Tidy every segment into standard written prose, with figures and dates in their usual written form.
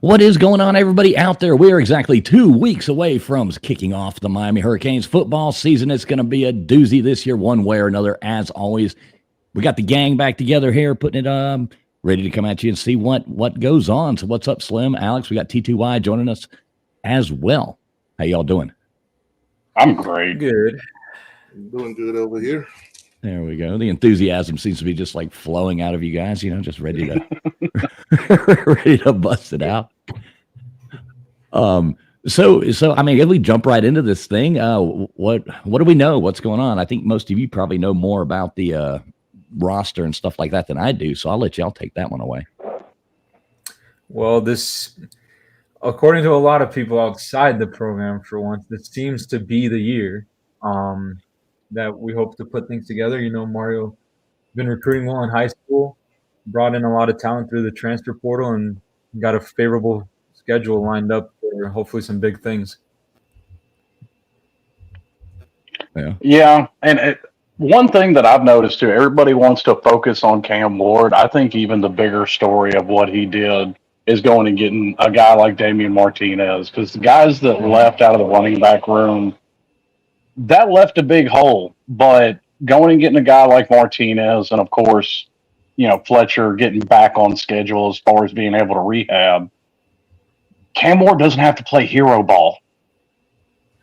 What is going on, everybody out there? We are exactly 2 weeks away from kicking off the Miami Hurricanes football season. It's going to be a doozy this year, one way or another, as always. We got the gang back together here, putting it ready to come at you and see what goes on. So what's up, Slim? Alex, we got T2Y joining us as well. How y'all doing? I'm great. Good. I'm doing good over here. There we go. The enthusiasm seems to be just like flowing out of you guys, just ready to ready to bust it out. So I mean, if we jump right into this thing, what do we know? What's going on? I think most of you probably know more about the roster and stuff like that than I do. So I'll let y'all take that one away. Well, this, according to a lot of people outside the program, for once, this seems to be the year that we hope to put things together. Mario been recruiting well in high school, brought in a lot of talent through the transfer portal, and got a favorable schedule lined up for hopefully some big things. Yeah, and one thing that I've noticed too, everybody wants to focus on Cam Ward. I think even the bigger story of what he did is going and getting a guy like Damian Martinez, because the guys that left out of the running back room, that left a big hole. But going and getting a guy like Martinez, and of course, Fletcher getting back on schedule as far as being able to rehab, Cam Ward doesn't have to play hero ball.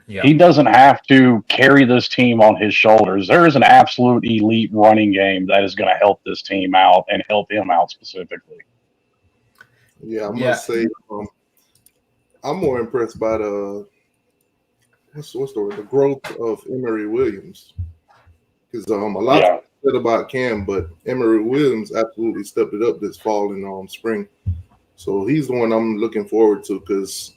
Yeah. He doesn't have to carry this team on his shoulders. There is an absolute elite running game that is going to help this team out and help him out specifically. Yeah, I must say, I'm more impressed by the growth of Emory Williams, because a lot said about Cam, but Emory Williams absolutely stepped it up this fall and spring. So he's the one I'm looking forward to, because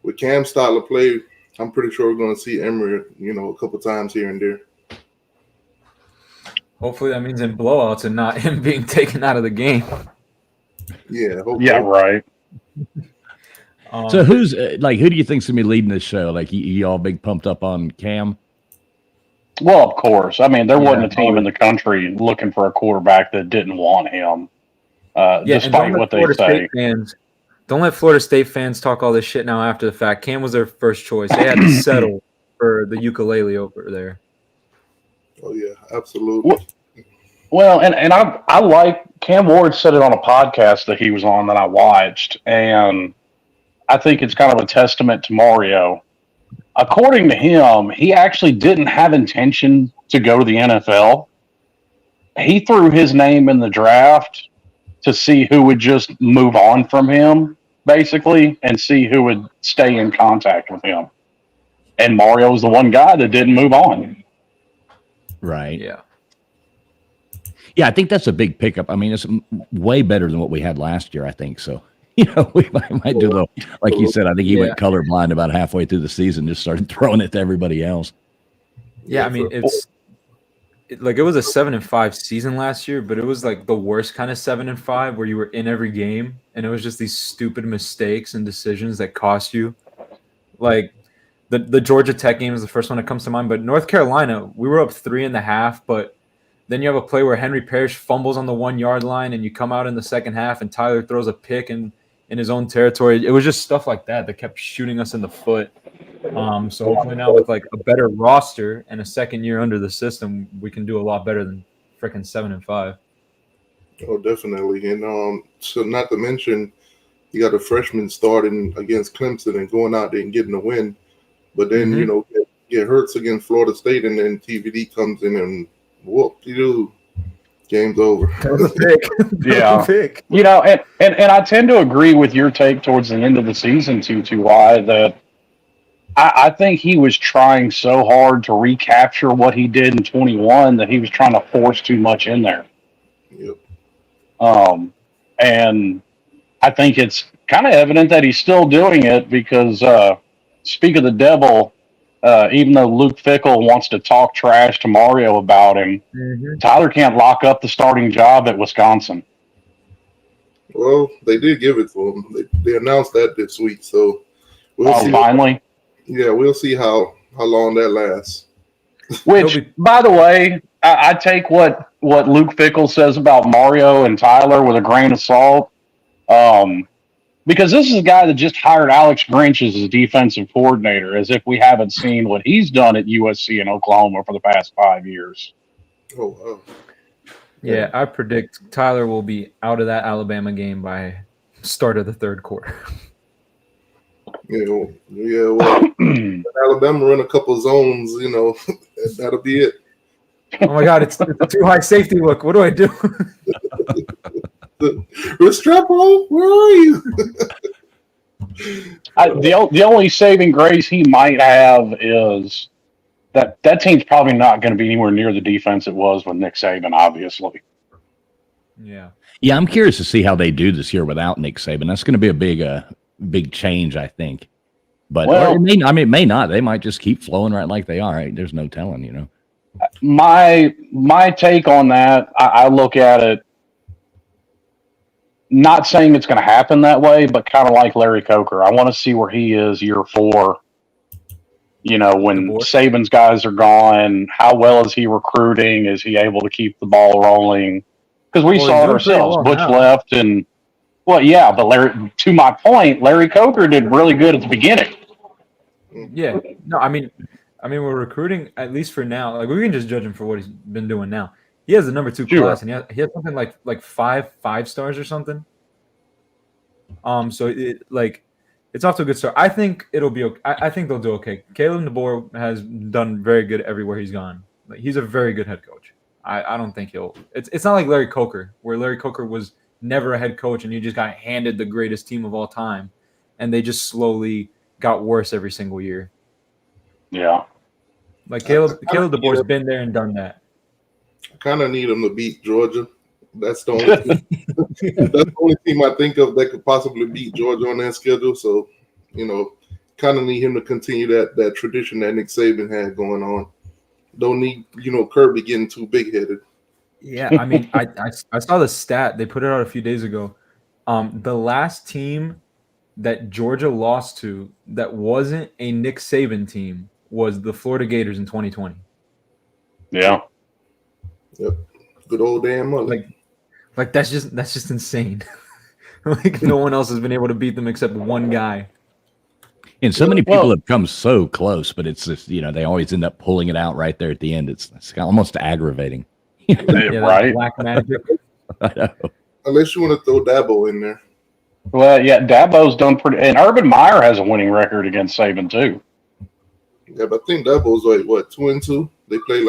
with Cam's style of play, I'm pretty sure we're going to see Emory, a couple times here and there. Hopefully that means in blowouts and not him being taken out of the game. Yeah. Hopefully. Yeah. Right. So who do you think's gonna be leading this show? Like, you all big pumped up on Cam? Well, of course. I mean, there wasn't a team in the country looking for a quarterback that didn't want him. Despite what they say. Don't let Florida State fans talk all this shit now after the fact. Cam was their first choice. They had to settle for the ukulele over there. Oh yeah, absolutely. Well, and I like Cam Ward said it on a podcast that he was on that I watched, and I think it's kind of a testament to Mario. According to him, he actually didn't have intention to go to the NFL. He threw his name in the draft to see who would just move on from him, basically, and see who would stay in contact with him. And Mario was the one guy that didn't move on. Right. Yeah. Yeah, I think that's a big pickup. I mean, it's way better than what we had last year, I think. So, we might do a little, like you said, I think he went colorblind about halfway through the season, just started throwing it to everybody else. Yeah, I mean, it was a 7-5 season last year, but it was like the worst kind of 7-5 where you were in every game, and it was just these stupid mistakes and decisions that cost you. Like the Georgia Tech game is the first one that comes to mind, but North Carolina, we were up 3.5, but then you have a play where Henry Parrish fumbles on the 1-yard line, and you come out in the second half, and Tyler throws a pick in his own territory. It was just stuff like that kept shooting us in the foot. So hopefully now with like a better roster and a second year under the system, we can do a lot better than freaking 7-5. Oh, definitely. And so not to mention, you got a freshman starting against Clemson and going out there and getting a win, but then get hurts against Florida State, and then TVD comes in and whoop-de-doo. Game's over. Yeah. And I tend to agree with your take towards the end of the season, T2Y, that I think he was trying so hard to recapture what he did in 21 that he was trying to force too much in there. Yep. And I think it's kind of evident that he's still doing it because, speak of the devil, even though Luke Fickell wants to talk trash to Mario about him, Tyler can't lock up the starting job at Wisconsin. Well, they did give it to him. They announced that this week, so we'll see. Finally? We'll see how long that lasts. Which, by the way, I take what Luke Fickell says about Mario and Tyler with a grain of salt. Because this is a guy that just hired Alex Grinch as his defensive coordinator, as if we haven't seen what he's done at USC and Oklahoma for the past 5 years. Oh, wow. Yeah, I predict Tyler will be out of that Alabama game by start of the third quarter. Well, Alabama run a couple zones, that'll be it. Oh my God, it's a too high safety look. What do I do? Restrepo, where are you? The only saving grace he might have is that team's probably not going to be anywhere near the defense it was with Nick Saban, obviously. Yeah. Yeah, I'm curious to see how they do this year without Nick Saban. That's going to be a big change, I think. But it may not. They might just keep flowing right like they are. Right? There's no telling, My take on that, I look at it, not saying it's going to happen that way, but kind of like Larry Coker. I want to see where he is year 4. When Saban's guys are gone, how well is he recruiting? Is he able to keep the ball rolling? Because we saw it ourselves. Butch left, and but to my point, Larry Coker did really good at the beginning. Yeah, no, I mean, we're recruiting, at least for now. Like, we can just judge him for what he's been doing now. He has the number 2 class, and he has something like 5 stars or something. So it's off to a good start. I think it'll be okay. I think they'll do okay. Caleb DeBoer has done very good everywhere he's gone. Like, he's a very good head coach. I don't think he'll. It's not like Larry Coker, where Larry Coker was never a head coach and you just got handed the greatest team of all time, and they just slowly got worse every single year. Yeah. Like Caleb DeBoer's been there and done that. I kind of need him to beat Georgia. That's the only team. That's the only team I think of that could possibly beat Georgia on that schedule. So, kind of need him to continue that tradition that Nick Saban had going on. Don't need, Kirby getting too big-headed. Yeah, I mean, I saw the stat. They put it out a few days ago. The last team that Georgia lost to that wasn't a Nick Saban team was the Florida Gators in 2020. Yeah. Yep. Good old damn mother. Like that's just insane. Like, no one else has been able to beat them except one guy. And so many people have come so close, but it's just, they always end up pulling it out right there at the end. It's almost aggravating. Right. Black magic. I know. Unless you want to throw Dabo in there. Well, yeah, Dabo's done pretty, and Urban Meyer has a winning record against Saban too. Yeah, but I think Dabo's 2-2. They play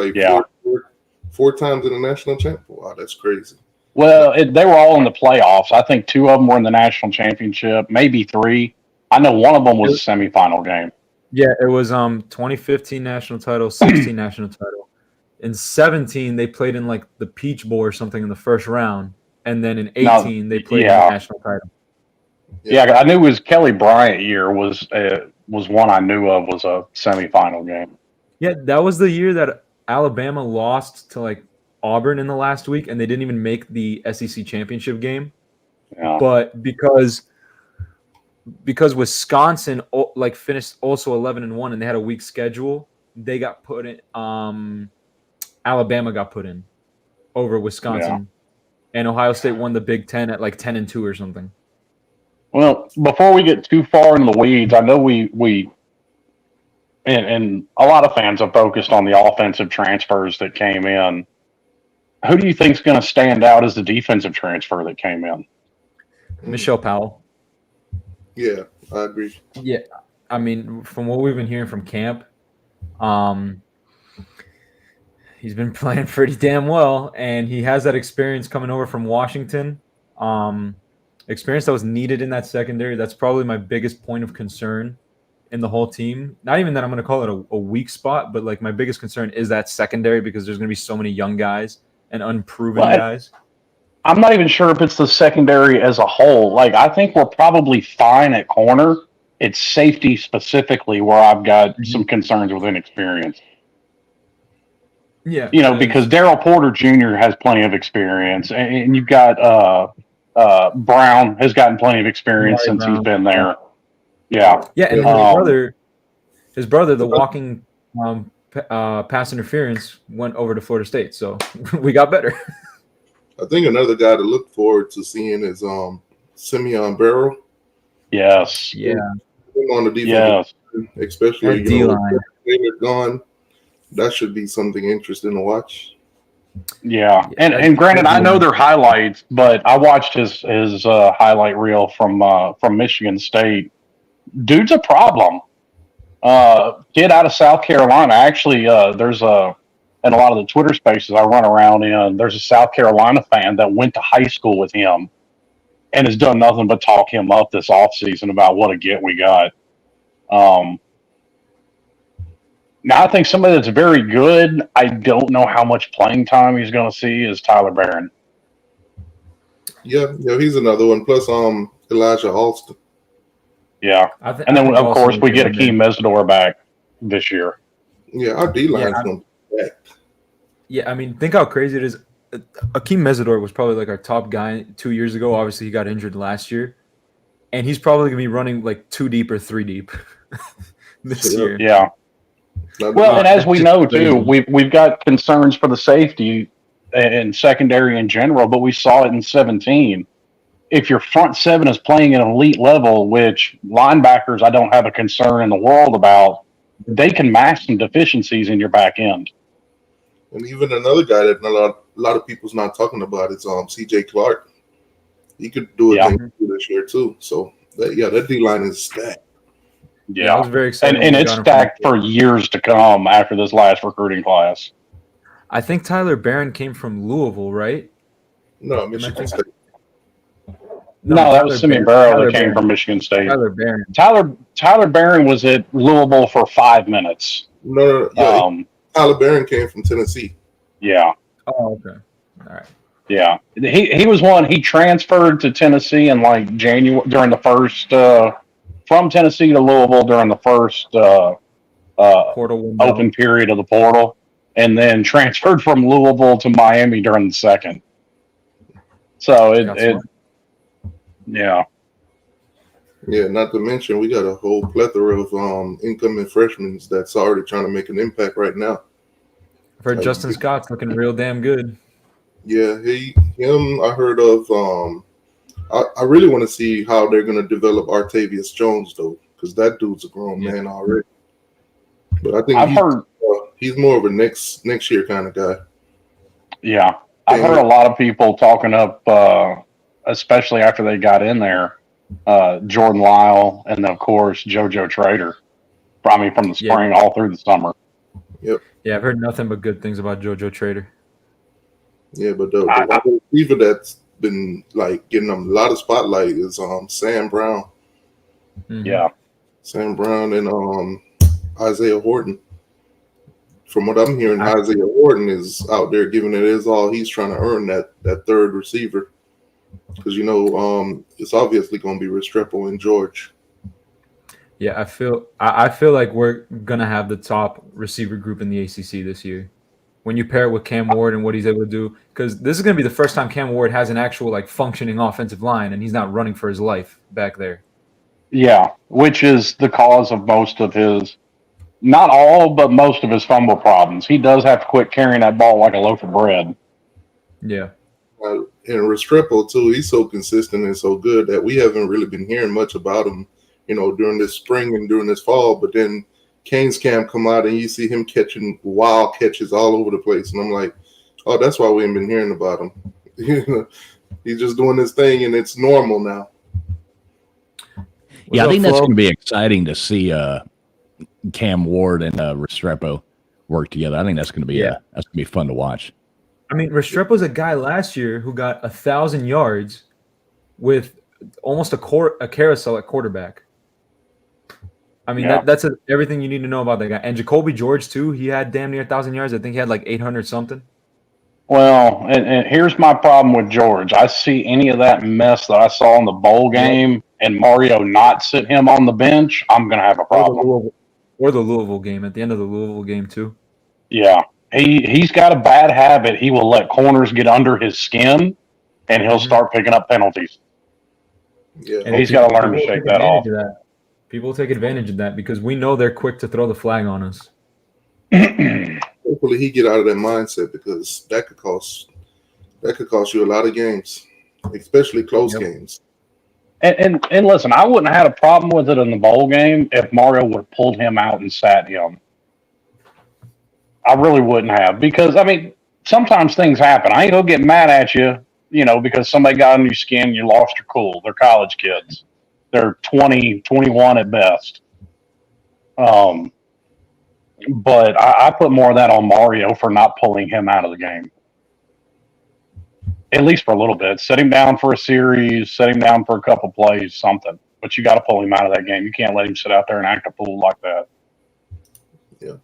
four times in the national championship. Wow, that's crazy. Well, they were all in the playoffs. I think 2 of them were in the national championship, maybe 3. I know one of them was a semifinal game. Yeah, it was 2015 national title, 16 national title. In 17, they played in like the Peach Bowl or something in the first round, and then in 18 they played in the national title. Yeah, I knew it was Kelly Bryant year was one I knew of was a semifinal game. Yeah, that was the year that Alabama lost to like Auburn in the last week, and they didn't even make the SEC championship game. Yeah. But because Wisconsin finished also 11-1 and they had a weak schedule, they got put in. Alabama got put in over Wisconsin, and Ohio State won the Big Ten at like 10-2 or something. Well, before we get too far in the weeds, I know we and a lot of fans have focused on the offensive transfers that came in. Who do you think is going to stand out as the defensive transfer that came in? Michelle Powell. Yeah, I agree. Yeah, I mean, from what we've been hearing from camp, he's been playing pretty damn well, and he has that experience coming over from Washington. Experience that was needed in that secondary. That's probably my biggest point of concern in the whole team. Not even that I'm going to call it a weak spot, but like my biggest concern is that secondary, because there's going to be so many young guys and unproven guys. I'm not even sure if it's the secondary as a whole. Like, I think we're probably fine at corner. It's safety specifically where I've got some concerns with inexperience. Yeah. Because Darryl Porter Jr. has plenty of experience, and you've got Brown has gotten plenty of experience since he's been there. Yeah. Yeah, and his brother, the walking pass interference, went over to Florida State, so we got better. I think another guy to look forward to seeing is Simeon Barrow. Yes. Yeah. On the defense, especially D-line. Gone. That should be something interesting to watch. Yeah, and granted, I know their highlights, but I watched his highlight reel from Michigan State. Dude's a problem. Kid out of South Carolina. Actually, there's in a lot of the Twitter spaces I run around in, there's a South Carolina fan that went to high school with him and has done nothing but talk him up this offseason about what a get we got. Now, I think somebody that's very good, I don't know how much playing time he's going to see, is Tyler Barron. Yeah, he's another one. Plus, Elijah Alston. Yeah, and then of course we get Akeem Mesidor back this year. Yeah, our D line's going to be back. Yeah, I mean, think how crazy it is. Akeem Mesidor was probably like our top guy 2 years ago. Obviously, he got injured last year, and he's probably going to be running like 2 deep or 3 deep this year. Yeah. Well, and as we know too, we've got concerns for the safety and secondary in general, but we saw it in 17. If your front seven is playing at an elite level, which linebackers I don't have a concern in the world about, they can mask some deficiencies in your back end. And even another guy that a lot of people's not talking about is C.J. Clark. He could do it this year too. So that D line is stacked. Yeah, I was very excited. And it's stacked for years to come after this last recruiting class. I think Tyler Barron came from Louisville, right? No, Michigan State. No, that was Simeon Barrow that came from Michigan State. Tyler Barron. Tyler Barron was at Louisville for 5 minutes. No. Tyler Barron came from Tennessee. Yeah. Oh, okay. All right. Yeah, he was one. He transferred to Tennessee in like January during the first from Tennessee to Louisville during the first portal open period of the portal, and then transferred from Louisville to Miami during the second. So yeah. Yeah, not to mention we got a whole plethora of incoming freshmen that's already trying to make an impact right now. I've heard Justin Scott's looking real damn good. Yeah, him I heard of. I really want to see how they're going to develop Artavius Jones though, because that dude's a grown man already. But I think he's more of a next year kind of guy. Yeah, I've heard a lot of people talking up, especially after they got in there, Jordan Lyle and of course JoJo Trader. From the spring all through the summer. Yep. Yeah, I've heard nothing but good things about JoJo Trader. Yeah, but the receiver that's been like getting them a lot of spotlight is Sam Brown. Mm-hmm. Yeah, Sam Brown and Isaiah Horton. From what I'm hearing, Isaiah Horton is out there giving it his all. He's trying to earn that third receiver because it's obviously going to be Restrepo and George. Yeah, I feel like we're gonna have the top receiver group in the ACC this year. When you pair it with Cam Ward and what he's able to do, because this is going to be the first time Cam Ward has an actual like functioning offensive line, and he's not running for his life back there. Yeah, which is the cause of most of his, not all, but most of his fumble problems. He does have to quit carrying that ball like a loaf of bread. Yeah. And Restrepo, too, he's so consistent and so good that we haven't really been hearing much about him, during this spring and during this fall, but then Kane's camp come out and you see him catching wild catches all over the place. And I'm like, oh, that's why we ain't been hearing about him. He's just doing this thing and it's normal now. Yeah, I think that's going to be exciting to see Cam Ward and Restrepo work together. I think that's going to be that's going to be fun to watch. I mean, Restrepo's a guy last year who got 1,000 yards with almost a carousel at quarterback. I mean, that's everything you need to know about that guy. And Jacoby George, too, he had damn near 1,000 yards. I think he had like 800 something. Well, and here's my problem with George. I see any of that mess that I saw in the bowl game and Mario not sit him on the bench, I'm going to have a problem. Or the Louisville game, at the end of the Louisville game, too. Yeah. He's got a bad habit. He will let corners get under his skin, and he'll start picking up penalties. Yeah. And he's got to learn to shake that off. People take advantage of that because we know they're quick to throw the flag on us. Hopefully he get out of that mindset because that could cost you a lot of games, especially close games. And listen, I wouldn't have had a problem with it in the bowl game if Mario would have pulled him out and sat him. I really wouldn't have, because I mean, sometimes things happen. I ain't gonna get mad at you, because somebody got on your skin, you lost your cool. They're college kids. They're 20, 21 at best. But I put more of that on Mario for not pulling him out of the game. At least for a little bit. Set him down for a series, set him down for a couple plays, something. But you got to pull him out of that game. You can't let him sit out there and act a fool like that. Yeah.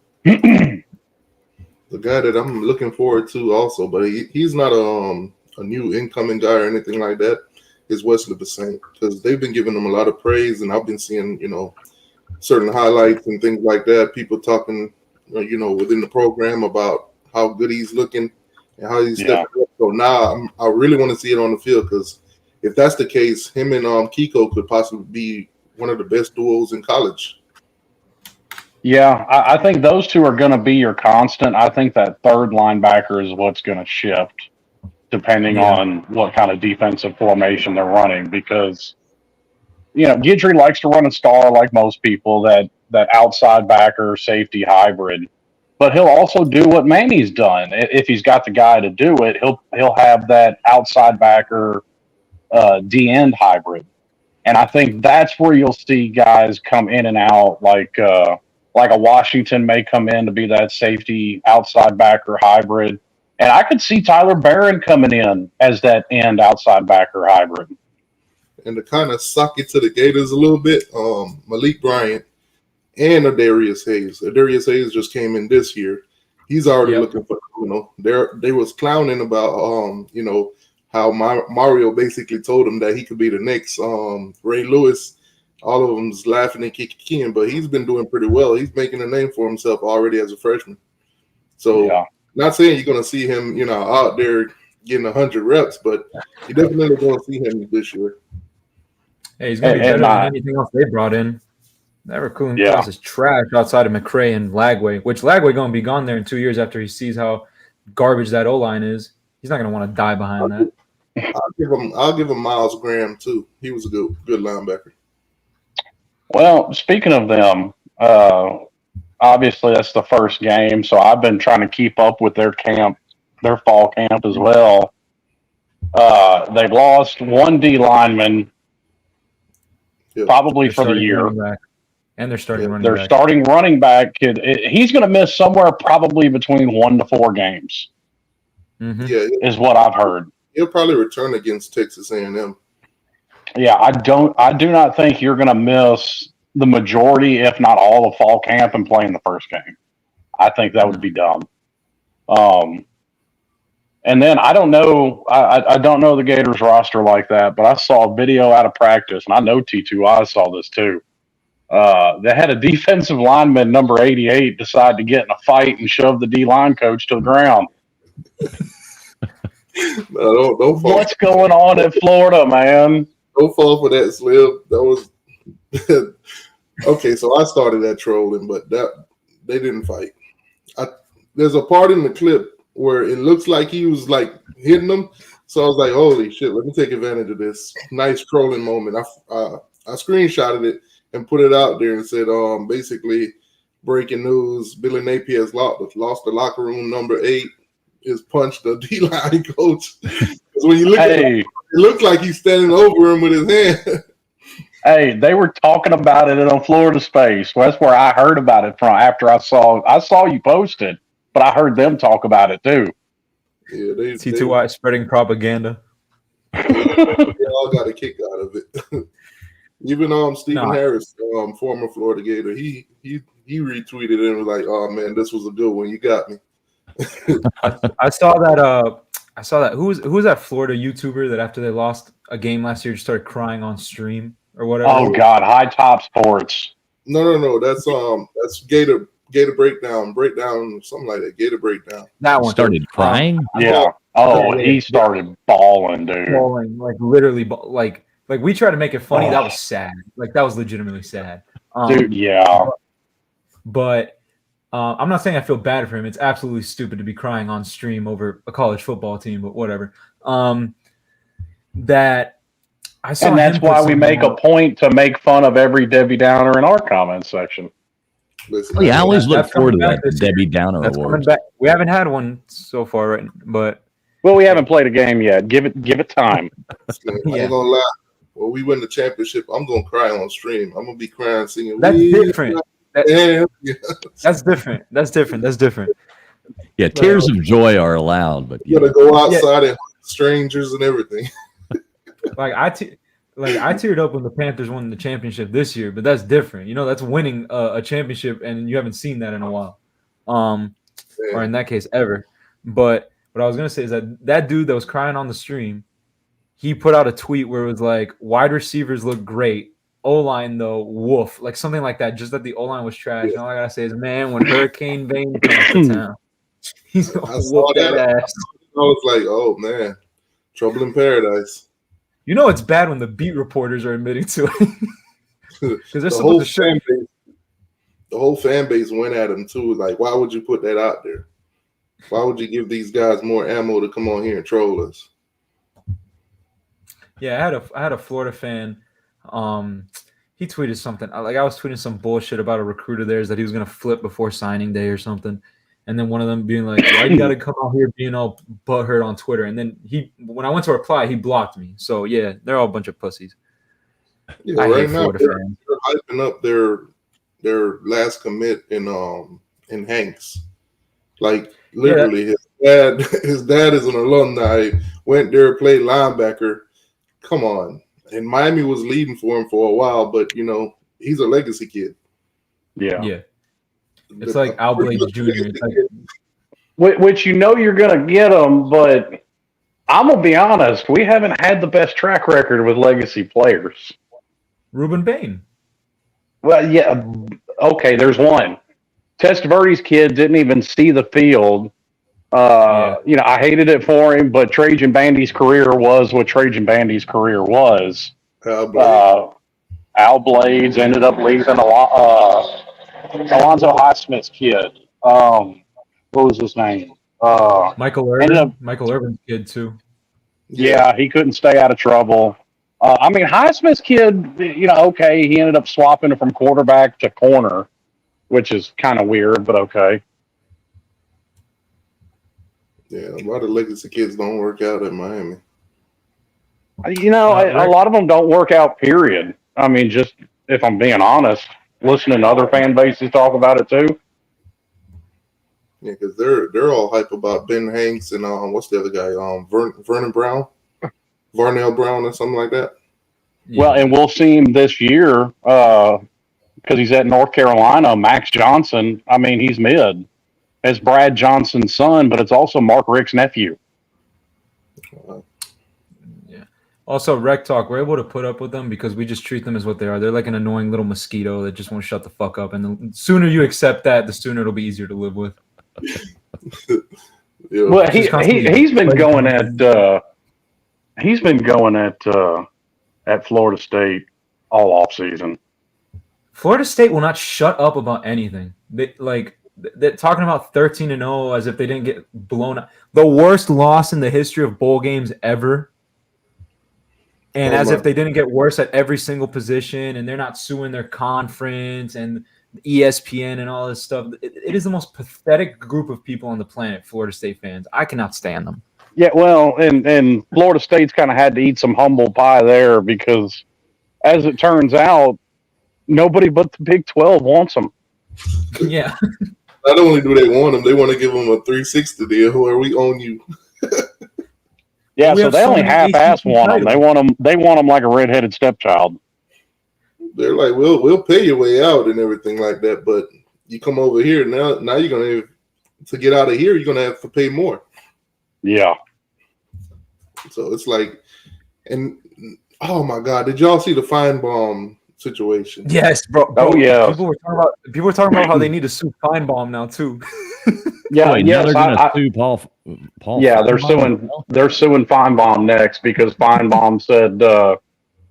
The guy that I'm looking forward to also, but he's not a new incoming guy or anything like that, is Wesley Bassett, because they've been giving him a lot of praise, and I've been seeing, certain highlights and things like that. People talking, within the program about how good he's looking and how he's stepping up. So now I really want to see it on the field, because if that's the case, him and Kiko could possibly be one of the best duos in college. Yeah, I think those two are going to be your constant. I think that third linebacker is what's going to shift depending on what kind of defensive formation they're running, because Guidry likes to run a star like most people, that outside backer safety hybrid. But he'll also do what Manny's done. If he's got the guy to do it, he'll have that outside backer D-end hybrid. And I think that's where you'll see guys come in and out, like a Washington may come in to be that safety outside backer hybrid. And I could see Tyler Barron coming in as that end outside backer hybrid. And to kind of suck it to the Gators a little bit, Malik Bryant and Adarius Hayes. Adarius Hayes just came in this year. He's already looking for, they was clowning about, how Mario basically told him that he could be the next Ray Lewis. All of them's laughing and kicking, but he's been doing pretty well. He's making a name for himself already as a freshman. So not saying you're going to see him, out there getting 100 reps, but you definitely going to see him this year. Hey, he's going to be better than anything else they brought in. That recruiting class is trash outside of McCray and Lagway, which Lagway going to be gone there in 2 years after he sees how garbage that O-line is. He's not going to want to die behind that. I'll give him Miles Graham too. He was a good linebacker. Well, speaking of them, obviously that's the first game, so I've been trying to keep up with their fall camp as well. They've lost one D lineman, probably for the year. And they're starting running back. Their starting running back, he's going to miss somewhere probably between 1 to 4 games. Mm-hmm. Yeah, is what I've heard. He'll probably return against Texas A&M. Yeah, I do not think you're going to miss the majority, if not all, of fall camp and playing the first game. I think that would be dumb. And then I don't know. I don't know the Gators roster like that, but I saw a video out of practice, and I know T2I saw this too. They had a defensive lineman, number 88, decide to get in a fight and shove the D-line coach to the ground. No, don't fall. What's going on in Florida, man? Don't fall for that, Slim. That was okay. So I started that trolling, but they didn't fight. There's a part in the clip where it looks like he was like hitting them. So I was like, "Holy shit! Let me take advantage of this nice trolling moment." I screenshotted it and put it out there and said, basically, breaking news: Billy Napier has lost the locker room. Number 8 is punched the D-line coach. Because when you look at it, it looks like he's standing over him with his hand. Hey, they were talking about it on Florida Space. Well, that's where I heard about it from. After I saw you post it, but I heard them talk about it too. Yeah, T2I spreading propaganda. They all got a kick out of it. Even Stephen Harris, former Florida Gator, he retweeted it and was like, "Oh man, this was a good one. You got me." I saw that. Who was that Florida YouTuber that after they lost a game last year just started crying on stream or whatever? Oh God, High Top Sports. No. That's Gator Breakdown, something like that. Gator Breakdown. That one started crying. Yeah. Oh, he started bawling, dude. Bawling, like literally, like we tried to make it funny. That was sad. Like that was legitimately sad. Dude, yeah. But I'm not saying I feel bad for him. It's absolutely stupid to be crying on stream over a college football team, but whatever. That And that's why we make a point to make fun of every Debbie Downer in our comments section. Listen, I always look forward to that Debbie Downer Awards. We haven't had one so far, right? But we haven't played a game yet. Give it time. I ain't gonna lie. When we win the championship, I'm gonna cry on stream. I'm gonna be crying, singing. That's different. That's different. That's different. Yeah, tears of joy are allowed, but you gotta go outside and strangers and everything. I teared up when the Panthers won the championship this year, but that's different. That's winning a championship, and you haven't seen that in a while, or in that case, ever. But what I was gonna say is that dude that was crying on the stream, he put out a tweet where it was like, wide receivers look great, O-line though, woof, like something like that. Just that the O-line was trash. And all I gotta say is, man, when Hurricane Bane comes to town, he's gonna whoop that ass. I was like, oh man, trouble in paradise. It's bad when the beat reporters are admitting to it. Because they're supposed to show. The whole fan base went at him too. Like, why would you put that out there? Why would you give these guys more ammo to come on here and troll us? Yeah, I had a Florida fan. He tweeted something. I was tweeting some bullshit about a recruiter theirs that he was gonna flip before signing day or something. And then one of them being like, why you got to come out here being all butthurt on Twitter? And then when I went to reply, he blocked me. So, yeah, they're all a bunch of pussies. Yeah, right now they're hyping up their last commit in Hanks. Like, literally, his dad is an alumni, went there, played linebacker. Come on. And Miami was leading for him for a while, but, he's a legacy kid. Yeah. Yeah. It's like Al Blades Jr. It's which you're going to get them, but I'm going to be honest, we haven't had the best track record with legacy players. Ruben Bain. Well, yeah, okay, there's one. Testaverde's kid didn't even see the field. I hated it for him, but Trajan Bandy's career was what Trajan Bandy's career was. Al Blades ended up leaving Alonzo Highsmith's kid. What was his name? Michael Irvin. Michael Irvin's kid too. Yeah, he couldn't stay out of trouble. Highsmith's kid, okay, he ended up swapping it from quarterback to corner, which is kind of weird, but okay. Yeah, a lot of legacy kids don't work out at Miami. A lot of them don't work out, period. Just if I'm being honest, listening to other fan bases talk about it too. Yeah, because they're all hype about Ben Hanks and what's the other guy? Vernon Brown, Varnell Brown, or something like that. Yeah. Well, and we'll see him this year because he's at North Carolina. Max Johnson. He's mid. It's Brad Johnson's son, but it's also Mark Richt's nephew. Yeah. Also, Rec Talk, we're able to put up with them because we just treat them as what they are. They're like an annoying little mosquito that just won't shut the fuck up. And the sooner you accept that, the sooner it'll be easier to live with. Yeah. Well, he's been going at Florida State all off season. Florida State will not shut up about anything. They're talking about 13-0 as if they didn't get blown out. The worst loss in the history of bowl games ever. And as if they didn't get worse at every single position, and they're not suing their conference and ESPN and all this stuff. It is the most pathetic group of people on the planet, Florida State fans. I cannot stand them. Yeah, well, and Florida State's kind of had to eat some humble pie there because, as it turns out, nobody but the Big 12 wants them. Yeah. Not only do they want them, they want to give them a 360 deal where we own you. Yeah, so they only half-ass want them. They want them like a redheaded stepchild. They're like, we'll pay your way out and everything like that, but you come over here now you're gonna to get out of here, you're gonna have to pay more. Yeah. So it's like, and oh my God, did y'all see the Feinbaum situation? Yes, bro. Oh yeah. People were talking about how they need to sue Feinbaum now too. Yeah, now they're gonna sue Paul. Yeah, they're suing Feinbaum next because Feinbaum said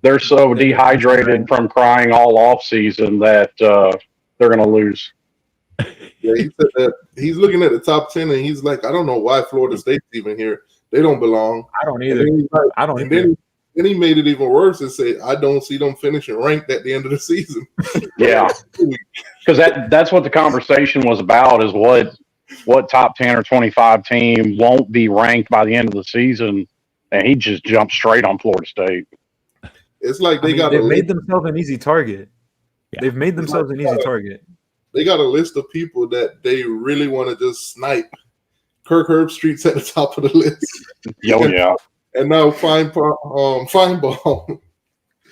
they're so dehydrated from crying all off season that they're gonna lose. Yeah, he said that he's looking at the top 10 and he's like, I don't know why Florida State's even here. They don't belong. I don't either. Then And he made it even worse and said, I don't see them finishing ranked at the end of the season. Yeah. Because that's what the conversation was about, is what top 10 or 25 team won't be ranked by the end of the season. And he just jumped straight on Florida State. It's like they've made themselves an easy target. Yeah. They've made themselves an easy target. They got a list of people that they really want to just snipe. Kirk Herbstreit's at the top of the list. Yeah. And now Feinbaum.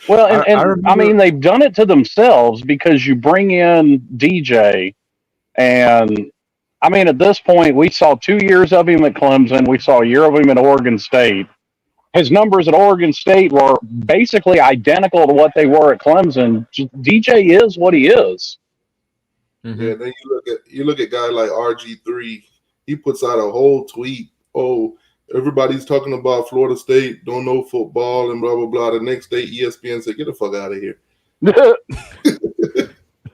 Well, I mean, they've done it to themselves, because you bring in DJ, and I mean, at this point, we saw 2 years of him at Clemson. We saw a year of him at Oregon State. His numbers at Oregon State were basically identical to what they were at Clemson. DJ is what he is. Mm-hmm. Yeah, then you look at a guy like RG3. He puts out a whole tweet. Oh, everybody's talking about Florida State, don't know football, and blah, blah, blah. The next day, ESPN said, get the fuck out of here.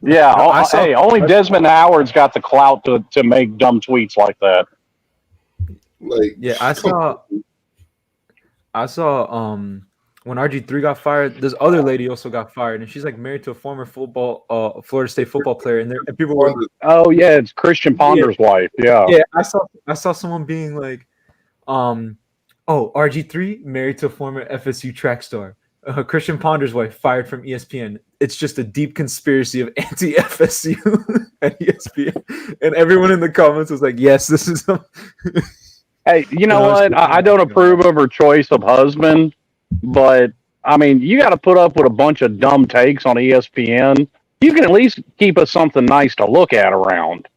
Yeah, only Desmond Howard's got the clout to make dumb tweets like that. I saw when RG3 got fired, this other lady also got fired, and she's like married to a former Florida State football player, and people were, oh yeah, it's Christian Ponder's wife. Yeah, I saw someone being like, RG3 married to a former FSU track star. Christian Ponder's wife fired from ESPN. It's just a deep conspiracy of anti-FSU at ESPN. And everyone in the comments was like, yes, this is Hey, you know what? I don't approve of her choice of husband, but I mean, you got to put up with a bunch of dumb takes on ESPN. You can at least keep us something nice to look at around.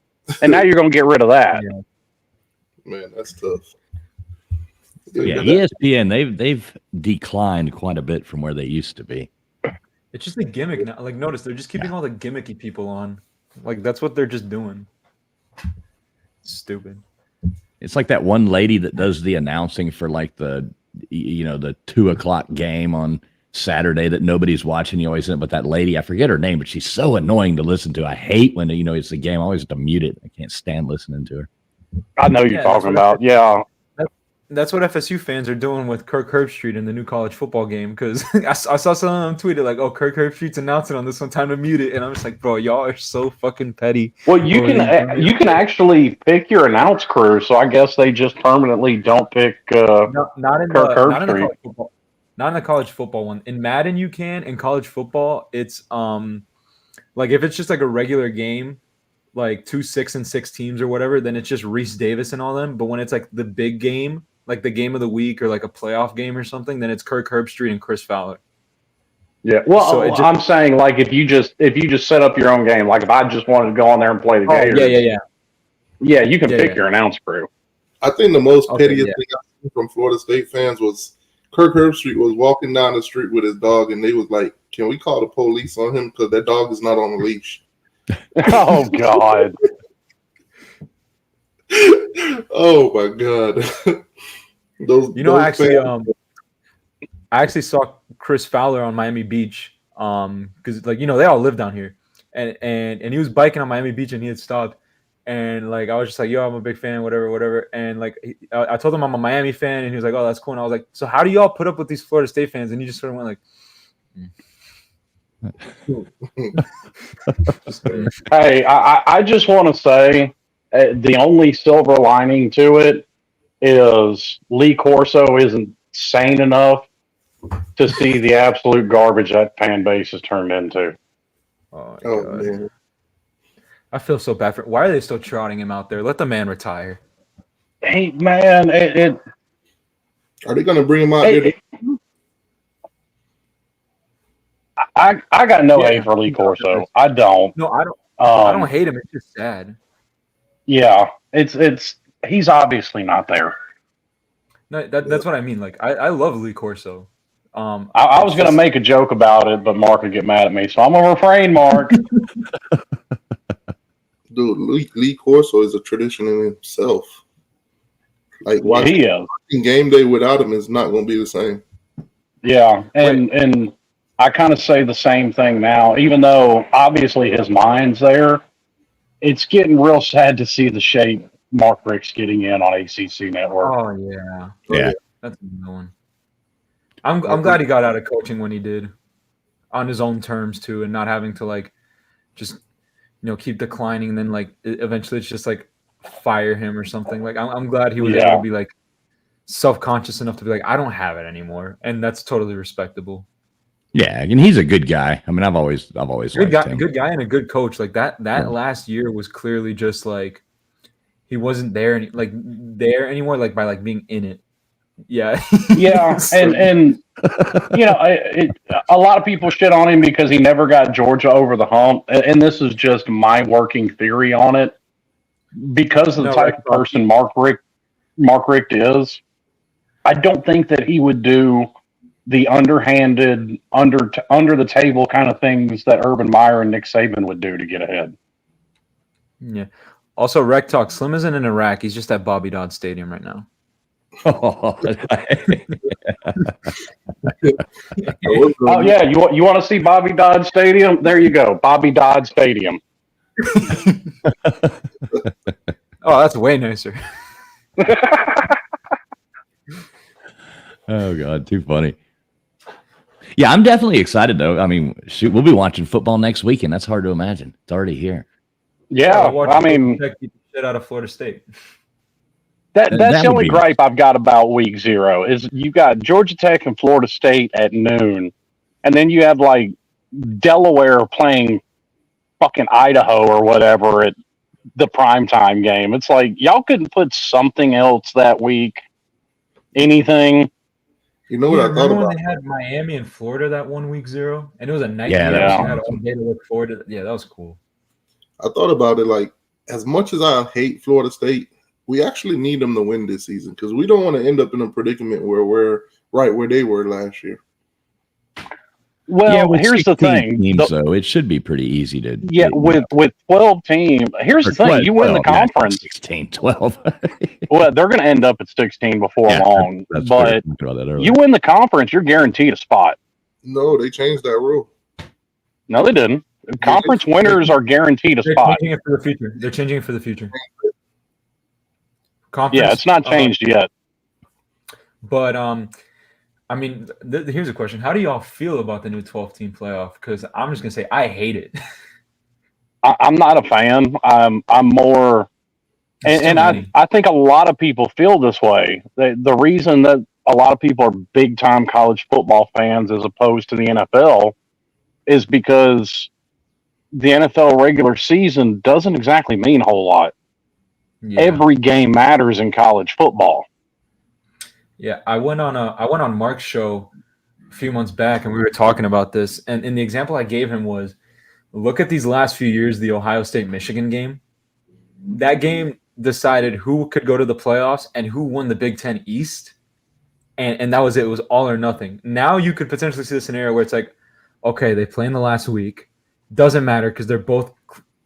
And now you're going to get rid of that. Yeah. Man, that's tough. Yeah, ESPN, they've declined quite a bit from where they used to be. It's just a gimmick now. Like, notice they're just keeping all the gimmicky people on. Like, that's what they're just doing. Stupid. It's like that one lady that does the announcing for like the 2:00 game on Saturday that nobody's watching. You always, but that lady, I forget her name, but she's so annoying to listen to. I hate when it's the game. I always have to mute it. I can't stand listening to her. I know you're talking about. Yeah. That's what FSU fans are doing with Kirk Herbstreit in the new college football game, because I saw someone tweeted like, "Oh, Kirk Herbstreit's announcing on this one, time to mute it," and I'm just like, "Bro, y'all are so fucking petty." Well, you can actually pick your announce crew, so I guess they just permanently don't pick not in Kirk Herbstreit. Not in the college football one. In Madden, you can. In college football, it's like if it's just like a regular game, like 2 6-6 teams or whatever, then it's just Reese Davis and all them. But when it's like the big game, like the game of the week or like a playoff game or something, then it's Kirk Herbstreit and Chris Fowler. Yeah. Well, so I'm saying, like, if you just set up your own game, like if I just wanted to go on there and play the Gators. Yeah, you can pick your announce crew. I think the most pettiest thing I seen from Florida State fans was Kirk Herbstreit was walking down the street with his dog, and they was like, "Can we call the police on him because that dog is not on a leash?" Oh God. Oh my God. I actually saw Chris Fowler on Miami Beach, because they all live down here, and he was biking on Miami Beach and he had stopped, and like I was just like, yo, I'm a big fan, whatever, and like I told him I'm a Miami fan, and he was like, oh, that's cool, and I was like, so how do y'all put up with these Florida State fans? And he just sort of went like, Hey, I just want to say the only silver lining to it is Lee Corso isn't sane enough to see the absolute garbage that fan base has turned into. Oh man. I feel so bad for. Why are they still trotting him out there? Let the man retire. Hey man, are they going to bring him out there? I got no hate for Lee Corso. I don't. No, I don't. I don't hate him. It's just sad. Yeah, it's he's obviously not there. No, that's what I mean. Like, I love Lee Corso. I was going to make a joke about it, but Mark would get mad at me, so I'm going to refrain, Mark. Dude, Lee Corso is a tradition in himself. Like, watching game day without him is not going to be the same. Yeah, and I kind of say the same thing now, even though obviously his mind's there. It's getting real sad to see the shape Mark Richt's getting in on ACC Network. Oh yeah. That's another one. I'm glad he got out of coaching when he did, on his own terms too, and not having to like just keep declining. And then like eventually it's just like fire him or something. Like I'm glad he was able to be like self-conscious enough to be like, I don't have it anymore, and that's totally respectable. Yeah, and he's a good guy. I mean, I've always liked him. Good guy and a good coach. Like that last year was clearly just like he wasn't there anymore. Like by like being in it. Yeah. Yeah, and a lot of people shit on him because he never got Georgia over the hump. And this is just my working theory on it. Because of the type of person Mark Richt is, I don't think that he would do the underhanded, under the table kind of things that Urban Meyer and Nick Saban would do to get ahead. Yeah. Also, Rec Talk, Slim isn't in Iraq. He's just at Bobby Dodd Stadium right now. Oh yeah, you want to see Bobby Dodd Stadium? There you go, Bobby Dodd Stadium. Oh, that's way nicer. Oh God, too funny. Yeah, I'm definitely excited though. I mean, shoot, we'll be watching football next weekend. That's hard to imagine. It's already here. Yeah, I mean, shit out of Florida State. That's the only gripe I've got about week 0 is you got Georgia Tech and Florida State at noon, and then you have like Delaware playing fucking Idaho or whatever at the primetime game. It's like y'all couldn't put something else that week. Anything. You know what I thought about? When they had Miami and Florida that 1 week 0, and it was a night game. You had all day to look forward to. Yeah, that was cool. I thought about it like, as much as I hate Florida State, we actually need them to win this season because we don't want to end up in a predicament where we're right where they were last year. Well, here's the thing. Teams, so it should be pretty easy to. Yeah, with 12 teams. Here's the thing. You win the conference. 16, 12. Well, they're going to end up at 16 before long. But you win the conference, you're guaranteed a spot. No, they changed that rule. No, they didn't. Conference winners are guaranteed a spot. They're changing it for the future. They're changing it for the future. Yeah, it's not changed yet. But I mean, here's a question: how do y'all feel about the new 12-team playoff? Because I'm just gonna say I hate it. I'm not a fan. I'm more, and I think a lot of people feel this way. The reason that a lot of people are big time college football fans as opposed to the NFL is because the NFL regular season doesn't exactly mean a whole lot. Yeah. Every game matters in college football. Yeah, I went on Mark's show a few months back, and we were talking about this. And the example I gave him was, look at these last few years, the Ohio State-Michigan game. That game decided who could go to the playoffs and who won the Big Ten East, and that was it. It was all or nothing. Now you could potentially see the scenario where it's like, okay, they play in the last week. Doesn't matter because they're both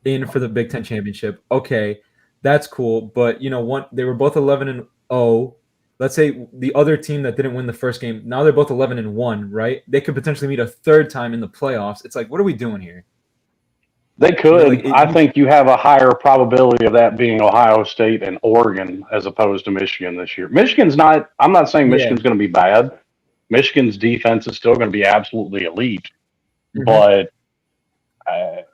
in for the Big Ten championship. Okay, that's cool. But, they were both 11-0. Let's say the other team that didn't win the first game, now they're both 11-1, right? They could potentially meet a third time in the playoffs. It's like, what are we doing here? They could. I think you have a higher probability of that being Ohio State and Oregon as opposed to Michigan this year. I'm not saying Michigan's going to be bad. Michigan's defense is still going to be absolutely elite. Mm-hmm. But I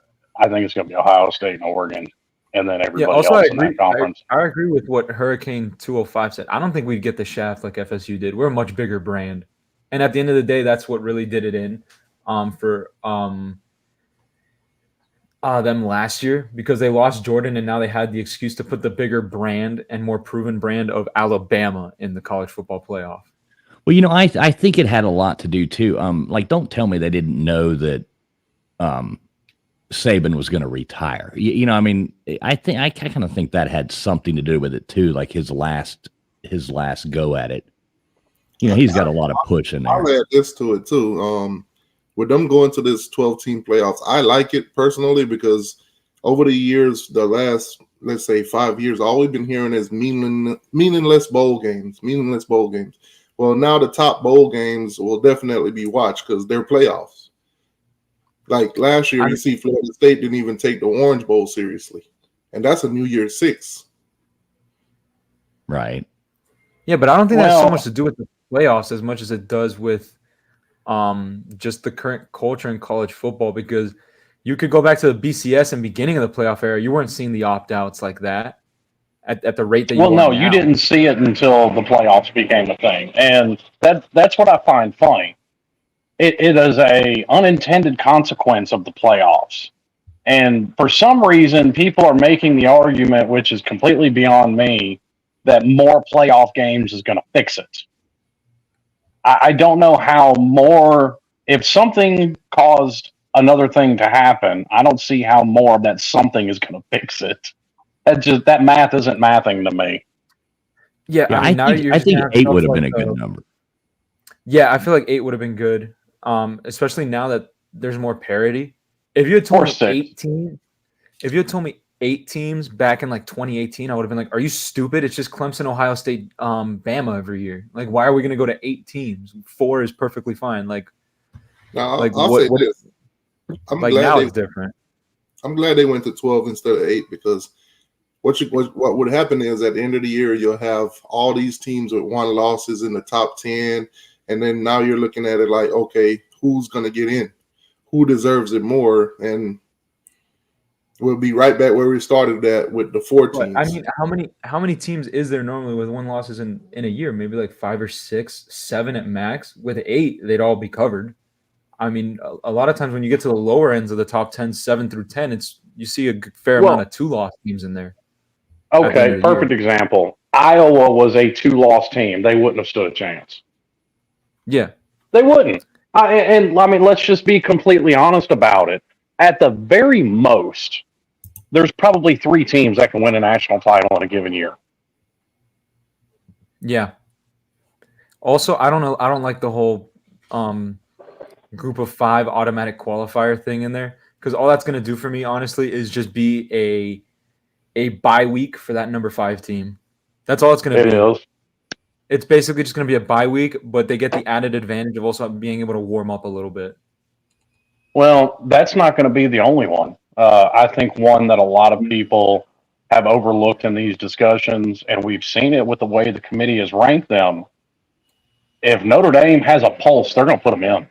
think it's going to be Ohio State and Oregon. And then everybody else in that conference. I agree with what Hurricane 205 said. I don't think we'd get the shaft like FSU did. We're a much bigger brand. And at the end of the day, that's what really did it in for them last year, because they lost Jordan and now they had the excuse to put the bigger brand and more proven brand of Alabama in the college football playoff. Well, I think it had a lot to do too. Don't tell me they didn't know that Saban was going to retire. I kind of think that had something to do with it too. Like his last go at it. He's got a lot of push in there. I'll add this to it too. With them going to this 12-team playoffs, I like it personally because over the years, the last, let's say 5 years, all we've been hearing is meaningless bowl games. Well, now the top bowl games will definitely be watched because they're playoffs. Like last year, you see Florida State didn't even take the Orange Bowl seriously. And that's a New Year's 6. Right. Yeah, but I don't think that's so much to do with the playoffs as much as it does with just the current culture in college football, because you could go back to the BCS and beginning of the playoff era. You weren't seeing the opt-outs like that at the rate that you are now. You didn't see it until the playoffs became a thing. And that's what I find funny. It is a unintended consequence of the playoffs. And for some reason, people are making the argument, which is completely beyond me, that more playoff games is going to fix it. I don't know how more, if something caused another thing to happen, I don't see how more of that something is going to fix it. That math isn't mathing to me. Yeah, I think 8 would have been a good number. Yeah, I feel like 8 would have been good, especially now that there's more parity. If you had told me 8 teams back in like 2018, I would have been like, "Are you stupid? It's just Clemson, Ohio State, Bama every year. Like, why are we going to go to 8 teams? 4 is perfectly fine." Like, now, I'll say this. I'm like glad now it's different. I'm glad they went to 12 instead of 8, because what would happen is at the end of the year you'll have all these teams with 1 losses in the top 10, and then now you're looking at it like, okay, who's going to get in? Who deserves it more? And we'll be right back where we started at with the 4 teams. I mean, how many teams is there normally with 1 losses in a year? Maybe like 5 or 6, 7 at max. With 8, they'd all be covered. I mean, a lot of times when you get to the lower ends of the top 10, 7 through 10, you see a fair amount of 2-loss teams in there. Okay, perfect example. Iowa was a 2-loss team. They wouldn't have stood a chance. Yeah. They wouldn't. Let's just be completely honest about it. At the very most, there's probably 3 teams that can win a national title in a given year. Yeah. Also, I don't know. I don't like the whole group of 5 automatic qualifier thing in there, because all that's going to do for me, honestly, is just be a bye week for that number 5 team. That's all it's going to be. It is. It's basically just going to be a bye week, but they get the added advantage of also being able to warm up a little bit. Well, that's not going to be the only one. I think one that a lot of people have overlooked in these discussions, and we've seen it with the way the committee has ranked them. If Notre Dame has a pulse, they're going to put them in.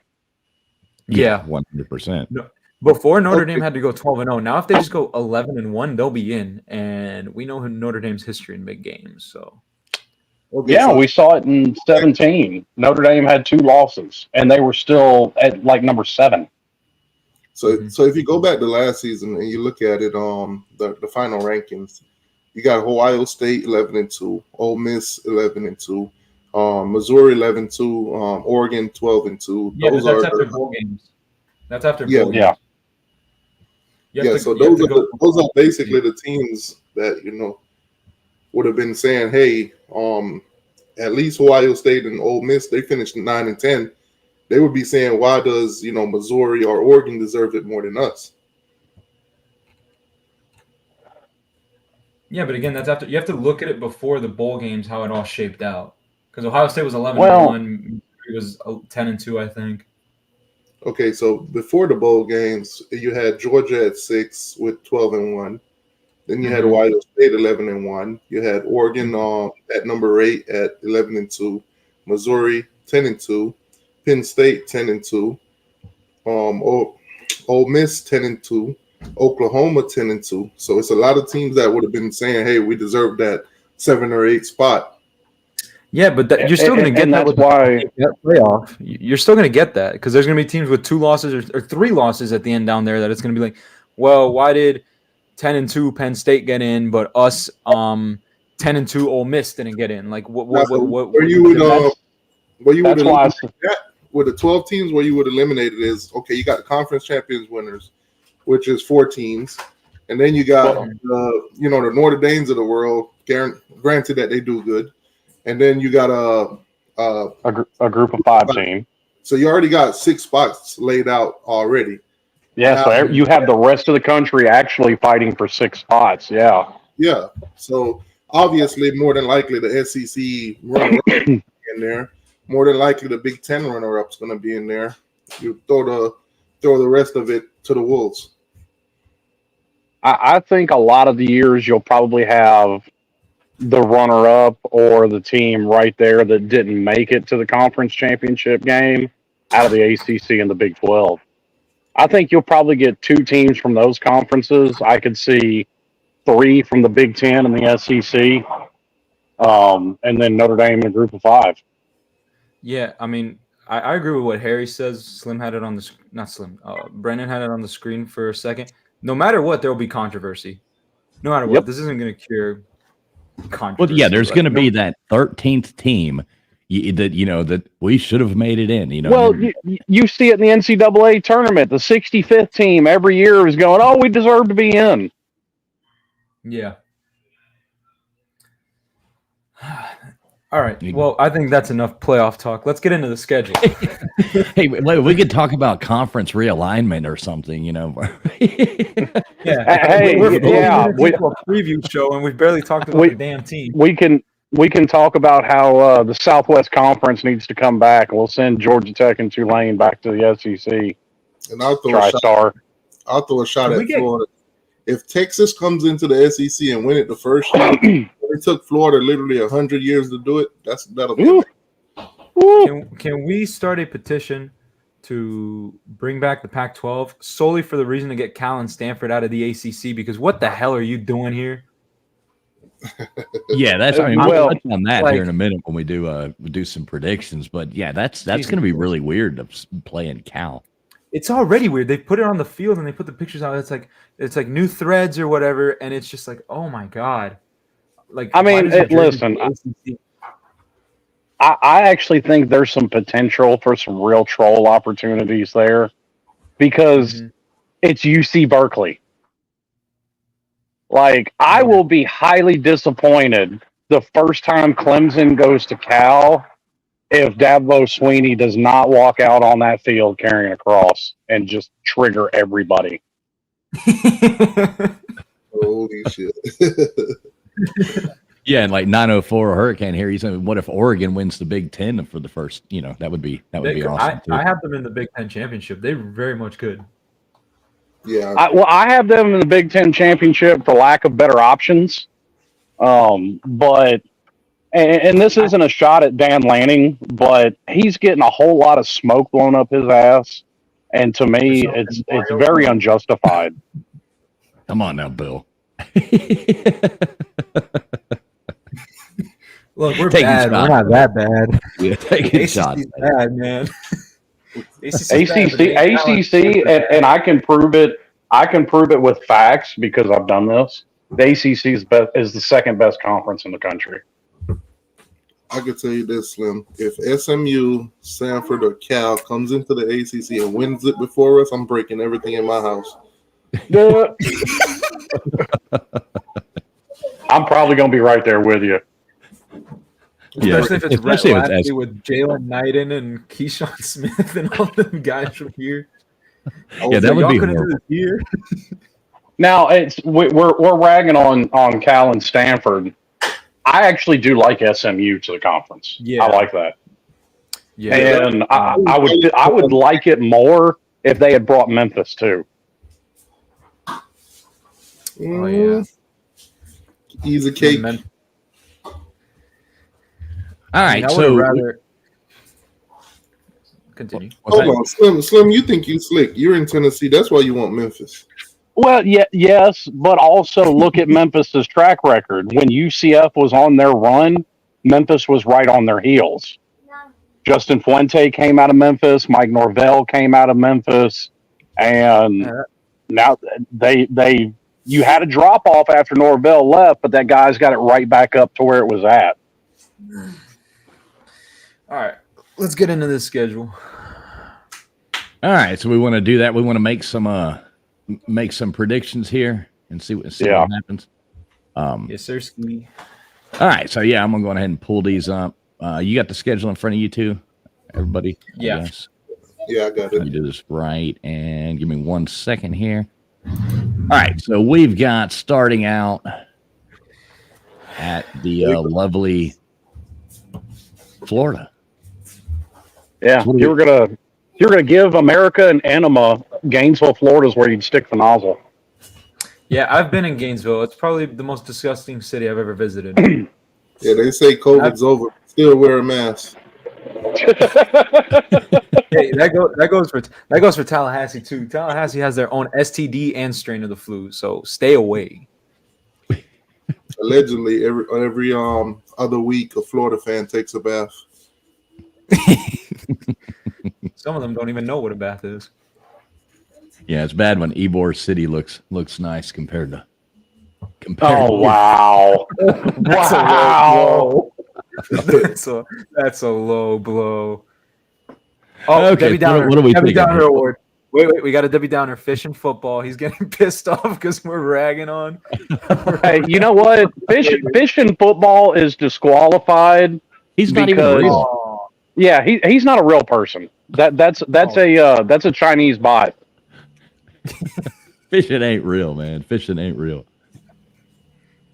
Yeah, 100%. No, before Notre Dame had to go 12-0. Now, if they just go 11-1, they'll be in, and we know Notre Dame's history in big games. So, we saw it in 2017. Notre Dame had 2 losses, and they were still at like number 7. So if you go back to last season and you look at it, the final rankings, you got Ohio State 11-2, Ole Miss 11-2, Missouri 11-2, Oregon 12-2. Yeah, that's after bowl games. That's after bowl games. So those are basically the teams that would have been saying, hey, at least Ohio State and Ole Miss, they finished 9-10. They would be saying, why does Missouri or Oregon deserve it more than us? Yeah, but again, that's after you have to look at it before the bowl games, how it all shaped out. Because Ohio State was 11-1, it was 10-2, I think. Okay, so before the bowl games, you had Georgia at 6 with 12-1. Then you had Ohio State 11-1. You had Oregon at number 8 at 11-2. Missouri 10-2. Penn State 10-2, Ole Miss 10-2, Oklahoma 10-2. So it's a lot of teams that would have been saying, "Hey, we deserve that 7 or 8 spot." Yeah, but you're still going to get that with that playoff. You're still going to get that because there's going to be teams with 2 losses or 3 losses at the end down there that it's going to be like, well, why did 10-2 Penn State get in, but us 10-2 Ole Miss didn't get in? Like what with the 12 teams, where you would eliminate it is, okay, you got the conference champions winners, which is 4 teams. And then you got, the Notre Dames of the world, granted that they do good. And then you got a group of 5 team. So you already got 6 spots laid out already. Yeah, so you have the rest of the country actually fighting for 6 spots. Yeah. Yeah. So obviously, more than likely, the SEC runner in there. More than likely, the Big Ten runner-up is going to be in there. You throw the rest of it to the Wolves. I think a lot of the years you'll probably have the runner-up or the team right there that didn't make it to the conference championship game. out of the ACC and the Big 12. I think you'll probably get 2 teams from those conferences. I could see 3 from the Big 10 and the SEC, and then Notre Dame in a group of 5. Yeah, I mean, I agree with what Harry says. Slim had it on the not Slim. Brennan had it on the screen for a second. No matter what, there will be controversy. No matter what, this isn't going to cure controversy. Well, yeah, there's going to be that 13th team that we should have made it in. Well, you see it in the NCAA tournament. The 65th team every year is going, "Oh, we deserve to be in." Yeah. All right. Well, I think that's enough playoff talk. Let's get into the schedule. Hey, we could talk about conference realignment or something, Yeah. We're a preview show, and we've barely talked about the damn team. We can talk about how the Southwest Conference needs to come back. We'll send Georgia Tech and Tulane back to the SEC. And I'll throw a shot at Florida. If Texas comes into the SEC and win it the first year, it took Florida literally 100 years to do it. That'll be Can we start a petition to bring back the Pac-12 solely for the reason to get Cal and Stanford out of the ACC? Because what the hell are you doing here? Yeah, we'll touch on that here in a minute when we do some predictions. But yeah, that's going to be really weird to play in Cal. It's already weird. They put it on the field and they put the pictures out. It's like new threads or whatever, and it's just like, oh my god. Like, I mean, listen. I actually think there's some potential for some real troll opportunities there because it's UC Berkeley. Like, I will be highly disappointed the first time Clemson goes to Cal if Dabo Sweeney does not walk out on that field carrying a cross and just trigger everybody. Holy shit. Yeah, and like 904 Hurricane here. He's saying, what if Oregon wins the Big Ten for the first? That would be awesome. I have them in the Big Ten championship. They very much could. Yeah. I have them in the Big Ten championship for lack of better options. But this isn't a shot at Dan Lanning, but he's getting a whole lot of smoke blown up his ass, and to me, it's very unjustified. Come on now, Bill. Look, we're bad. We're not that bad. Yeah, taking shots. Bad, man. ACC, and I can prove it. I can prove it with facts because I've done this. The ACC is the second best conference in the country. I could tell you this, Slim. If SMU, Stanford, or Cal comes into the ACC and wins it before us, I'm breaking everything in my house. I'm probably going to be right there with you. Especially if it's Lashley with Jalen Knighton and Keyshawn Smith and all them guys from here. Yeah, that would be horrible. Here. Now we're ragging on Cal and Stanford. I actually do like SMU to the conference. Yeah, I like that. Yeah, and I would like it more if they had brought Memphis too. Oh yeah, easy cake. All right, continue. Hold on, Slim. You think you slick? You're in Tennessee. That's why you want Memphis. Well, yes, but also look at Memphis's track record. When UCF was on their run, Memphis was right on their heels. Justin Fuente came out of Memphis. Mike Norvell came out of Memphis, and now you had a drop off after Norvell left, but that guy's got it right back up to where it was at. All right, let's get into this schedule. All right, so we want to do that. We want to make some predictions here and see what happens. Yes, sir. All right, so I'm gonna go ahead and pull these up. You got the schedule in front of you too, everybody? Yeah. I got it. Let me do this right, and give me 1 second here. All right, so we've got starting out at the lovely Florida. Yeah, you're gonna give America an enema. Gainesville, Florida is where you'd stick the nozzle. Yeah, I've been in Gainesville. It's probably the most disgusting city I've ever visited. Yeah, they say COVID's over. Still wear a mask. Hey, that goes for Tallahassee too. Tallahassee has their own STD and strain of the flu, so stay away. Allegedly, every other week, a Florida fan takes a bath. Some of them don't even know what a bath is. Yeah, it's bad when Ybor City looks nice compared to. Oh wow! Wow! That's a low blow. Oh, okay, Debbie Downer. What do we Debbie think? Downer award. Wait, we got a Debbie Downer fishing football. He's getting pissed off because we're ragging on. Hey, you know what? Fishing football is disqualified. He's not even real. Yeah, he's not a real person. That's a Chinese bot. Fishing ain't real, man. Fishing ain't real.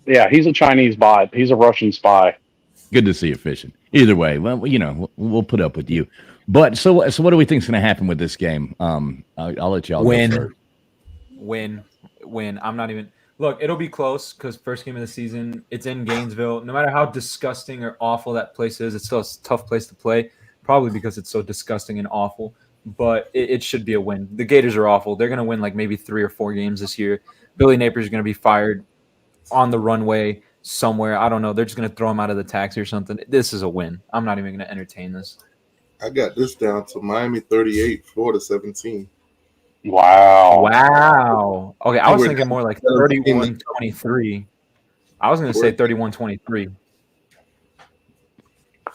Yeah, he's a Chinese bot. He's a Russian spy. Good to see you fishing. Either way, well, we'll put up with you. But so what do we think is going to happen with this game? I'll let y'all win. Go first. Win. I'm not even. Look, it'll be close because first game of the season, it's in Gainesville. No matter how disgusting or awful that place is, it's still a tough place to play, probably because it's so disgusting and awful. But it should be a win. The Gators are awful. They're going to win like maybe 3 or 4 games this year. Billy Napier's going to be fired on the runway somewhere. I don't know. They're just going to throw him out of the taxi or something. This is a win. I'm not even going to entertain this. I got this down to Miami 38, Florida 17. Wow. Okay, I was thinking more like 31-23. I was going to say 31-23.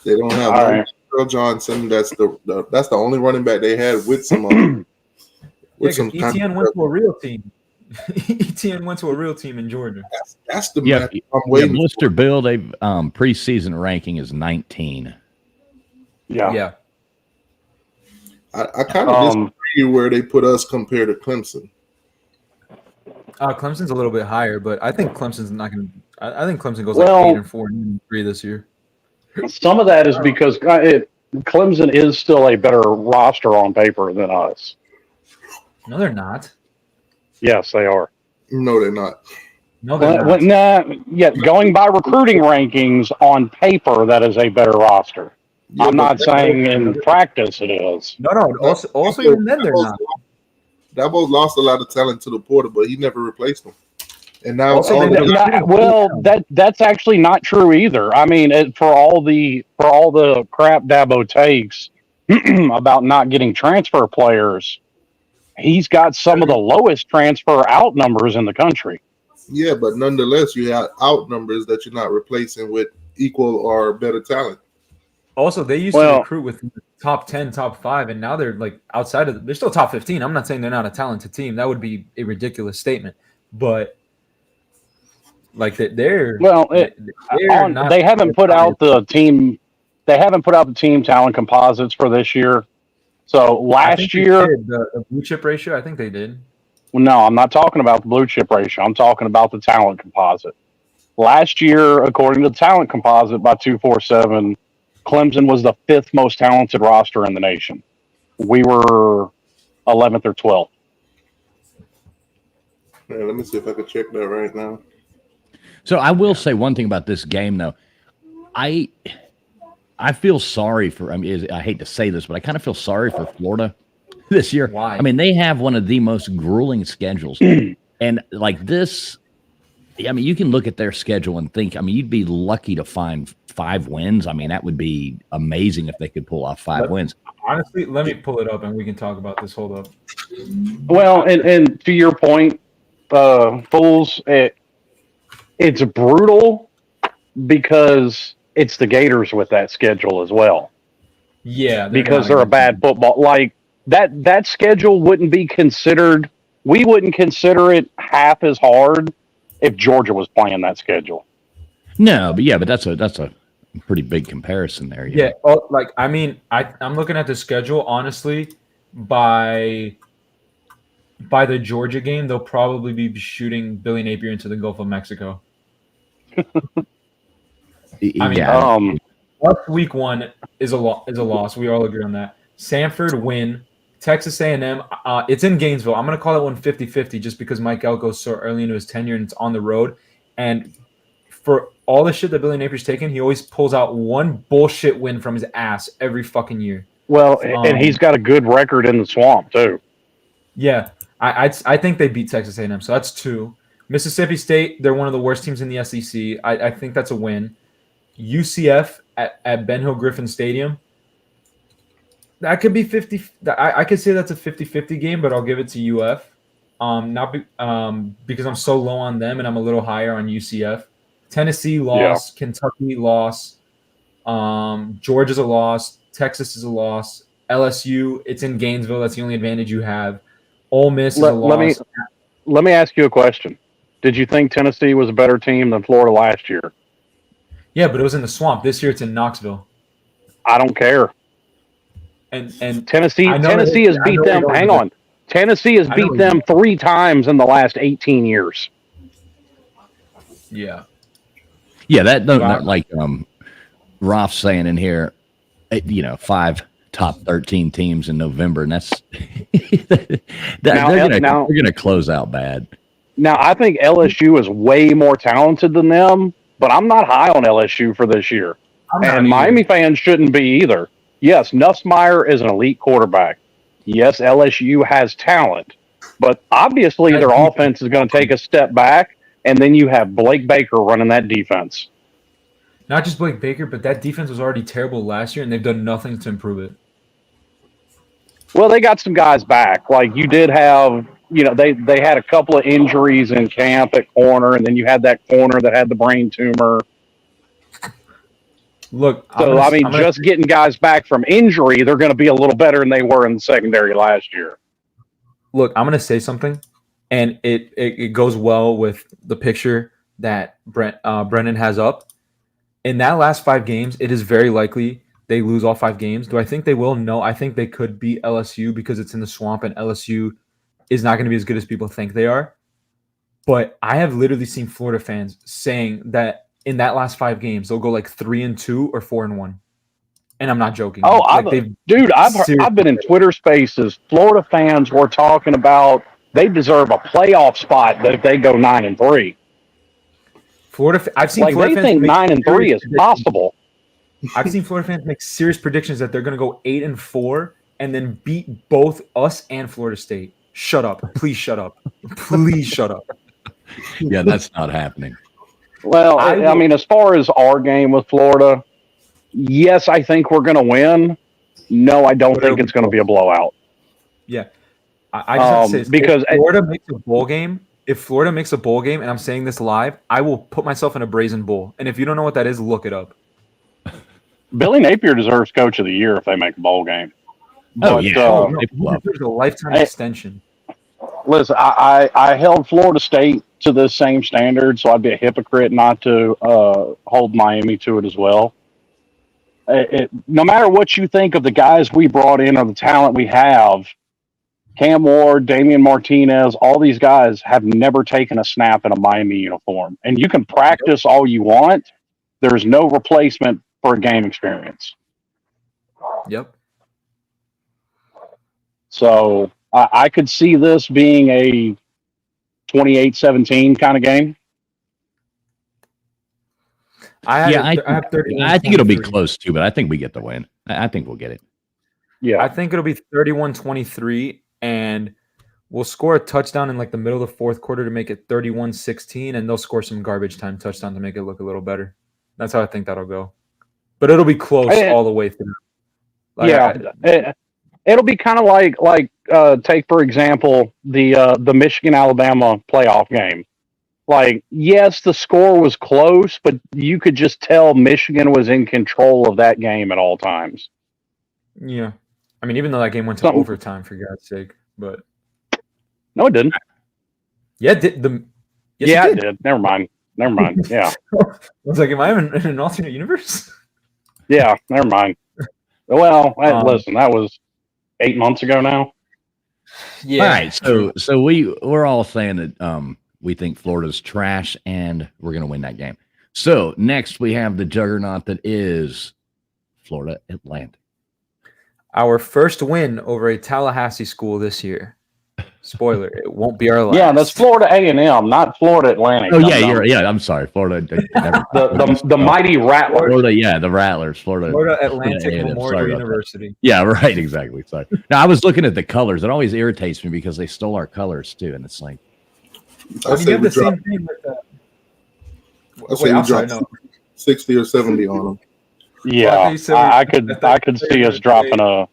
They don't have Earl Johnson. That's the only running back they had with some. ETN went to a real team. ETN went to a real team in Georgia. That's the match I'm waiting for. Blister Bill, they preseason ranking is 19. Yeah. I kind of disagree where they put us compared to Clemson. Clemson's a little bit higher, but I think Clemson's not going to. I think Clemson goes like 8-4 and 3 this year. Some of that is because Clemson is still a better roster on paper than us. No, they're not. Yes, they are. No, they're not. No, they're not. Going by recruiting rankings on paper, that is a better roster. Yeah, I'm not saying in practice it is. No. Also even then they're not. Dabo's lost a lot of talent to the portal, but he never replaced them. And now, that's actually not true either. I mean, for all the crap Dabo takes about not getting transfer players, he's got some of the lowest transfer out numbers in the country. Yeah, but nonetheless, you have out numbers that you're not replacing with equal or better talent. Also, they used to recruit with top 10, top 5, and now they're like outside of. They're still top 15. I'm not saying they're not a talented team. That would be a ridiculous statement, but. Like they're they haven't put out the team. They haven't put out the team talent composites for this year. So last year, the blue chip ratio, I think they did. No, I'm not talking about the blue chip ratio. I'm talking about the talent composite. Last year, according to the talent composite by 247, Clemson was the 5th most talented roster in the nation. We were 11th or 12th. Yeah, let me see if I can check that right now. So I will say one thing about this game, though. I feel sorry for. I mean, I hate to say this, but I kind of feel sorry for Florida this year. Why? I mean, they have one of the most grueling schedules, and like this. I mean, you can look at their schedule and think. I mean, you'd be lucky to find 5 wins. I mean, that would be amazing if they could pull off 5 wins. Honestly, let me pull it up and we can talk about this. Hold up. Well, and to your point, Fools. It's brutal because it's the Gators with that schedule as well. Yeah. Because they're a bad football. Like, that schedule wouldn't be considered – we wouldn't consider it half as hard if Georgia was playing that schedule. No, but that's a pretty big comparison there. Yeah. Like, I mean, I'm looking at the schedule, honestly, by the Georgia game, they'll probably be shooting Billy Napier into the Gulf of Mexico. I mean, week 1 is a loss. We all agree on that. Samford win. Texas A&M, it's in Gainesville. I'm going to call that one 50-50 just because Mike Elko's so early into his tenure and it's on the road. And for all the shit that Billy Napier's taken, he always pulls out one bullshit win from his ass every fucking year. Well, and he's got a good record in the swamp too. Yeah, I think they beat Texas A&M, so that's 2. Mississippi State, they're one of the worst teams in the SEC. I think that's a win. UCF at Ben Hill Griffin Stadium, that could be 50. I could say that's a 50-50 game, but I'll give it to UF. Because I'm so low on them and I'm a little higher on UCF. Tennessee loss, Kentucky loss, Georgia's a loss, Texas is a loss, LSU, it's in Gainesville. That's the only advantage you have. Ole Miss is a loss. Let me ask you a question. Did you think Tennessee was a better team than Florida last year? Yeah, but it was in the swamp. This year it's in Knoxville. I don't care. And Tennessee has beat them. Hang on. Tennessee has beat them 3 times in the last 18 years. Yeah. Yeah, not like Roth's saying in here, 5 top 13 teams in November, and that's they're gonna close out bad. Now, I think LSU is way more talented than them, but I'm not high on LSU for this year. And Miami fans shouldn't be either. Yes, Nussmeier is an elite quarterback. Yes, LSU has talent, but obviously their offense is going to take a step back, and then you have Blake Baker running that defense. Not just Blake Baker, but that defense was already terrible last year, and they've done nothing to improve it. Well, they got some guys back. Like you did have, they had a couple of injuries in camp at corner, and then you had that corner that had the brain tumor. Look, just getting guys back from injury, they're going to be a little better than they were in the secondary last year. Look, I'm going to say something, and it goes well with the picture that Brennan has up. In that last 5 games, it is very likely they lose all 5 games. Do I think they will? No, I think they could beat LSU because it's in the swamp, and LSU is not going to be as good as people think they are. But I have literally seen Florida fans saying that in that last 5 games, they'll go like 3-2 or 4-1, and I'm not joking. Oh, I've been in Twitter Spaces. Florida fans were talking about they deserve a playoff spot if they go 9-3. Florida, I've seen Florida they fans think 9-3 is possible. I've seen Florida fans make serious predictions that they're going to go 8-4 and then beat both us and Florida State. Shut up! Please shut up! Please shut up! Yeah, that's not happening. Well, I mean, as far as our game with Florida, yes, I think we're going to win. No, I don't think it's going to be a blowout. Yeah. I just have to say this, because if Florida makes a bowl game, and I'm saying this live, I will put myself in a brazen bowl. And if you don't know what that is, look it up. Billy Napier deserves Coach of the Year if they make a bowl game. There's a lifetime extension. Listen, I held Florida State to the same standard, so I'd be a hypocrite not to hold Miami to it as well. No matter what you think of the guys we brought in or the talent we have, Cam Ward, Damian Martinez, all these guys have never taken a snap in a Miami uniform. And you can practice all you want. There's no replacement for a game experience. Yep. So I could see this being a 28-17 kind of game. I think it'll be close too, but I think we get the win. I think we'll get it. Yeah. I think it'll be 31-23, and we'll score a touchdown in like the middle of the 4th quarter to make it 31-16, and they'll score some garbage time touchdown to make it look a little better. That's how I think that'll go. But it'll be close all the way through. It'll be kind of like take, for example, the Michigan-Alabama playoff game. Like, yes, the score was close, but you could just tell Michigan was in control of that game at all times. Yeah. I mean, even though that game went to overtime, for God's sake. But no, it didn't. Yeah, it did. It did. Never mind. Yeah. I was like, am I in an alternate universe? Yeah, never mind. Well, listen, that was 8 months ago now. Yeah. All right. So we're all saying that we think Florida's trash and we're going to win that game. So next we have the juggernaut that is Florida Atlantic. Our first win over a Tallahassee school this year. Spoiler: it won't be our last. Yeah, that's Florida A&M, not Florida Atlantic. Oh yeah, I'm sorry, Florida. the mighty Rattlers. Florida, the Rattlers. Florida Atlantic A&M. Memorial University. Yeah, right, exactly. Sorry. Now I was looking at the colors. It always irritates me because they stole our colors too, and it's like. I mean, you have the same thing with. I'm sorry, 60 or 70 on them. Yeah, I could see us dropping a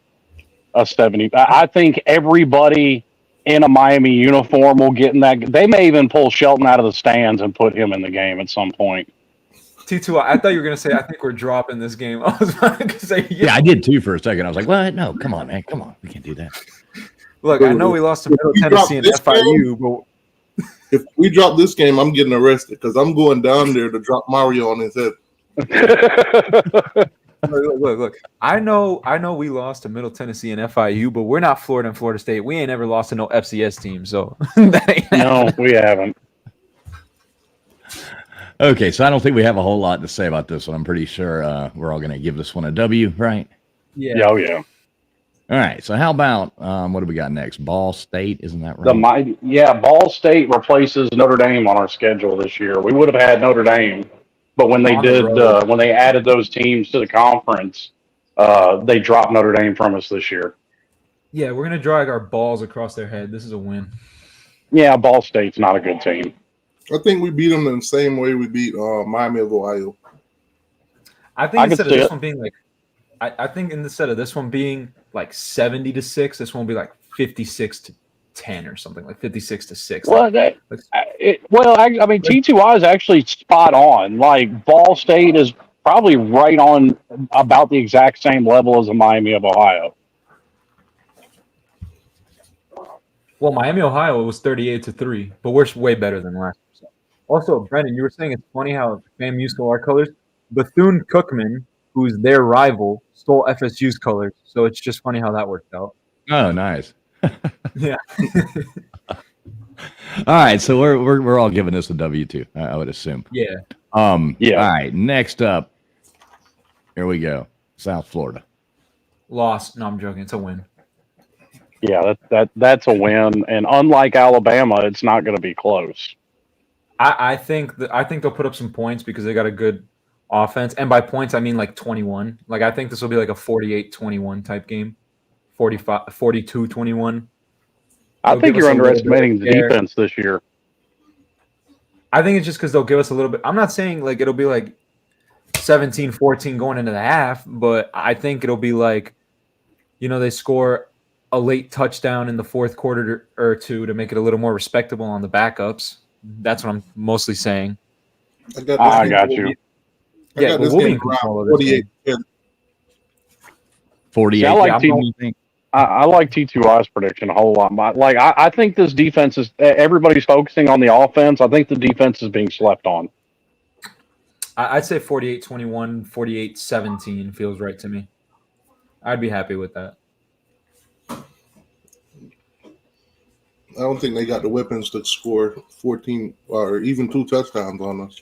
70. I think everybody in a Miami uniform will get in that. They may even pull Shelton out of the stands and put him in the game at some point. T2, I thought you were going to say, I think we're dropping this game. I was about to say, yeah, I did too for a second. I was like, what? No, come on, man. Come on. We can't do that. Look, I know we lost to Middle Tennessee and FIU, but if we drop this game, I'm getting arrested because I'm going down there to drop Mario on his head. Look. I know we lost to Middle Tennessee and FIU, but we're not Florida and Florida State. We ain't ever lost to no FCS team, so no, we haven't. Okay, so I don't think we have a whole lot to say about this one. I'm pretty sure we're all going to give this one a W, right? Yeah. Oh, yeah. All right, so how about what do we got next? Ball State, isn't that right? Ball State replaces Notre Dame on our schedule this year. We would have had Notre Dame, but when they when they added those teams to the conference, they dropped Notre Dame from us this year. Yeah, we're gonna drag our balls across their head. This is a win. Yeah, Ball State's not a good team. I think we beat them in the same way we beat Miami of Ohio. I think instead of this one being like, I think instead of this one being like 70-6, this one will be like 56-10 or something, like 56-6. Well, I mean, T2I is actually spot on. Like, Ball State is probably right on about the exact same level as the Miami of Ohio. Well, Miami, Ohio was 38-3, but we're way better than last year. Also, Brendan, you were saying it's funny how FAMU stole our colors. Bethune-Cookman, who's their rival, stole FSU's colors. So it's just funny how that worked out. Oh, nice. Yeah. All right, so we're all giving this a W2, I would assume. Yeah. Yeah. All right, next up, here we go. South Florida. Loss. No, I'm joking. It's a win. Yeah, that's a win, and unlike Alabama, it's not going to be close. I think they'll put up some points because they got a good offense, and by points I mean like 21. Like I think this will be like a 48-21 type game, 42-21. I think you're underestimating the defense this year. I think it's just because they'll give us a little bit. I'm not saying like it'll be like 17-14 going into the half, but I think it'll be like, they score a late touchdown in the fourth quarter or two to make it a little more respectable on the backups. That's what I'm mostly saying. I got you. Yeah, we'll be in control of this game. 48. I like T2I's prediction a whole lot. Like I think this defense is. Everybody's focusing on the offense. I think the defense is being slept on. I'd say 48-21, 48-17 feels right to me. I'd be happy with that. I don't think they got the weapons to score 14 or even 2 touchdowns on us.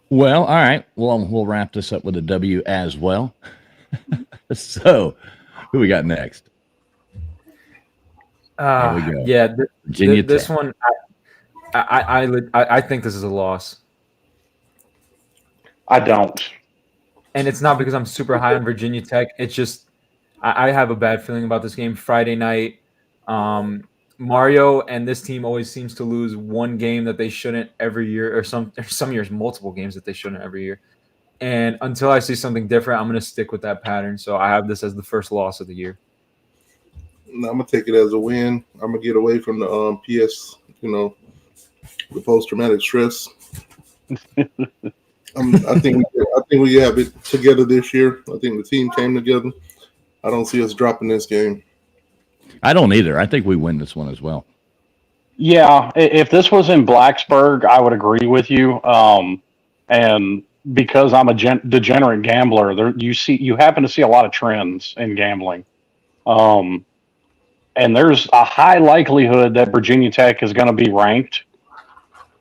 Well, all right. Well, we'll wrap this up with a W as well. So, who we got next? Here we go. Yeah, this one, I think this is a loss. I don't. And it's not because I'm super high on Virginia Tech. It's just I have a bad feeling about this game. Friday night, Mario and this team always seems to lose one game that they shouldn't every year, or some years multiple games that they shouldn't every year. And until I see something different, I'm going to stick with that pattern. So I have this as the first loss of the year. I'm going to take it as a win. I'm going to get away from the PS, the post-traumatic stress. I think we have it together this year. I think the team came together. I don't see us dropping this game. I don't either. I think we win this one as well. Yeah, if this was in Blacksburg, I would agree with you. And because I'm a degenerate gambler, you happen to see a lot of trends in gambling. And there's a high likelihood that Virginia Tech is going to be ranked.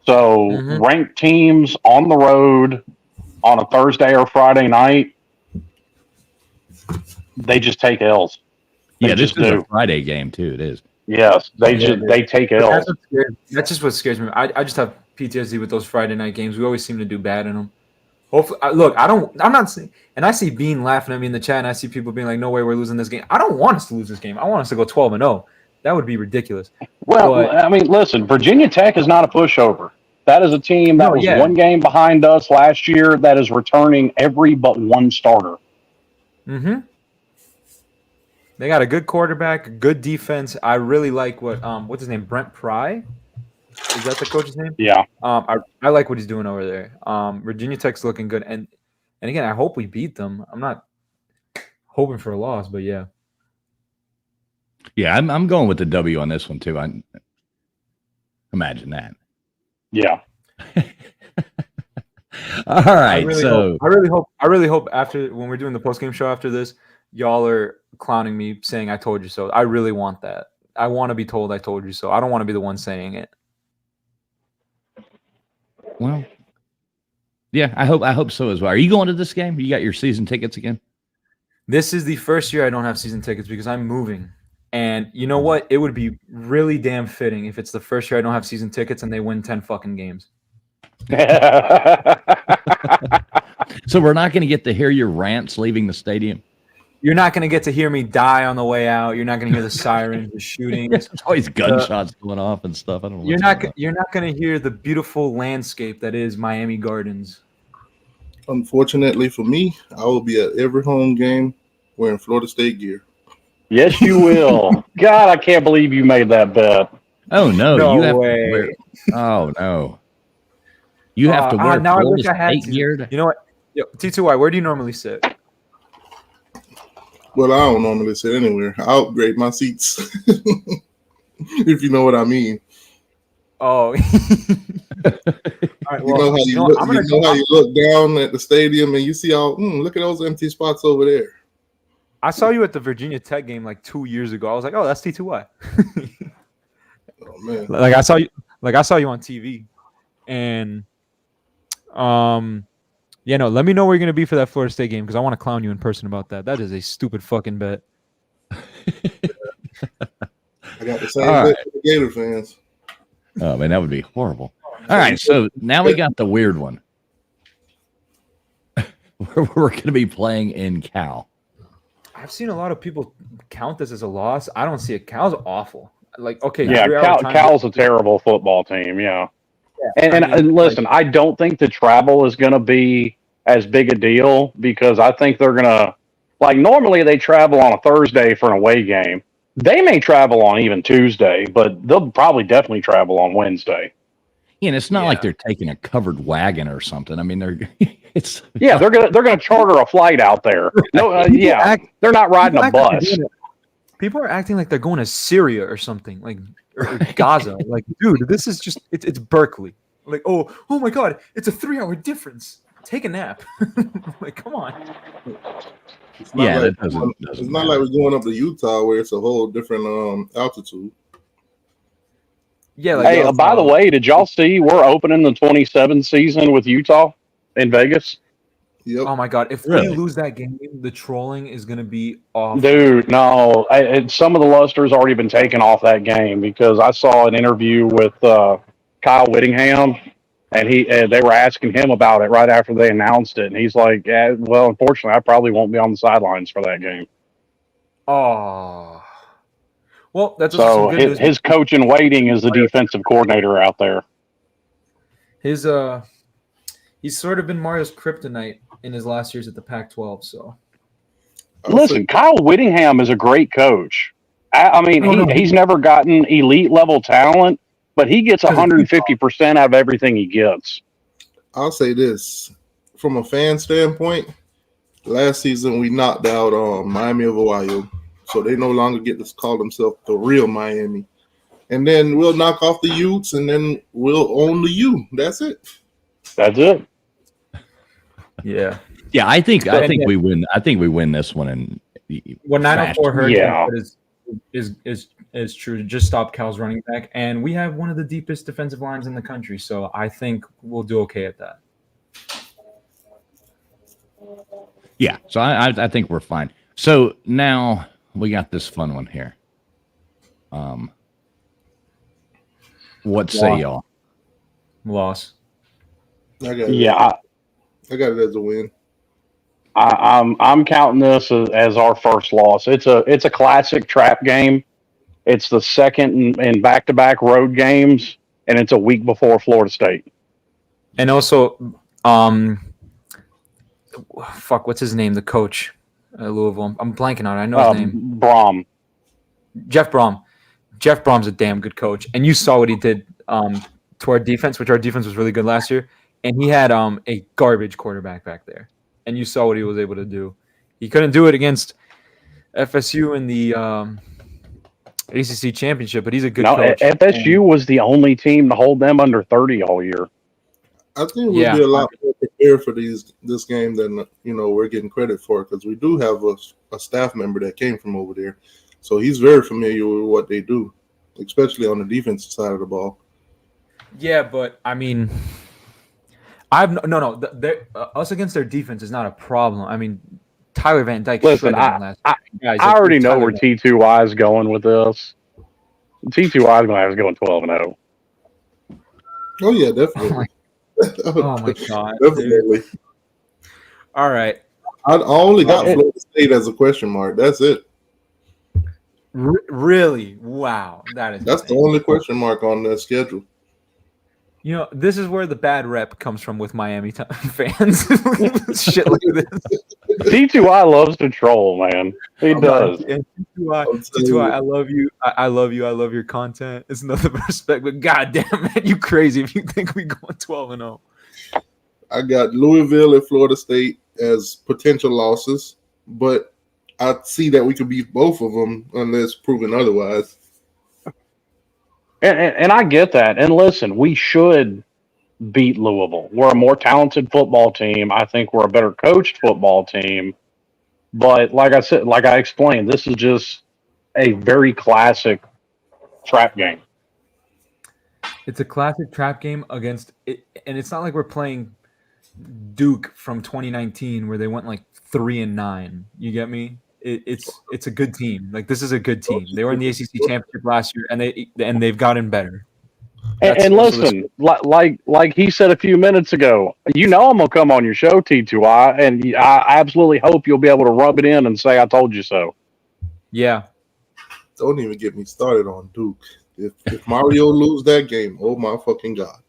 So ranked teams on the road on a Thursday or Friday night, they just take L's. Yeah, this is a Friday game too. It is. Yes, they take L's. That's just what scares me. I just have PTSD with those Friday night games. We always seem to do bad in them. Hopefully, look, I'm not saying, and I see Bean laughing at me in the chat, and I see people being like, "No way, we're losing this game." I don't want us to lose this game. I want us to go 12-0. That would be ridiculous. Well, I mean, listen, Virginia Tech is not a pushover. That is a team that was one game behind us last year that is returning every but one starter. Mm-hmm. They got a good quarterback, good defense. I really like what's his name, Brent Pry. Is that the coach's name? Yeah. I like what he's doing over there. Virginia Tech's looking good, and again, I hope we beat them. I'm not hoping for a loss, but yeah. Yeah, I'm going with the W on this one too. I imagine that. Yeah. All right. I really hope after when we're doing the postgame show after this, y'all are clowning me saying I told you so. I really want that. I want to be told I told you so. I don't want to be the one saying it. Well, yeah, I hope so as well. Are you going to this game? You got your season tickets again? This is the first year I don't have season tickets because I'm moving. And you know what? It would be really damn fitting if it's the first year I don't have season tickets and they win 10 fucking games. So we're not going to get to hear your rants leaving the stadium? You're not going to get to hear me die on the way out. You're not going to hear the sirens, the shootings. There's always gunshots going off and stuff. I don't know. You're not going to hear the beautiful landscape that is Miami Gardens. Unfortunately for me, I will be at every home game wearing Florida State gear. Yes, you will. God, I can't believe you made that bet. Oh no! No you have way. To wear, oh no! You have to wear now Florida I had State to. gear. You know what? Yo, T2Y, where do you normally sit? Well, I don't normally sit anywhere. I upgrade my seats, if you know what I mean. Oh. All right, well, you know how you look down at the stadium and you see look at those empty spots over there. I saw you at the Virginia Tech game like 2 years ago. I was like, oh, that's T2Y. Oh man. Like I saw you on TV. And let me know where you're gonna be for that Florida State game because I want to clown you in person about that. That is a stupid fucking bet. I got the same bet for the Gator fans. Oh man, that would be horrible. All right, so now we got the weird one. We're going to be playing in Cal. I've seen a lot of people count this as a loss. I don't see it. Cal's awful. Like, okay, yeah, Cal's a terrible football team. Yeah, and listen, I don't think the travel is going to be as big a deal because I think they're going to normally they travel on a Thursday for an away game. They may travel on even Tuesday, but they'll probably definitely travel on Wednesday. Yeah, and it's not like they're taking a covered wagon or something. I mean, they're gonna charter a flight out there. No, they're not riding a bus. People are acting like they're going to Syria or something, or Gaza. Like, dude, this is just it's Berkeley. Like, oh my God, it's a 3-hour difference. Take a nap. Like, come on. It's not like we're going up to Utah where it's a whole different altitude. Yeah. Hey, by the way, did y'all see we're opening the 27 season with Utah in Vegas? Yep. Oh my God! If we lose that game, the trolling is going to be awful. Dude, no. Some of the luster's already been taken off that game because I saw an interview with Kyle Whittingham, and they were asking him about it right after they announced it, and he's like, "Yeah, well, unfortunately, I probably won't be on the sidelines for that game." Oh. Well, that's so his coach in waiting is the defensive coordinator out there. He's sort of been Mario's kryptonite in his last years at the Pac-12. So, listen, Kyle Whittingham is a great coach. I mean, he's never gotten elite level talent, but he gets 150% out of everything he gets. I'll say this from a fan standpoint: last season we knocked out Miami of Ohio. So they no longer get to call themselves the real Miami. And then we'll knock off the Utes, and then we'll own the U. That's it. That's it. Yeah. Yeah, I think we win. I think we win this one. And 904 Hurricanes is true. Just stop Cal's running back, and we have one of the deepest defensive lines in the country. So I think we'll do okay at that. Yeah. So I think we're fine. So now we got this fun one here. What say y'all? Loss. I got it as a win. I'm counting this as our first loss. It's a classic trap game. It's the second in back-to-back road games, and it's a week before Florida State. And also, what's his name? The coach at Louisville. I'm blanking on it. I know his name. Brom. Jeff Brom. Jeff Brom's a damn good coach, and you saw what he did to our defense, which our defense was really good last year. And he had a garbage quarterback back there, and you saw what he was able to do. He couldn't do it against FSU in the ACC championship, but he's a good coach. FSU was the only team to hold them under 30 all year. I think we'll be a lot more prepared for this game than we're getting credit for, because we do have a staff member that came from over there, so he's very familiar with what they do, especially on the defensive side of the ball. Yeah, but I mean, us against their defense is not a problem. I mean, Tyler Van Dyke. Listen, I already know where T2I is going with this. T2I is going to have us going 12-0. Oh yeah, definitely. Oh my god, definitely. Dude. All right, I only got Florida State as a question mark. That's it. Really? Wow, that's insane. The only question mark on the schedule. This is where the bad rep comes from with Miami fans. Shit like this. T2I loves to troll, man. He does. T2I, I love you. I love you. I love your content. It's nothing but respect. But goddamn, man, you crazy if you think we going 12-0. I got Louisville and Florida State as potential losses, but I see that we could beat both of them unless proven otherwise. And I get that. And listen, we should beat Louisville. We're a more talented football team. I think we're a better coached football team. But like I said, like I explained, this is just a very classic trap game. It's a classic trap game against it, and it's not like we're playing Duke from 2019 where they went like 3-9. You get me? It's a good team. Like, this is a good team. They were in the ACC championship last year, and they've gotten better. And listen, like he said a few minutes ago, I'm gonna come on your show, T2I, and I absolutely hope you'll be able to rub it in and say I told you so. Yeah. Don't even get me started on Duke. If Mario lose that game, oh my fucking god.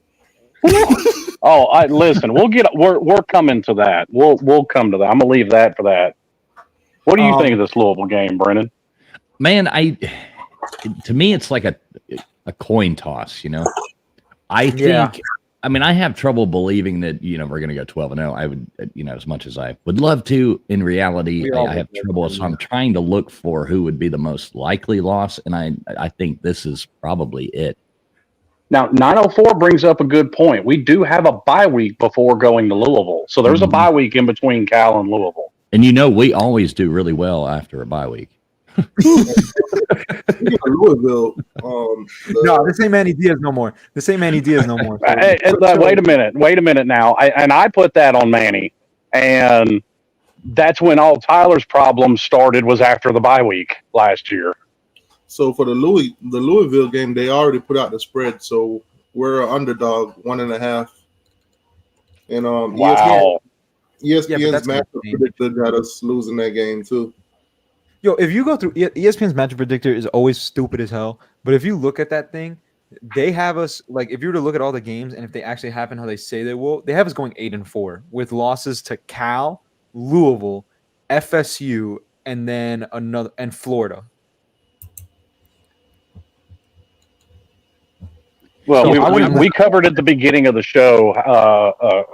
Listen, we're coming to that. We'll come to that. I'm gonna leave that for that. What do you think of this Louisville game, Brennan? Man, to me it's like a coin toss, I think I have trouble believing that we're going to go 12-0. I would, as much as I would love to, in reality I have trouble. So I'm trying to look for who would be the most likely loss, and I think this is probably it. Now, 904 brings up a good point. We do have a bye week before going to Louisville. So there's a bye week in between Cal and Louisville. And we always do really well after a bye week. Louisville. No, this ain't Manny Diaz no more. This ain't Manny Diaz no more. Wait a minute now. I put that on Manny, and that's when all Tyler's problems started, was after the bye week last year. So for the Louisville game, they already put out the spread, so we're an underdog 1.5. And wow. ESPN's matchup predictor got us losing that game too. Yo, if you go through ESPN's matchup predictor is always stupid as hell. But if you look at that thing, they have us, like, if you were to look at all the games and if they actually happen how they say they will, they have us going 8-4 with losses to Cal, Louisville, FSU, and then and Florida. Well, we covered at the beginning of the show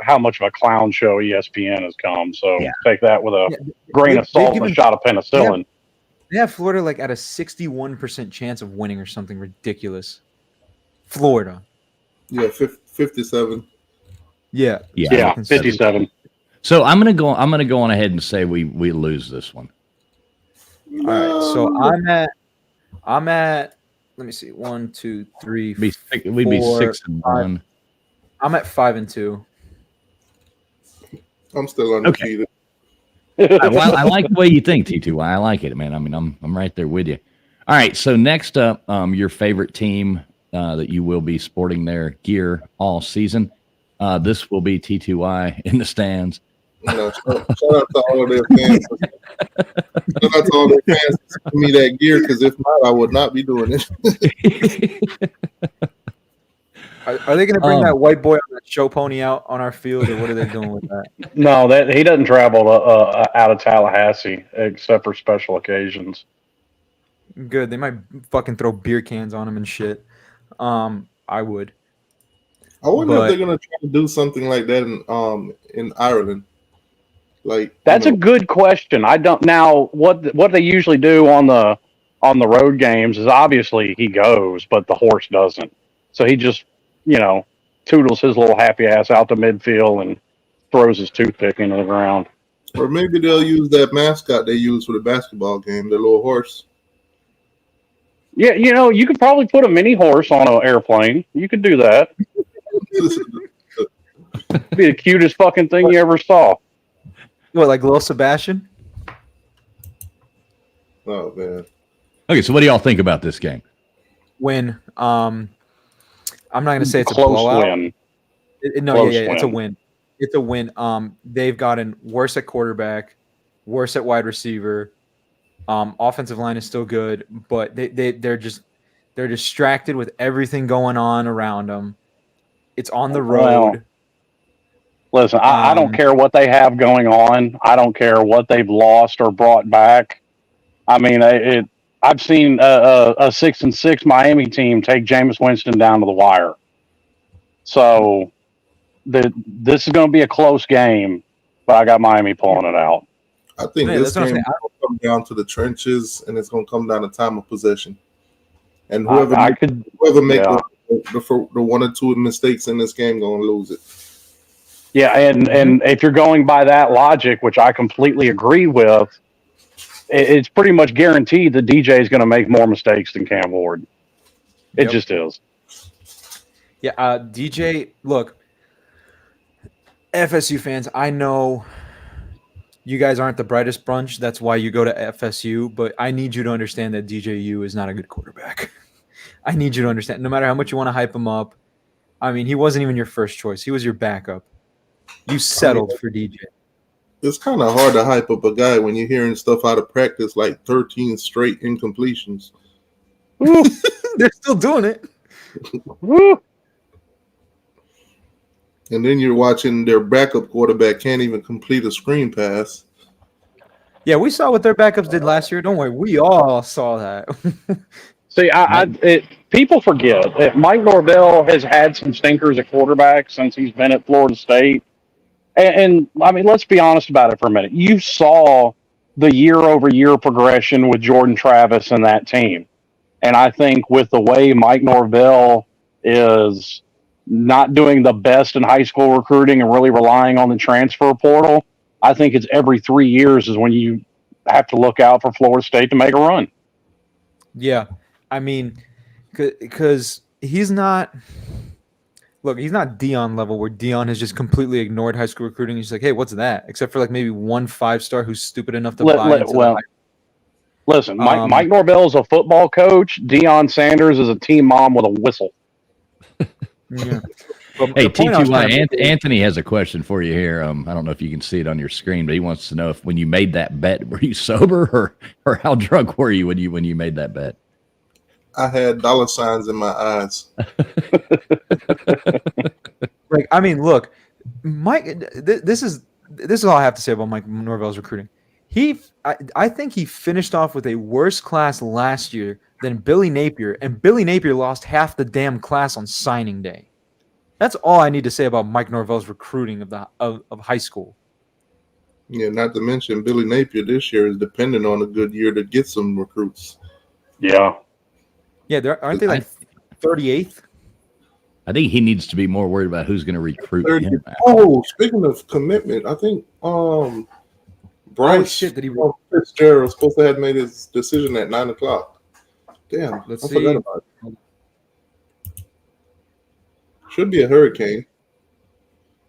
how much of a clown show ESPN has come. So take that with a grain of salt and a shot of penicillin. They have Florida like at a 61% chance of winning or something ridiculous. Florida. Yeah, 57. Yeah, 57. So I'm gonna go on ahead and say we lose this one. All right. So I'm at. Let me see. 1, 2, 3. We'd be 6-1. I'm at 5-2. I'm still undefeated. I like the way you think, T2Y. I like it, man. I mean, I'm right there with you. All right, so next up, your favorite team that you will be sporting their gear all season. This will be T2Y in the stands. Shout out to all of their fans. Shout out to all their fans for sending me that gear, because if not, I would not be doing it. Are they going to bring that white boy on that show pony out on our field, or what are they doing with that? No, that he doesn't travel out of Tallahassee except for special occasions. Good. They might fucking throw beer cans on him and shit. I would. I wonder if they're going to try to do something like that in Ireland. Like, that's a good question. I don't now what they usually do on the road games is obviously he goes, but the horse doesn't. So he just toodles his little happy ass out to midfield and throws his toothpick into the ground. Or maybe they'll use that mascot they use for the basketball game, the little horse. Yeah, you could probably put a mini horse on an airplane. You could do that. Be the cutest fucking thing you ever saw. What, like little Sebastian? Oh, man. Okay, so what do y'all think about this game? Win. I'm not going to say it's close a blowout. Win. It's a win. It's a win. They've gotten worse at quarterback, worse at wide receiver. Offensive line is still good, but they're distracted with everything going on around them. It's on the road. Well, listen, I don't care what they have going on. I don't care what they've lost or brought back. I mean, I've seen a 6-6 Miami team take Jameis Winston down to the wire. So this is going to be a close game, but I got Miami pulling it out. I think this game will come down to the trenches, and it's going to come down to time of possession. And whoever makes the one or two mistakes in this game going to lose it. Yeah, and if you're going by that logic, which I completely agree with, it's pretty much guaranteed that DJ is going to make more mistakes than Cam Ward. It just is. Yeah, DJ, look, FSU fans, I know you guys aren't the brightest bunch. That's why you go to FSU, but I need you to understand that DJU is not a good quarterback. I need you to understand, no matter how much you want to hype him up. I mean, he wasn't even your first choice. He was your backup. You settled for DJ. It's kind of hard to hype up a guy when you're hearing stuff out of practice like 13 straight incompletions. They're still doing it. And then you're watching their backup quarterback can't even complete a screen pass. Yeah, we saw what their backups did last year. Don't worry. We all saw that. See, people forget that Mike Norvell has had some stinkers at quarterback since he's been at Florida State. And I mean, let's be honest about it for a minute. You saw the year-over-year progression with Jordan Travis and that team. And I think with the way Mike Norvell is not doing the best in high school recruiting and really relying on the transfer portal, I think it's every 3 years is when you have to look out for Florida State to make a run. Yeah. I mean, because he's not – look, he's not Dion level where Dion has just completely ignored high school recruiting. He's like, hey, what's that? Except for like maybe one 5-star who's stupid enough to buy into listen, Mike Norvell is a football coach. Deion Sanders is a team mom with a whistle. Yeah. Hey, T2Y, Anthony has a question for you here. I don't know if you can see it on your screen, but he wants to know if when you made that bet, were you sober or how drunk were you when you made that bet? I had dollar signs in my eyes. Like, I mean, look, Mike. This is all I have to say about Mike Norvell's recruiting. I think he finished off with a worse class last year than Billy Napier, and Billy Napier lost half the damn class on signing day. That's all I need to say about Mike Norvell's recruiting of high school. Yeah, not to mention Billy Napier this year is dependent on a good year to get some recruits. Yeah. Yeah, aren't they like 38th? I think he needs to be more worried about who's going to recruit him. Oh, speaking of commitment, I think Bryce Fitzgerald was supposed to have made his decision at 9:00. Damn, I forgot about it. Should be a hurricane.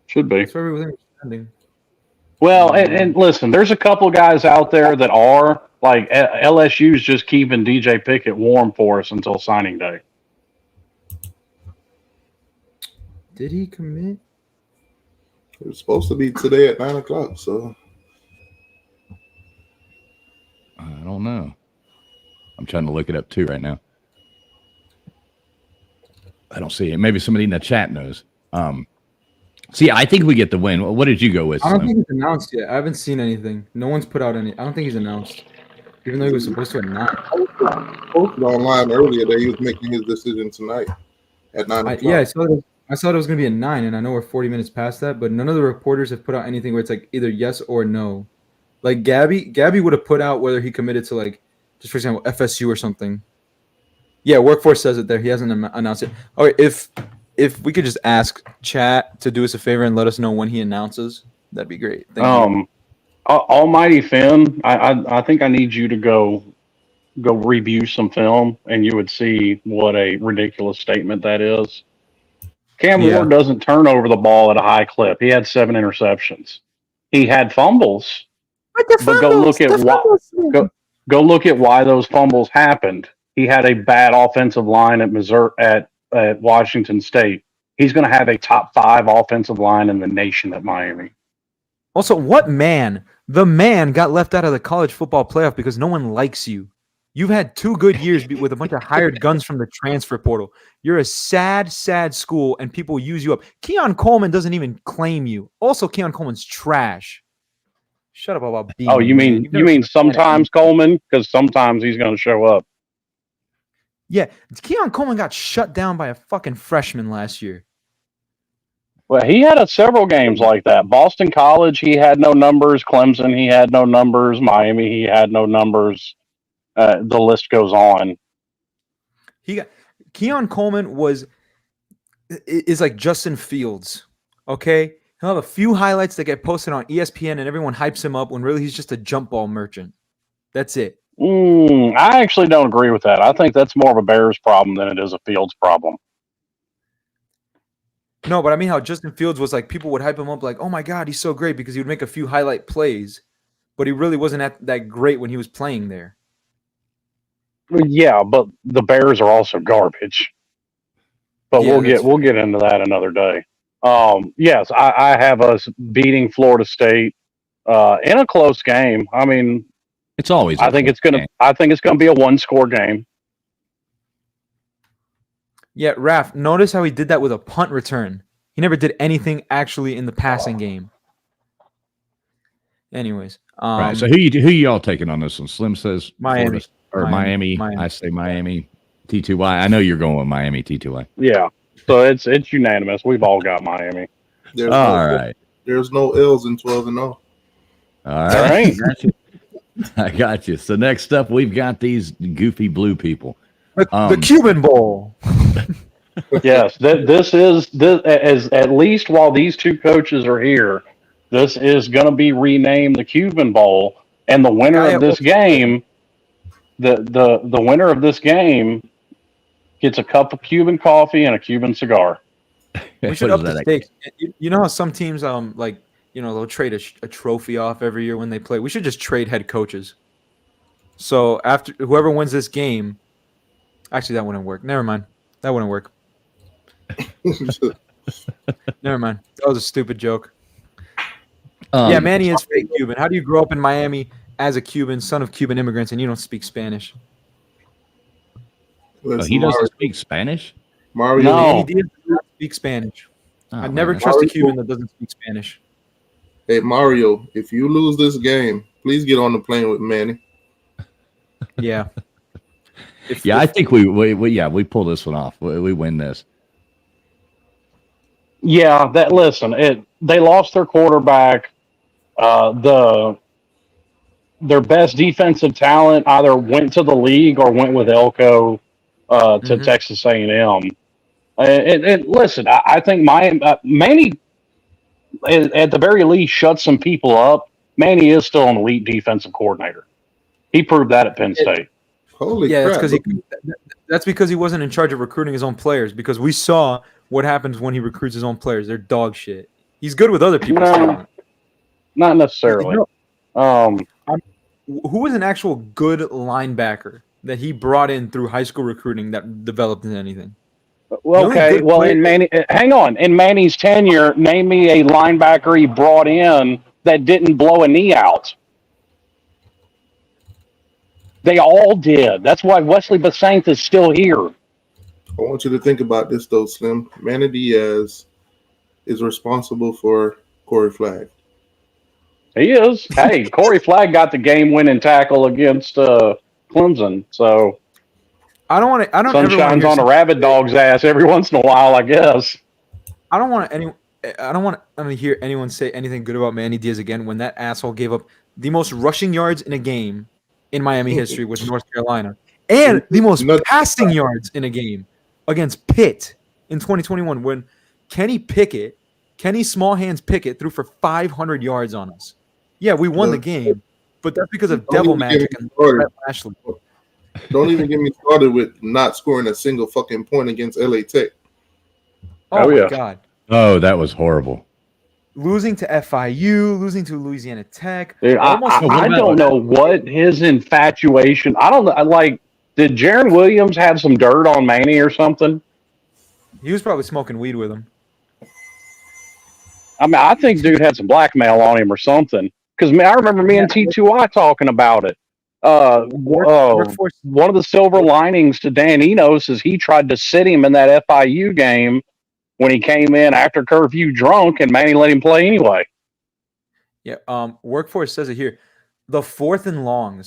Should be. That's where we were standing. Well, and listen, there's a couple guys out there that are like LSU's just keeping DJ Pickett warm for us until signing day. Did he commit? It was supposed to be today at 9:00. So I don't know. I'm trying to look it up too right now. I don't see it. Maybe somebody in the chat knows. See, I think we get the win. What did you go with? I don't think he's announced yet. I haven't seen anything. No one's put out any. I don't think he's announced, even though he was supposed to announce. posted online earlier that he was making his decision tonight at 9:00. Yeah, I saw it was going to be a 9, and I know we're 40 minutes past that, but none of the reporters have put out anything where it's like either yes or no. Like Gabby would have put out whether he committed to, like, just for example, FSU or something. Yeah, Workforce says it there. He hasn't announced it. Okay, if we could just ask chat to do us a favor and let us know when he announces, that'd be great. Thank you. Almighty Finn, I think I need you to go review some film, and you would see what a ridiculous statement that is. Cam Ward doesn't turn over the ball at a high clip. He had 7 interceptions. He had fumbles, but go look at why those fumbles happened. He had a bad offensive line at Missouri at Washington State. He's going to have a top 5 offensive line in the nation at Miami. Also, what man? The man got left out of the college football playoff because no one likes you. You've had 2 good years with a bunch of hired guns from the transfer portal. You're a sad, sad school, and people use you up. Keon Coleman doesn't even claim you. Also, Keon Coleman's trash. Shut up about being. Oh, you mean sometimes Coleman? Because sometimes he's going to show up. Yeah, Keon Coleman got shut down by a fucking freshman last year. Well, he had several games like that. Boston College, he had no numbers. Clemson, he had no numbers. Miami, he had no numbers. The list goes on. Keon Coleman is like Justin Fields. Okay, he'll have a few highlights that get posted on ESPN, and everyone hypes him up when really he's just a jump ball merchant. That's it. I actually don't agree with that. I think that's more of a Bears problem than it is a Fields problem. No, but I mean how Justin Fields was like, people would hype him up like, oh my God, he's so great because he would make a few highlight plays, but he really wasn't that great when he was playing there. Yeah, but the Bears are also garbage. But we'll get into that another day. Yes, I have us beating Florida State in a close game. I mean, it's always. I think it's gonna be a 1-score game. Yeah, Raph, notice how he did that with a punt return. He never did anything actually in the passing game. Anyways, right. So who y'all taking on this one? Slim says Miami. Miami. I say Miami. T2Y. I know you're going with Miami. T2Y. Yeah. So it's unanimous. We've all got Miami. There's no L's in 12-0. All right. I got you. So next up, we've got these goofy blue people. The Cuban Bowl. Yes, this is at least while these 2 coaches are here, this is going to be renamed the Cuban Bowl, and the winner of this game, the winner of this game, gets a cup of Cuban coffee and a Cuban cigar. We should up the stakes. You know how some teams they'll trade a trophy off every year when they play. We should just trade head coaches. So after whoever wins this game. Actually, that wouldn't work. Never mind. That wouldn't work. Never mind. That was a stupid joke. Yeah, Manny is fake Cuban. How do you grow up in Miami as a Cuban, son of Cuban immigrants, and you don't speak Spanish? He doesn't speak Spanish? Mario, no. Manny Diaz does not speak Spanish. I never trust a Cuban that doesn't speak Spanish. Hey, Mario, if you lose this game, please get on the plane with Manny. Yeah. I think we pull this one off. We win this. Yeah, they lost their quarterback. Their best defensive talent either went to the league or went with Elko to Texas A&M. Listen, I think Manny, at the very least, shut some people up. Manny is still an elite defensive coordinator. He proved that at Penn State. Holy crap. That's because he wasn't in charge of recruiting his own players, because we saw what happens when he recruits his own players. They're dog shit. He's good with other people's talent. Not necessarily. Who was an actual good linebacker that he brought in through high school recruiting that developed into anything? Well, okay. Well, hang on. In Manny's tenure, name me a linebacker he brought in that didn't blow a knee out. They all did. That's why Wesley Basaint is still here. I want you to think about this, though, Slim. Manny Diaz is responsible for Corey Flagg. He is. Hey, Corey Flagg got the game-winning tackle against Clemson. So I don't sun shines on a rabid dog's ass every once in a while, I guess. I don't want to hear anyone say anything good about Manny Diaz again when that asshole gave up the most rushing yards in a game in Miami history with North Carolina and the most passing yards in a game against Pitt in 2021 when Kenny Small Hands Pickett threw for 500 yards on us. Yeah, we won the game, but that's because of devil magic and Ashley. Don't even get me started with not scoring a single fucking point against LA Tech. Oh my God. Oh, that was horrible. Losing to FIU, losing to Louisiana Tech. Dude, I don't know what his infatuation. I don't know. Like, did Jaron Williams have some dirt on Manny or something? He was probably smoking weed with him. I mean, I think dude had some blackmail on him or something. Because I remember me and T2I talking about it. One of the silver linings to Dan Enos is he tried to sit him in that FIU game when he came in after curfew drunk, and Manny let him play anyway. Yeah. Workforce says it here. The fourth and long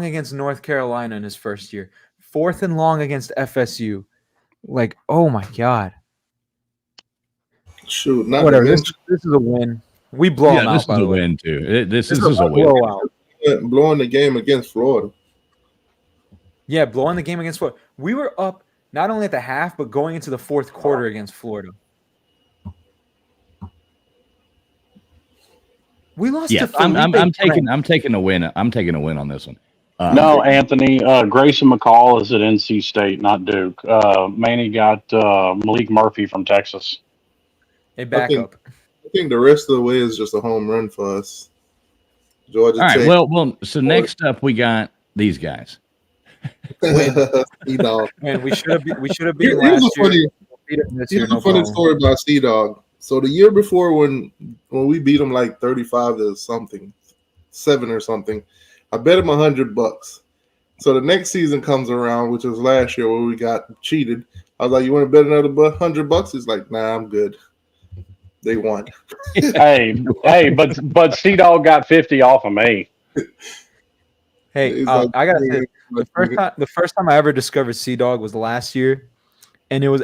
against North Carolina in his first year. 4th and long against FSU. Like, oh my God. Shoot, whatever. This is a win. We blow them out. This is by the a way. win too. This is a win. Blowout. Blowing the game against Florida. Yeah, blowing the game against Florida. We were up not only at the half, but going into the fourth quarter against Florida. We lost to Felipe. I'm taking a win. I'm taking a win on this one. No, Anthony. Grayson McCall is at NC State, not Duke. Manny got Malik Murphy from Texas. Hey, back up. I think the rest of the way is just a home run for us. Georgia All right. Tech. Well. So next up, we got these guys. C-Dog. Man, we should have beat last year. Here's a funny story about C-Dog. So the year before, when we beat them like 35 to something, 7 or something, I bet him $100. So the next season comes around, which was last year where we got cheated. I was like, "You want to bet another $100?" He's like, "Nah, I'm good." They won. hey, but C-Dog got 50 off of me. Hey, I gotta say, the first time I ever discovered C-Dog was last year, and it was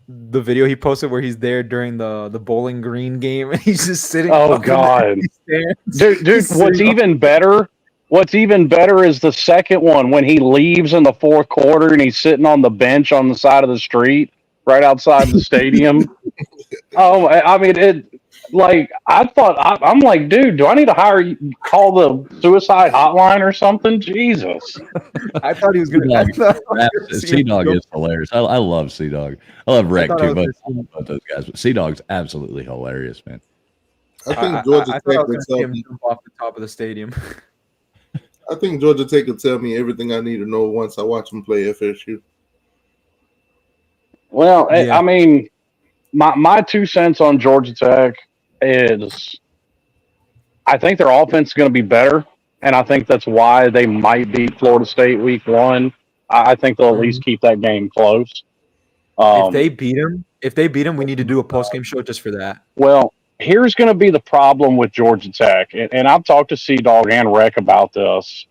the video he posted where he's there during the Bowling Green game, and he's just sitting. Oh God, dude! What's even better is the second one when he leaves in the fourth quarter and he's sitting on the bench on the side of the street right outside the stadium. Oh, I mean, I'm like, dude, do I need to call the suicide hotline or something? Jesus. I thought he was going to. C-Dog is hilarious. I love C-Dog. I love Rec too, but those guys. But C-Dog's absolutely hilarious, man. I think Georgia Tech would tell me jump off the top of the stadium. I think Georgia Tech will tell me everything I need to know once I watch them play FSU. Well, yeah. I mean, my 2 cents on Georgia Tech is I think their offense is going to be better, and I think that's why they might beat Florida State week 1. I think they'll at least keep that game close. If they beat them, we need to do a post-game show just for that. Well, here's going to be the problem with Georgia Tech, and I've talked to C-Dog and Rec about this.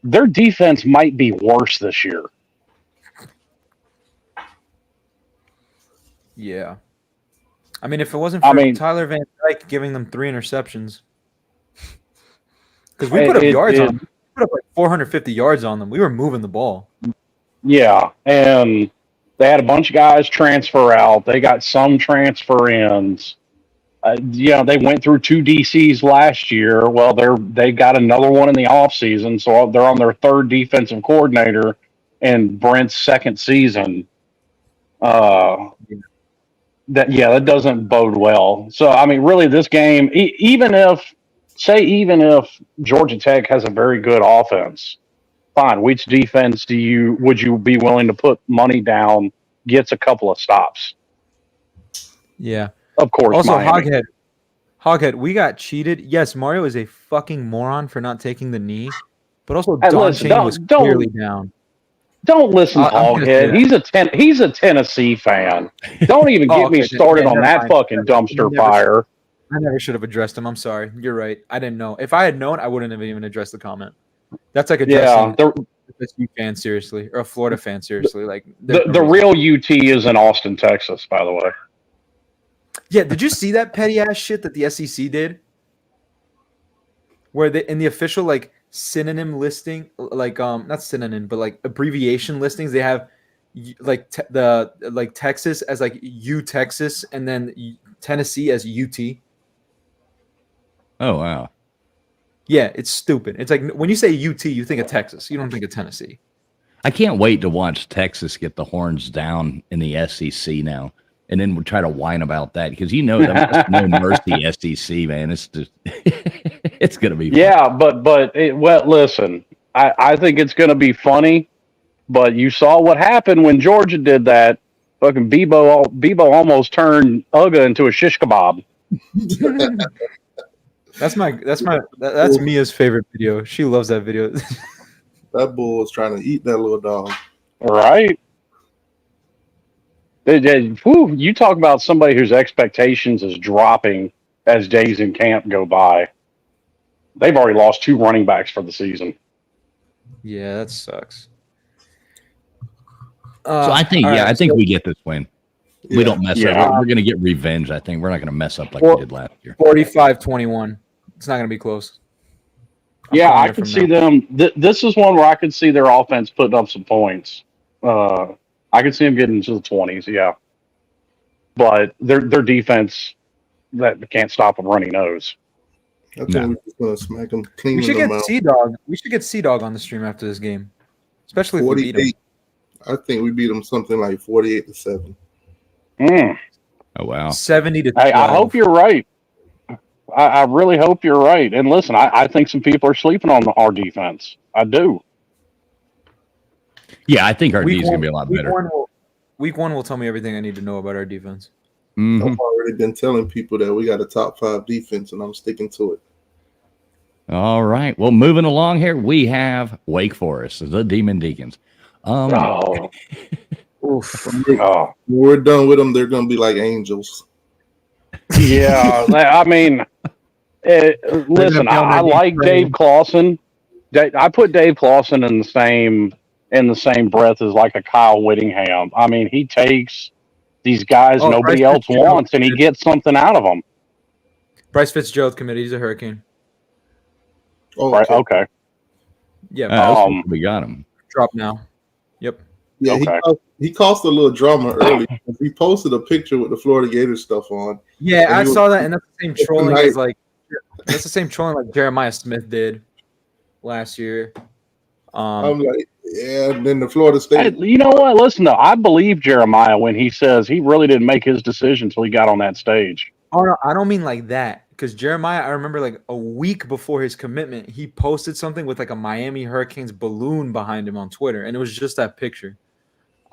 Their defense might be worse this year. Yeah. I mean, if it wasn't for Tyler Van Dyke giving them 3 interceptions, because we put up yards on them. We put up like 450 yards on them. We were moving the ball. Yeah, and they had a bunch of guys transfer out. They got some transfer ins. They went through 2 DCs last year. Well, they got another one in the offseason, so they're on their 3rd defensive coordinator in Brent's 2nd season. that doesn't bode well. So I mean, really, this game, even if Georgia Tech has a very good offense, fine. Which defense would you be willing to put money down gets a couple of stops? Yeah, of course. Also, Miami. Hoghead, we got cheated. Yes, Mario is a fucking moron for not taking the knee, but also Don Chaney was clearly down. Don't listen to Hoghead. He's a Tennessee fan. Don't even get me started on that fucking dumpster fire. I never should have addressed him. I'm sorry. You're right. I didn't know. If I had known, I wouldn't have even addressed the comment. That's like addressing a TSU fan seriously or a Florida fan seriously. Like the real UT is in Austin, Texas, by the way. Yeah, did you see that petty ass shit that the SEC did? Where in the official like synonym listing, like not synonym, but like abbreviation listings, they have like Texas as like U Texas and then Tennessee as UT. Oh wow. Yeah, it's stupid. It's like when you say UT, you think of Texas. You don't think of Tennessee. I can't wait to watch Texas get the horns down in the SEC now. And then we'll try to whine about that because that's no mercy SEC, man. It's just it's gonna be fun. Yeah, but listen, I think it's gonna be funny. But you saw what happened when Georgia did that. Fucking Bebo almost turned Uga into a shish kebab. That's Mia's favorite video. She loves that video. That bull was trying to eat that little dog. Right. You talk about somebody whose expectations is dropping as days in camp go by. They've already lost 2 running backs for the season. Yeah, that sucks. So I think we get this win. Yeah. We don't mess up. We're going to get revenge, I think. We're not going to mess up like we did last year. 45-21. It's not going to be close. I could see them. This is one where I could see their offense putting up some points. I could see them getting into the 20s, yeah. But their defense that can't stop a runny nose. I think we're just going to smack them clean. We should get Sea-Dog. We should get Sea-Dog on the stream after this game, especially if we beat them. I think we beat them something like 48-7. Oh wow, 70-12. Hey, I hope you're right. I really hope you're right. And listen, I think some people are sleeping on our defense. I do. Yeah, I think our D is going to be a lot better. Week 1 will tell me everything I need to know about our defense. Mm-hmm. I've already been telling people that we got a top 5 defense, and I'm sticking to it. All right. Well, moving along here, we have Wake Forest, the Demon Deacons. When we're done with them, they're going to be like angels. Yeah, I mean, listen, I like Dave Clawson. I put Dave Clawson in the same breath as like a Kyle Whittingham. I mean, he takes these guys nobody else wants, and he gets something out of them. Bryce Fitzgerald committed. He's a Hurricane. Oh, right. Okay. Yeah. We got him. Drop now. Yep. Yeah, okay. He caused a little drama early. He posted a picture with the Florida Gators stuff on. Yeah, I saw that, and that's the same trolling as that's the same trolling like Jeremiah Smith did last year. I'm like, yeah, and then the Florida State. You know what? Listen, though, I believe Jeremiah when he says he really didn't make his decision until he got on that stage. Oh no, I don't mean like that. Because Jeremiah, I remember like a week before his commitment, he posted something with like a Miami Hurricanes balloon behind him on Twitter, and it was just that picture.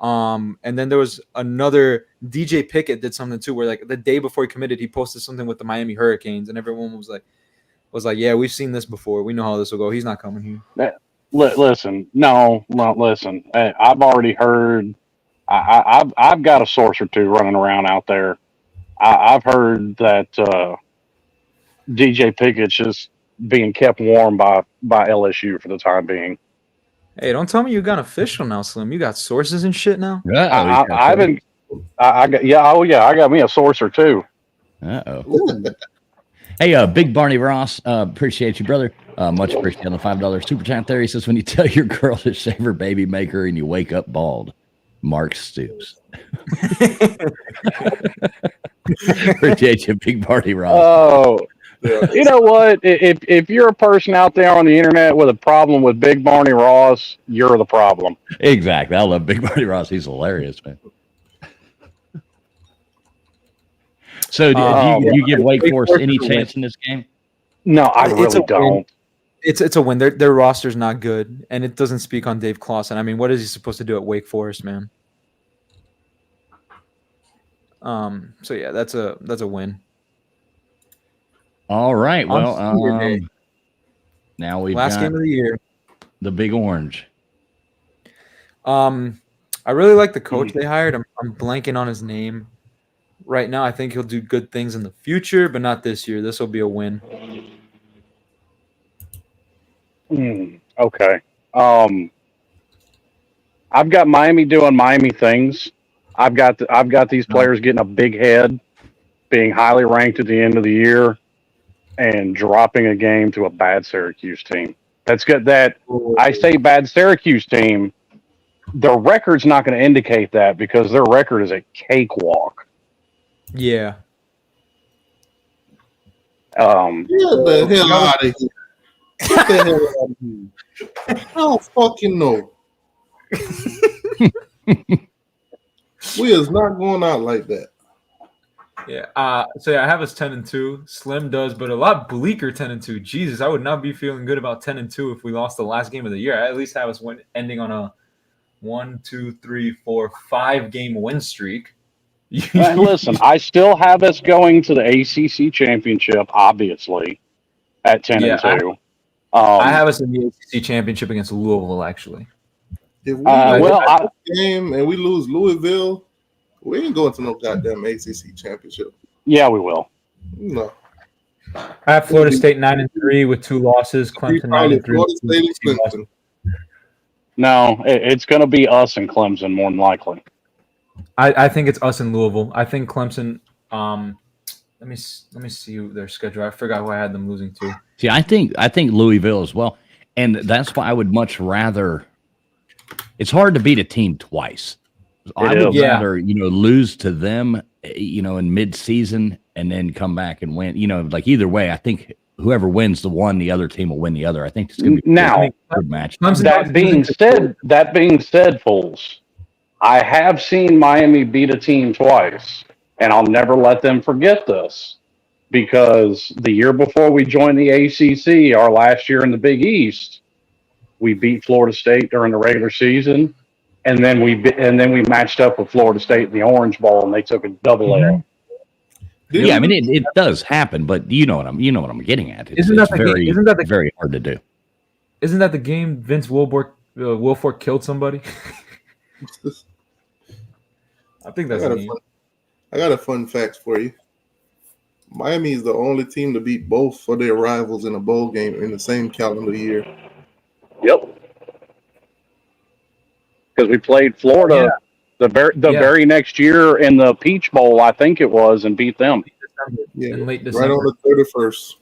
And then there was another DJ Pickett did something too, where like the day before he committed, he posted something with the Miami Hurricanes, and everyone was like, yeah, we've seen this before. We know how this will go. He's not coming here. Listen, listen. I've already heard. I've got a source or two running around out there. I've heard that. DJ Pickett's just being kept warm by LSU for the time being. Hey, don't tell me you got official now, Slim. You got sources and shit now. I haven't. I got me a source or two. Hey, Big Barney Ross, appreciate you, brother. Much appreciated on the $5 super chat there. He says, when you tell your girl to shave her baby maker and you wake up bald, Mark Stoops. Appreciate you, Big Barney Ross. Oh. You know what? If you're a person out there on the internet with a problem with Big Barney Ross, you're the problem. Exactly. I love Big Barney Ross. He's hilarious, man. So do you give Wake Forest any chance in this game? No, I really don't. It's a win. Their roster's not good, and it doesn't speak on Dave Clawson. I mean, what is he supposed to do at Wake Forest, man? So yeah, that's a win. All right. Well, now we've last got game of the year, the Big Orange. I really like the coach they hired. I'm blanking on his name right now. I think he'll do good things in the future, but not this year. This will be a win. Okay. I've got Miami doing Miami things. I've got these players getting a big head, being highly ranked at the end of the year, and dropping a game to a bad Syracuse team. That's good. That I say bad Syracuse team. Their record's not going to indicate that because their record is a cakewalk. Yeah. Get the hell out of here. Get the hell out of here. I don't fucking know. We is not going out like that. Yeah. So yeah, I have us 10-2. Slim does, but a lot bleaker 10-2. Jesus, I would not be feeling good about 10-2 if we lost the last game of the year. I at least have us ending on a 5-game win streak. Listen, I still have us going to the ACC championship, obviously, at 10-2. I have us in the ACC championship against Louisville, actually. If we win game and we lose Louisville, we ain't going to no goddamn ACC championship. Yeah, we will. No. I have Florida State 9-3 with 2 losses. Clemson 9-3. Florida State and Clemson. No, it's going to be us and Clemson more than likely. I think it's us and Louisville. I think Clemson. Let me see their schedule. I forgot who I had them losing to. See, I think Louisville as well, and that's why I would much rather. It's hard to beat a team twice. I would rather lose to them, in mid-season and then come back and win. Like either way, I think whoever wins the one, the other team will win the other. I think it's going to be a good match. That being said, fools, I have seen Miami beat a team twice, and I'll never let them forget this because the year before we joined the ACC, our last year in the Big East, we beat Florida State during the regular season, and then we matched up with Florida State in the Orange Bowl, and they took a double L. Yeah, I mean it does happen, but you know what I'm getting at. Isn't that very hard to do? Isn't that the game Vince Wilfork killed somebody? I think that's the game. I got a fun fact for you. Miami is the only team to beat both of their rivals in a bowl game in the same calendar year. Yep. Because we played Florida the very next year in the Peach Bowl, I think it was, and beat them. Yeah, in late December. Right on the 31st.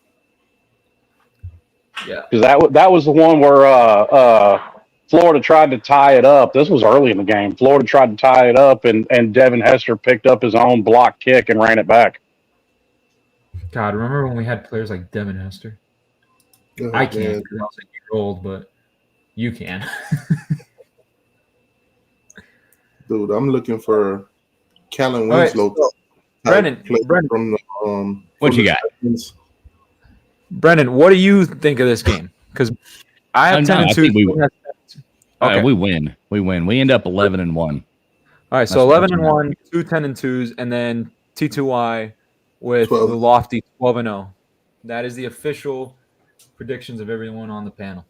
Yeah. Because that was the one where Florida tried to tie it up. This was early in the game. Florida tried to tie it up, and Devin Hester picked up his own block kick and ran it back. God, remember when we had players like Devin Hester? I can't because I was a year old, but you can. Dude, I'm looking for Callan Winslow. Brendan, from what you got? Brendan, what do you think of this game? Because I have 10-2. Okay. We win. We end up 11-1. All right, so 11-1, 2 10-2s, and then T2Y with 12. The lofty 12-0. That is the official predictions of everyone on the panel.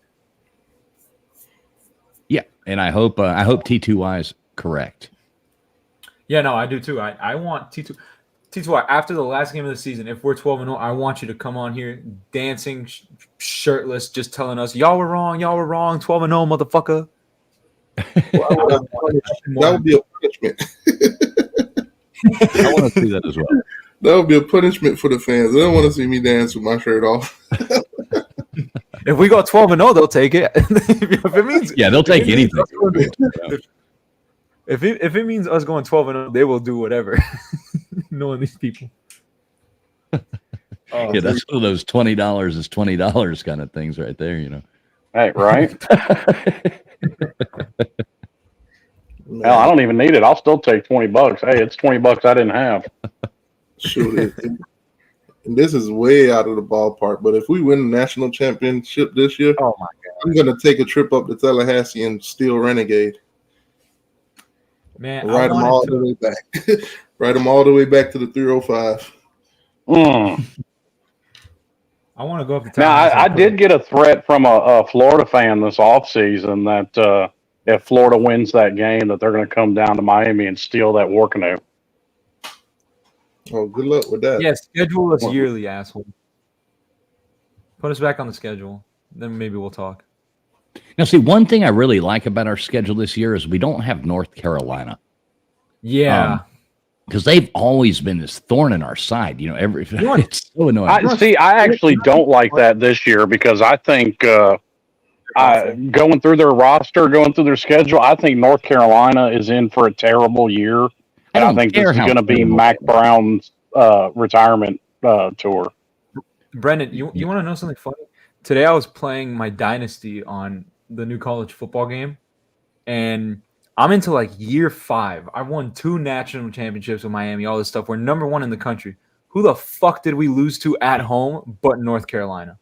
Yeah, and I hope T2Y is correct. Yeah, no, I do too. I want T2Y after the last game of the season. If we're 12-0, I want you to come on here dancing, shirtless, just telling us y'all were wrong, 12-0, motherfucker. That would be a punishment. I want to see that as well. That would be a punishment for the fans. They don't want to see me dance with my shirt off. If we go 12-0, they'll take it. If it means they'll take anything. If it means us going 12-0, they will do whatever. Knowing these people. Yeah, that's one of those $20 is $20 kind of things right there, Hey, right? Hell, I don't even need it. I'll still take $20. Hey, it's $20 I didn't have. Shoot, and this is way out of the ballpark. But if we win the national championship this year, Oh my God. I'm gonna take a trip up to Tallahassee and steal Renegade. Man, Ride them all the way back. Ride them all the way back to the 305. I want to go up to Now, I did get a threat from a Florida fan this offseason that if Florida wins that game, that they're going to come down to Miami and steal that war canoe. Oh, good luck with that. Yeah, schedule us yearly, asshole. Put us back on the schedule. Then maybe we'll talk. Now, see, one thing I really like about our schedule this year is we don't have North Carolina. Yeah. Because they've always been this thorn in our side. It's so annoying. I actually don't like that this year because I think going through their roster, going through their schedule, I think North Carolina is in for a terrible year. And I think this is going to be Mac Brown's retirement tour. Brendan, you want to know something funny? Today I was playing my Dynasty on the new college football game, and I'm into like year 5. I've won 2 national championships with Miami, all this stuff. We're number 1 in the country. Who the fuck did we lose to at home but North Carolina?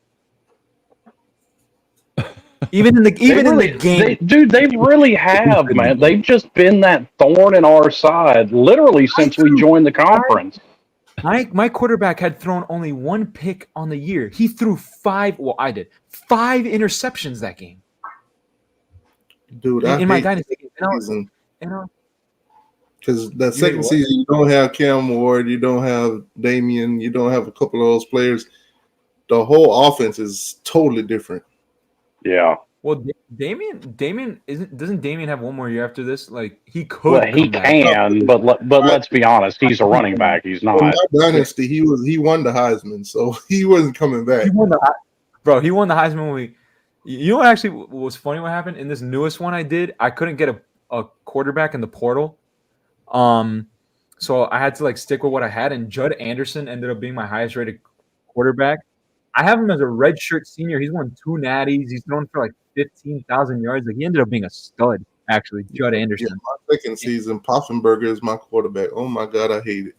Even in the game. They really have, man. They've just been that thorn in our side literally since we joined the conference. My quarterback had thrown only 1 pick on the year. He threw 5 interceptions that game. Dude, in my Dynasty game. Because that second season, you don't have Cam Ward, you don't have Damian, you don't have a couple of those players. The whole offense is totally different. Yeah. Well, doesn't Damian have 1 more year after this? Like he could. Well, he can, but let's be honest, he's a running back. He's not. In my Dynasty, he won the Heisman, so he wasn't coming back. He won the Heisman when we. You know what actually was funny? What happened in this newest one I did? I couldn't get a quarterback in the portal, so I had to stick with what I had. And Judd Anderson ended up being my highest rated quarterback. I have him as a redshirt senior. He's won 2 natties. He's thrown for 15,000 yards. He ended up being a stud, actually. Judd Anderson. Yeah, my second season, Poffenberger is my quarterback. Oh my God, I hate it.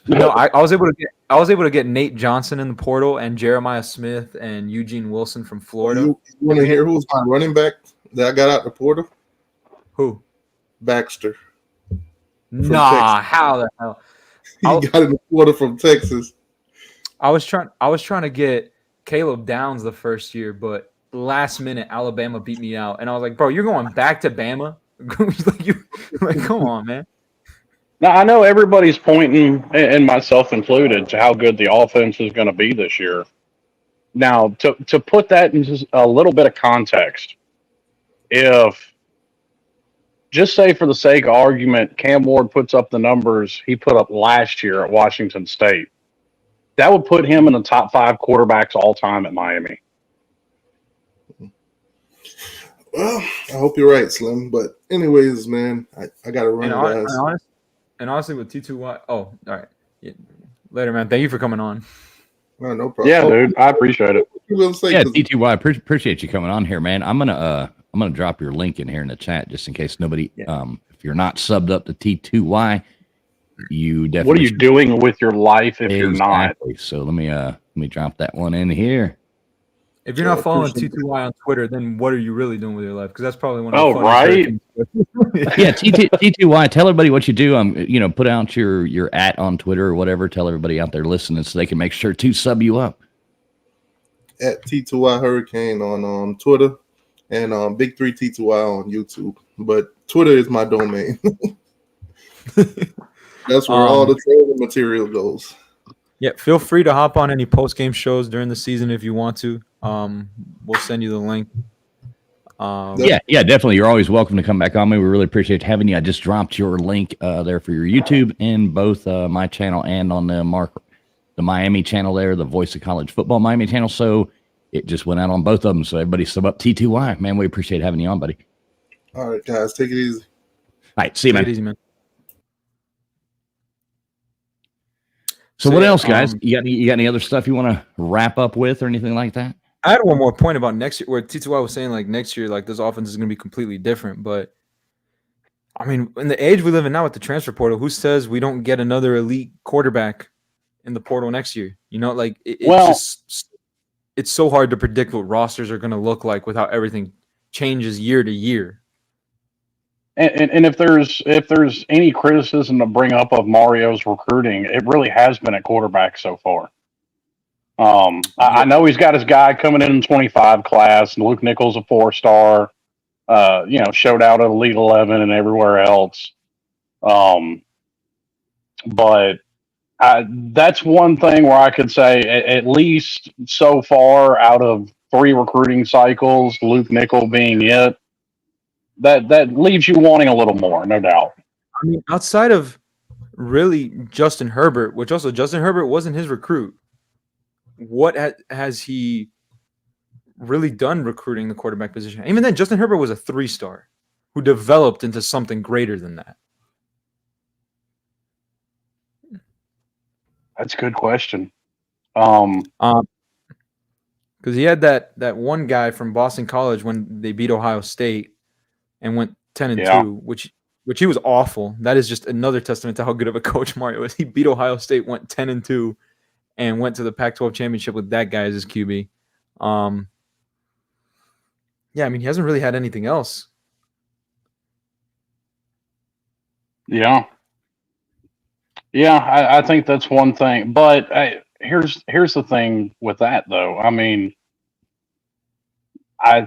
No, I was able to get Nate Johnson in the portal and Jeremiah Smith and Eugene Wilson from Florida. You want to hear who's my running back that I got out the portal? Who? Baxter. Nah, Texas. How the hell? He got in the portal from Texas. I was trying to get Caleb Downs the first year, but last minute Alabama beat me out, and I was like, "Bro, you're going back to Bama?" Come on, man. Now I know everybody's pointing, and myself included, to how good the offense is going to be this year. Now, to put that into a little bit of context, if just say for the sake of argument, Cam Ward puts up the numbers he put up last year at Washington State, that would put him in the top 5 quarterbacks all time at Miami. Well, I hope you're right, Slim. But anyways, man, I got to run, guys. And honestly, with T2Y, all right. Yeah. Later, man. Thank you for coming on. No problem. Yeah, dude, I appreciate it. T2Y, appreciate you coming on here, man. I'm gonna drop your link in here in the chat just in case nobody. If you're not subbed up to T2Y, you definitely. What are you doing with your life if you're not? So let me drop that one in here. If you're not following T2Y on Twitter, then what are you really doing with your life? Because that's probably one of the right. Yeah, T2Y. Tell everybody what you do. Put out your @ on Twitter or whatever. Tell everybody out there listening so they can make sure to sub you up. At T2Y Hurricane on Twitter and Big 3 T2Y on YouTube. But Twitter is my domain. That's where all the training material goes. Yeah, feel free to hop on any post-game shows during the season if you want to. We'll send you the link. Yeah, definitely. You're always welcome to come back on me. We really appreciate having you. I just dropped your link there for your YouTube in both my channel and on the Miami channel there, the Voice of College Football Miami channel. So it just went out on both of them. So everybody sub up T2Y. Man, we appreciate having you on, buddy. All right, guys. Take it easy. All right. See you, man. Take it easy, man. So what else, guys? You got any other stuff you want to wrap up with or anything like that? I had one more point about next year where T2Y was saying next year, this offense is going to be completely different. But I mean, in the age we live in now with the transfer portal, who says we don't get another elite quarterback in the portal next year. You know, like it's so hard to predict what rosters are going to look like with how everything changes year to year. And if there's any criticism to bring up of Mario's recruiting, it really has been at quarterback so far. I know he's got his guy coming in 25 class, and Luke Nichols a 4-star. Showed out at Elite 11 and everywhere else. But that's one thing where I could say, at least so far, out of 3 recruiting cycles, Luke Nichols being it, that leaves you wanting a little more, no doubt. I mean, outside of really Justin Herbert, which also Justin Herbert wasn't his recruit, what has he really done recruiting the quarterback position? Even then, Justin Herbert was a 3-star who developed into something greater than that. That's a good question. Because he had that one guy from Boston College when they beat Ohio State and went 10-2, which he was awful. That is just another testament to how good of a coach Mario is. He beat Ohio State, went 10-2, and went to the Pac-12 championship with that guy as his QB. Yeah, I mean, he hasn't really had anything else. Yeah. Yeah, I think that's one thing. But here's the thing with that, though. I mean, I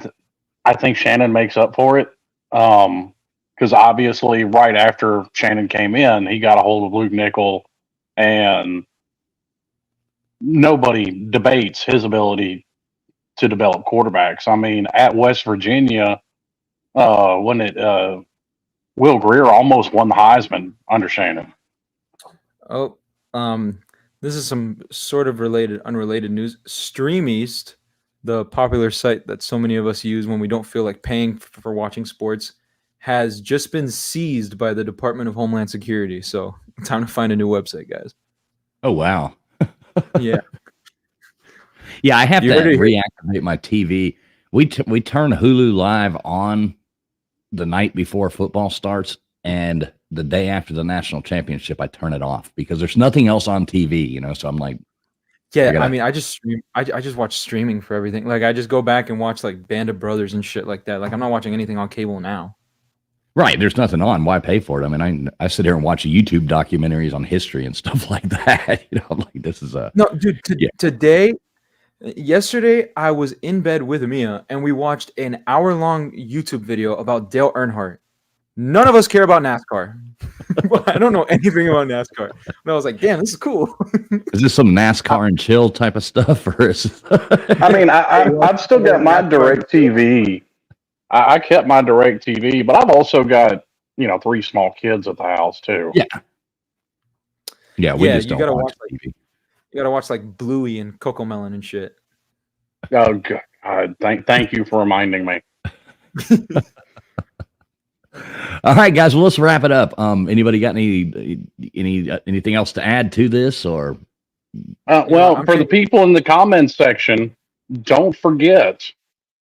think Shannon makes up for it. Because obviously right after Shannon came in, he got a hold of Luke Nichols, and nobody debates his ability to develop quarterbacks. I mean, at West Virginia, Will Grier almost won the Heisman under Shannon. Oh, this is some sort of unrelated news. Stream East, the popular site that so many of us use when we don't feel like paying for watching sports, has just been seized by the Department of Homeland Security. So time to find a new website, guys. Oh, wow. Yeah. Yeah, I have to reactivate my TV. We turn Hulu Live on the night before football starts, and the day after the national championship, I turn it off because there's nothing else on TV, So I'm like, yeah, I just stream. I just watch streaming for everything. Like I just go back and watch like Band of Brothers and shit like that. Like I'm not watching anything on cable now. Right, there's nothing on. Why pay for it? I mean, I sit here and watch YouTube documentaries on history and stuff like that. I'm like, this is no, dude. Yesterday, I was in bed with Mia and we watched an hour-long YouTube video about Dale Earnhardt. None of us care about NASCAR. I don't know anything about NASCAR. But I was like, damn, this is cool. Is this some NASCAR and chill type of stuff? Or is I mean, I've still got my DirecTV. I kept my DirecTV, but I've also got, 3 small kids at the house too. Yeah, we just don't watch TV. You gotta watch like Bluey and Cocomelon and shit. Oh God! Thank you for reminding me. All right, guys. Well, let's wrap it up. Anybody got anything else to add to this, or? For the people in the comments section, don't forget.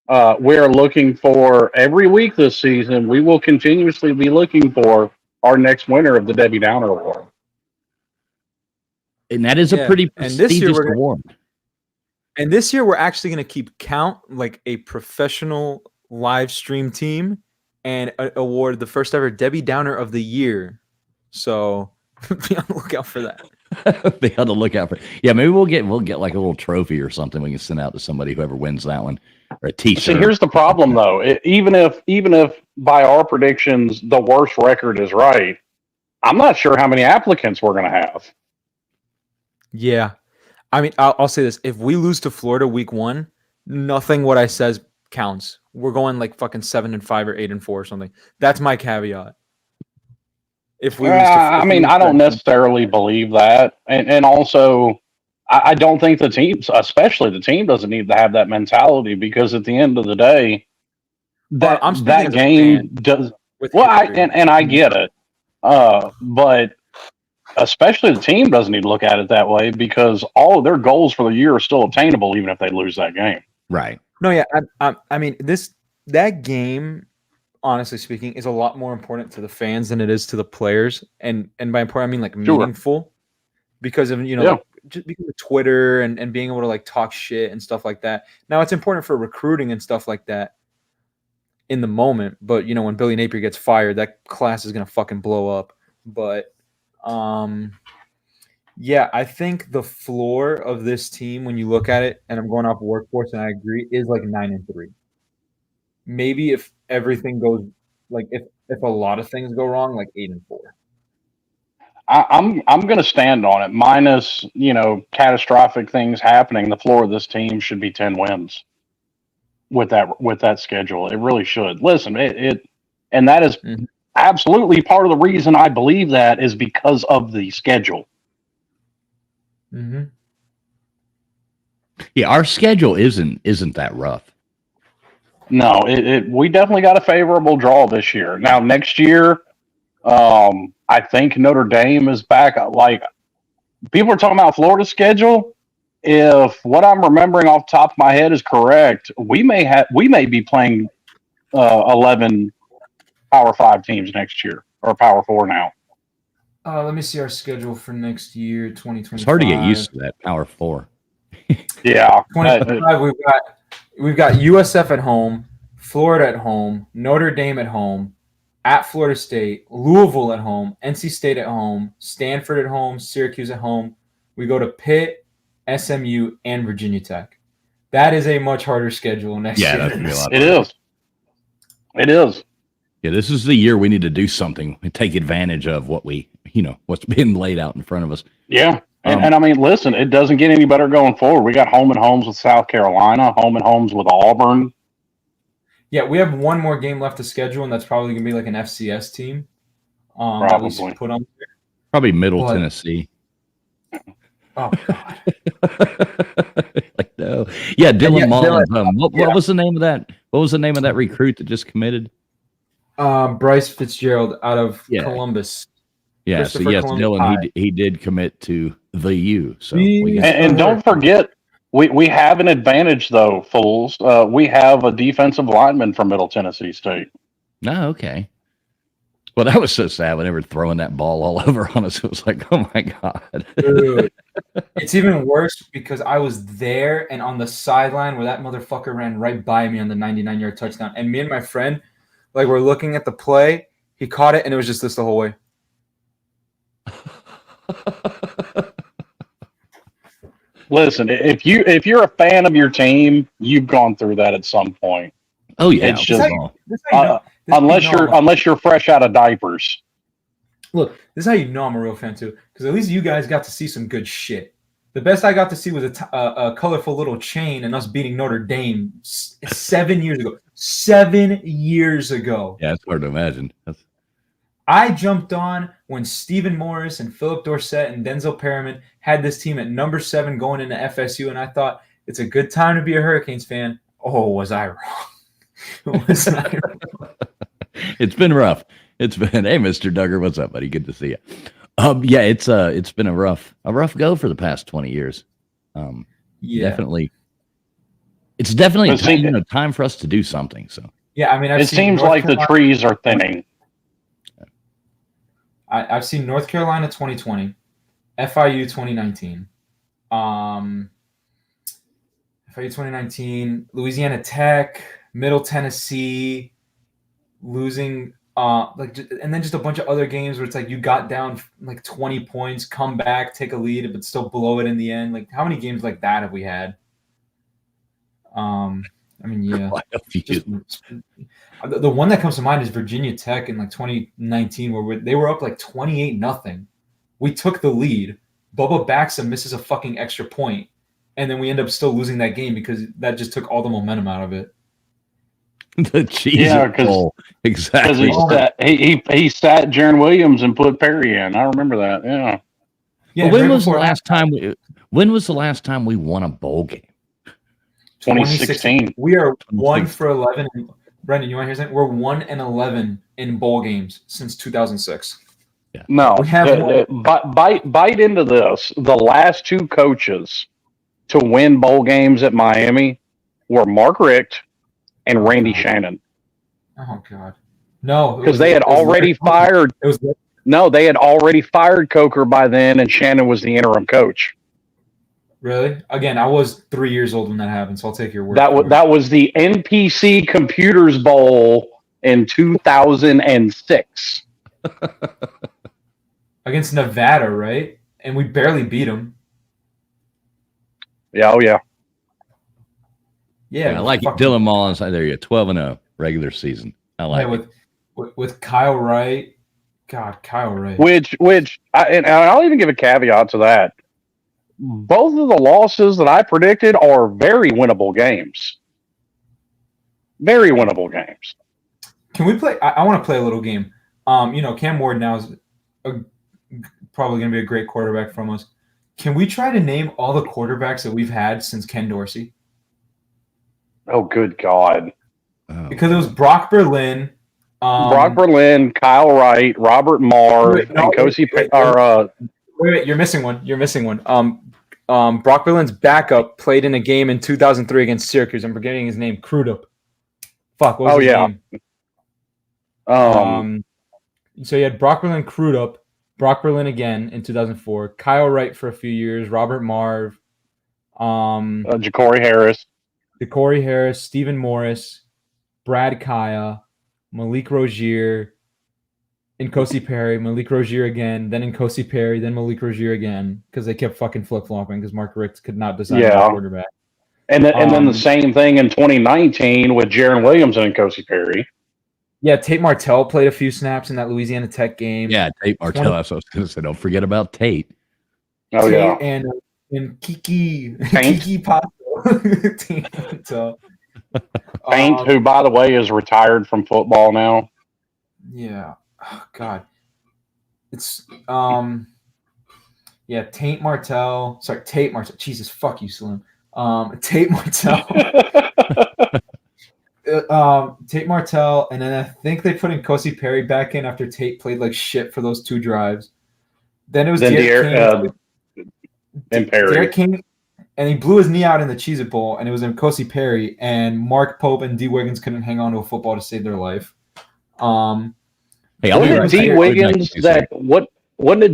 We're looking for every week this season. We will continuously be looking for our next winner of the Debbie Downer Award. And that is a pretty prestigious award. And this year, we're actually going to keep count like a professional live stream team and award the first ever Debbie Downer of the year. So be on the lookout for that. Be on the lookout for. Yeah, maybe we'll get like a little trophy or something we can send out to somebody whoever wins that one, or a T-shirt. See, here's the problem though. Even if by our predictions the worst record is right, I'm not sure how many applicants we're going to have. Yeah, I mean, I'll say this: if we lose to Florida week 1, nothing what I says counts. We're going like fucking 7-5 or 8-4 or something. That's my caveat. If we, I don't necessarily believe that, and also, I don't think the teams, especially the team, doesn't need to have that mentality because at the end of the day, that game does. Well, I get it, but especially the team doesn't need to look at it that way because all of their goals for the year are still attainable, even if they lose that game. Right. No, yeah, I mean that game, honestly speaking, is a lot more important to the fans than it is to the players, and by important I mean like meaningful, because of just because of Twitter and being able to like talk shit and stuff like that. Now it's important for recruiting and stuff like that in the moment, but when Billy Napier gets fired, that class is gonna fucking blow up. But yeah, I think the floor of this team, when you look at it, and I'm going off workforce, and I agree, is like 9-3. Maybe if everything goes like if a lot of things go wrong, like 8-4. I'm going to stand on it. Minus catastrophic things happening, the floor of this team should be 10 wins with that schedule. It really should. Listen, and that is absolutely part of the reason I believe that is because of the schedule. Mm-hmm. Yeah, our schedule isn't that rough. No, we definitely got a favorable draw this year. Now next year, I think Notre Dame is back. Like people are talking about Florida's schedule. If what I'm remembering off the top of my head is correct, we may be playing 11 Power 5 teams next year, or Power 4 now. Let me see our schedule for next year, 2025. It's hard to get used to that Power 4. Yeah. 2025, we've got USF at home, Florida at home, Notre Dame at home, at Florida State, Louisville at home, NC State at home, Stanford at home, Syracuse at home. We go to Pitt, SMU, and Virginia Tech. That is a much harder schedule next year. That's gonna be a lot. It is. Yeah, this is the year we need to do something and take advantage of what what's been laid out in front of us. Yeah. And I mean, listen, it doesn't get any better going forward. We got home and homes with South Carolina, home and homes with Auburn. Yeah, we have one more game left to schedule, and that's probably going to be like an FCS team. Probably. Put on there. Probably Middle Tennessee. Oh, God. Like, no. Yeah, Dylan Mullins. What was the name of that? What was the name of that recruit that just committed? Bryce Fitzgerald out of Columbus. Yeah, so yes, Dylan, he did commit to the U. So and don't forget, we have an advantage though, fools. We have a defensive lineman from Middle Tennessee State. Oh, okay. Well, that was so sad when they were throwing that ball all over on us. It was like, oh my God. Dude, it's even worse because I was there and on the sideline where that motherfucker ran right by me on the 99-yard touchdown. And me and my friend, like, we're looking at the play. He caught it, and it was just this the whole way. Listen, if you're a fan of your team, you've gone through that at some point. Oh yeah, it's just unless you're fresh out of diapers. Look, this is how you know I'm a real fan too, because at least you guys got to see some good shit. The best I got to see was a colorful little chain and us beating Notre Dame 7 years ago. 7 years ago. Yeah, it's hard to imagine. I jumped on when Stephen Morris and Philip Dorsett and Denzel Perriman had this team at number 7 going into FSU, and I thought it's a good time to be a Hurricanes fan. Oh, was I wrong? Was I wrong? It's been rough. It's been, hey, Mr. Duggar, what's up, buddy? Good to see you. Yeah, it's been a rough go for the past 20 years. Definitely. It's definitely time for us to do something. So yeah, I mean, it seems like the trees are thinning. I've seen North Carolina 2020, FIU 2019, FIU 2019, Louisiana Tech, Middle Tennessee, losing and then just a bunch of other games where it's like you got down like 20 points, come back, take a lead, but still blow it in the end. Like how many games like that have we had? I mean, yeah. The one that comes to mind is Virginia Tech in like 2019, where they were up like 28-0. We took the lead. Bubba Baxa misses a fucking extra point, and then we end up still losing that game because that just took all the momentum out of it. The cheese bowl, exactly. He sat Jaron Williams and put Perry in. I remember that. Yeah. Yeah. Well, when was the last time we won a bowl game? 2016. We are 1-11. Brendan, you want to hear something? We're 1-11 in bowl games since 2006. Yeah. No, bite into this. The last 2 coaches to win bowl games at Miami were Mark Richt and Randy Shannon. Oh God, no, because they had already fired. They had already fired Coker by then, and Shannon was the interim coach. Really? Again, I was 3 years old when that happened, so I'll take your word. That was the NPC Computers Bowl in 2006 against Nevada, right? And we barely beat them. Yeah, oh yeah. Yeah, I like it. Dylan Mullins. There you go. 12-0 regular season. I like it. With Kyle Wright. God, Kyle Wright. Which and I'll even give a caveat to that. Both of the losses that I predicted are very winnable games. Very winnable games. Can we play? I want to play a little game. Cam Ward now is probably going to be a great quarterback from us. Can we try to name all the quarterbacks that we've had since Ken Dorsey? Oh, good God. Because it was Brock Berlin. Kyle Wright, Robert Marr, and Kosi. Wait, you're missing one. Brock Berlin's backup played in a game in 2003 against Syracuse. I'm forgetting his name. Crudup. Fuck, what was his name? So you had Brock Berlin, Crudup, Brock Berlin again in 2004, Kyle Wright for a few years, Robert Marv, Ja'Cory Harris, Stephen Morris, Brad Kaya, Malik Rozier, Nkosi Perry, Malik Rozier again, then Nkosi Perry, then Malik Rozier again, because they kept fucking flip-flopping because Mark Richt could not decide on quarterback. And then the same thing in 2019 with Jaron Williams and Nkosi Perry. Yeah, Tate Martell played a few snaps in that Louisiana Tech game. Yeah, Tate Martell. That's what I was going to say. Don't forget about Tate. Oh, Tate and Kiki Pasto. Paint, who, by the way, is retired from football now. Yeah. Oh, God. It's Tate Martell. Jesus, fuck you, Slim. Tate Martell. Tate Martell, and then I think they put Nkosi Perry back in after Tate played like shit for those 2 drives. Then it was Derek King, and he blew his knee out in the Cheez-It Bowl, and it was Nkosi Perry, and Mark Pope and D. Wiggins couldn't hang on to a football to save their life. Wasn't it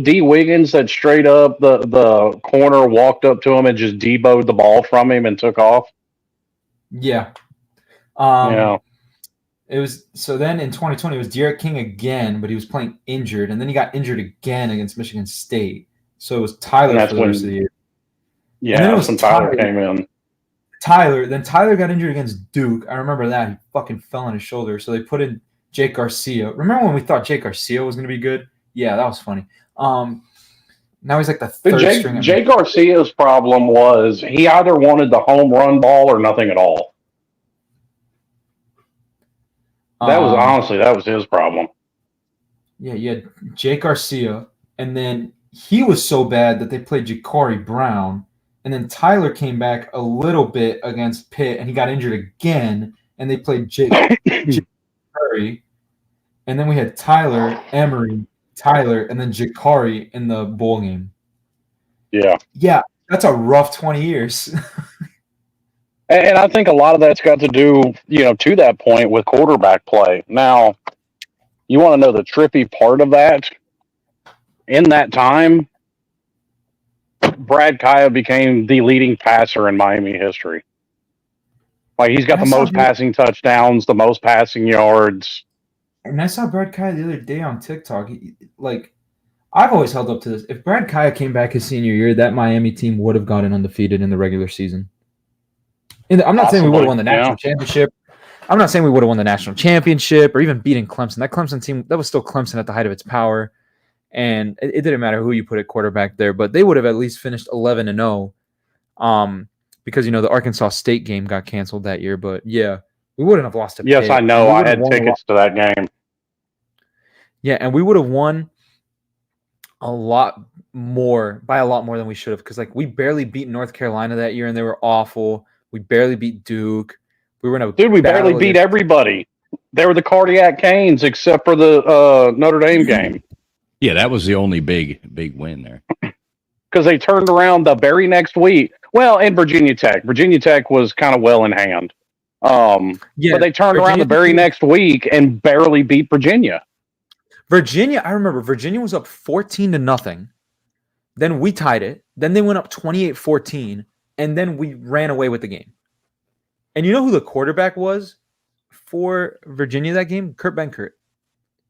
D. Wiggins that straight up the corner walked up to him and just deboed the ball from him and took off? Yeah. It was so then in 2020 it was Derek King again, but he was playing injured, and then he got injured again against Michigan State. So it was Tyler for the rest of the year. Yeah, and then it was Tyler came in. Then Tyler got injured against Duke. I remember that. He fucking fell on his shoulder. So they put in Jake Garcia. Remember when we thought Jake Garcia was going to be good? Yeah, that was funny. Now he's like the third string. Jake Garcia's problem was he either wanted the home run ball or nothing at all. That was his problem. Yeah, you had Jake Garcia, and then he was so bad that they played Ja'Cory Brown, and then Tyler came back a little bit against Pitt, and he got injured again, and they played Jake Perry, and then we had Tyler, Emory, and then Ja'Cory in the bowl game. Yeah. Yeah, that's a rough 20 years. And I think a lot of that's got to do, to that point with quarterback play. Now, you want to know the trippy part of that? In that time, Brad Kaya became the leading passer in Miami history. Like, he's got the most passing touchdowns, the most passing yards. And I saw Brad Kaya the other day on TikTok. I've always held up to this. If Brad Kaya came back his senior year, that Miami team would have gotten undefeated in the regular season. I'm not saying we would have won the national championship. I'm not saying we would have won the national championship or even beaten Clemson. That Clemson team, that was still Clemson at the height of its power. And it didn't matter who you put at quarterback there, but they would have at least finished 11-0 because, the Arkansas State game got canceled that year. But, yeah, we wouldn't have lost to Pitt. Yes, I know. I had tickets to that game. Yeah, and we would have won by a lot more than we should have because, we barely beat North Carolina that year, and they were awful. We barely beat Duke. We barely beat everybody. They were the Cardiac Canes except for the Notre Dame game. Yeah, that was the only big win there. Because they turned around the very next week. Well, and Virginia Tech. Virginia Tech was kind of well in hand. But they turned around the very next week and barely beat Virginia. I remember Virginia was up 14-0. Then we tied it. Then they went up 28-14, and then we ran away with the game. And you know who the quarterback was for Virginia that game? Kurt Benkert.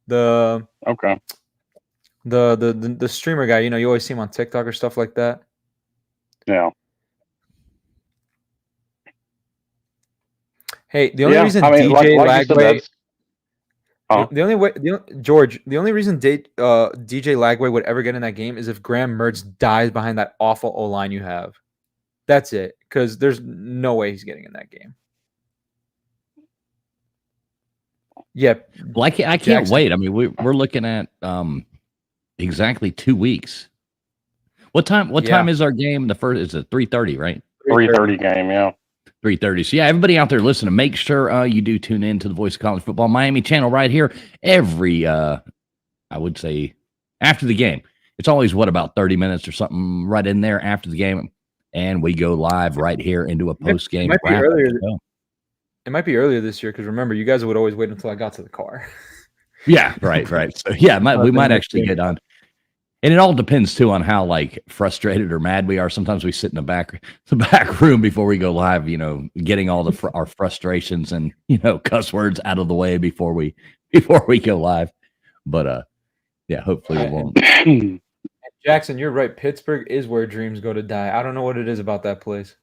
The streamer guy, you always see him on TikTok or stuff like that. Yeah. Hey, the only reason DJ Lagway, the only reason DJ Lagway would ever get in that game is if Graham Mertz dies behind that awful O-line you have. That's it, because there's no way he's getting in that game. Yeah, well, I can't wait. I mean, we're looking at exactly 2 weeks. What time is our game? The first is it 3:30, right? 3:30 game, yeah. 3:30. So yeah, everybody out there listening, make sure you do tune in to the Voice of College Football Miami channel right here every I would say after the game. It's always about 30 minutes or something right in there after the game, and we go live right here into a post game. It might be earlier this year because remember, you guys would always wait until I got to the car. Yeah, right. So yeah, we might actually get on. And it all depends too on how frustrated or mad we are. Sometimes we sit in the back room before we go live, getting all our frustrations and cuss words out of the way before we go live. But yeah, hopefully we won't. Jackson, you're right. Pittsburgh is where dreams go to die. I don't know what it is about that place.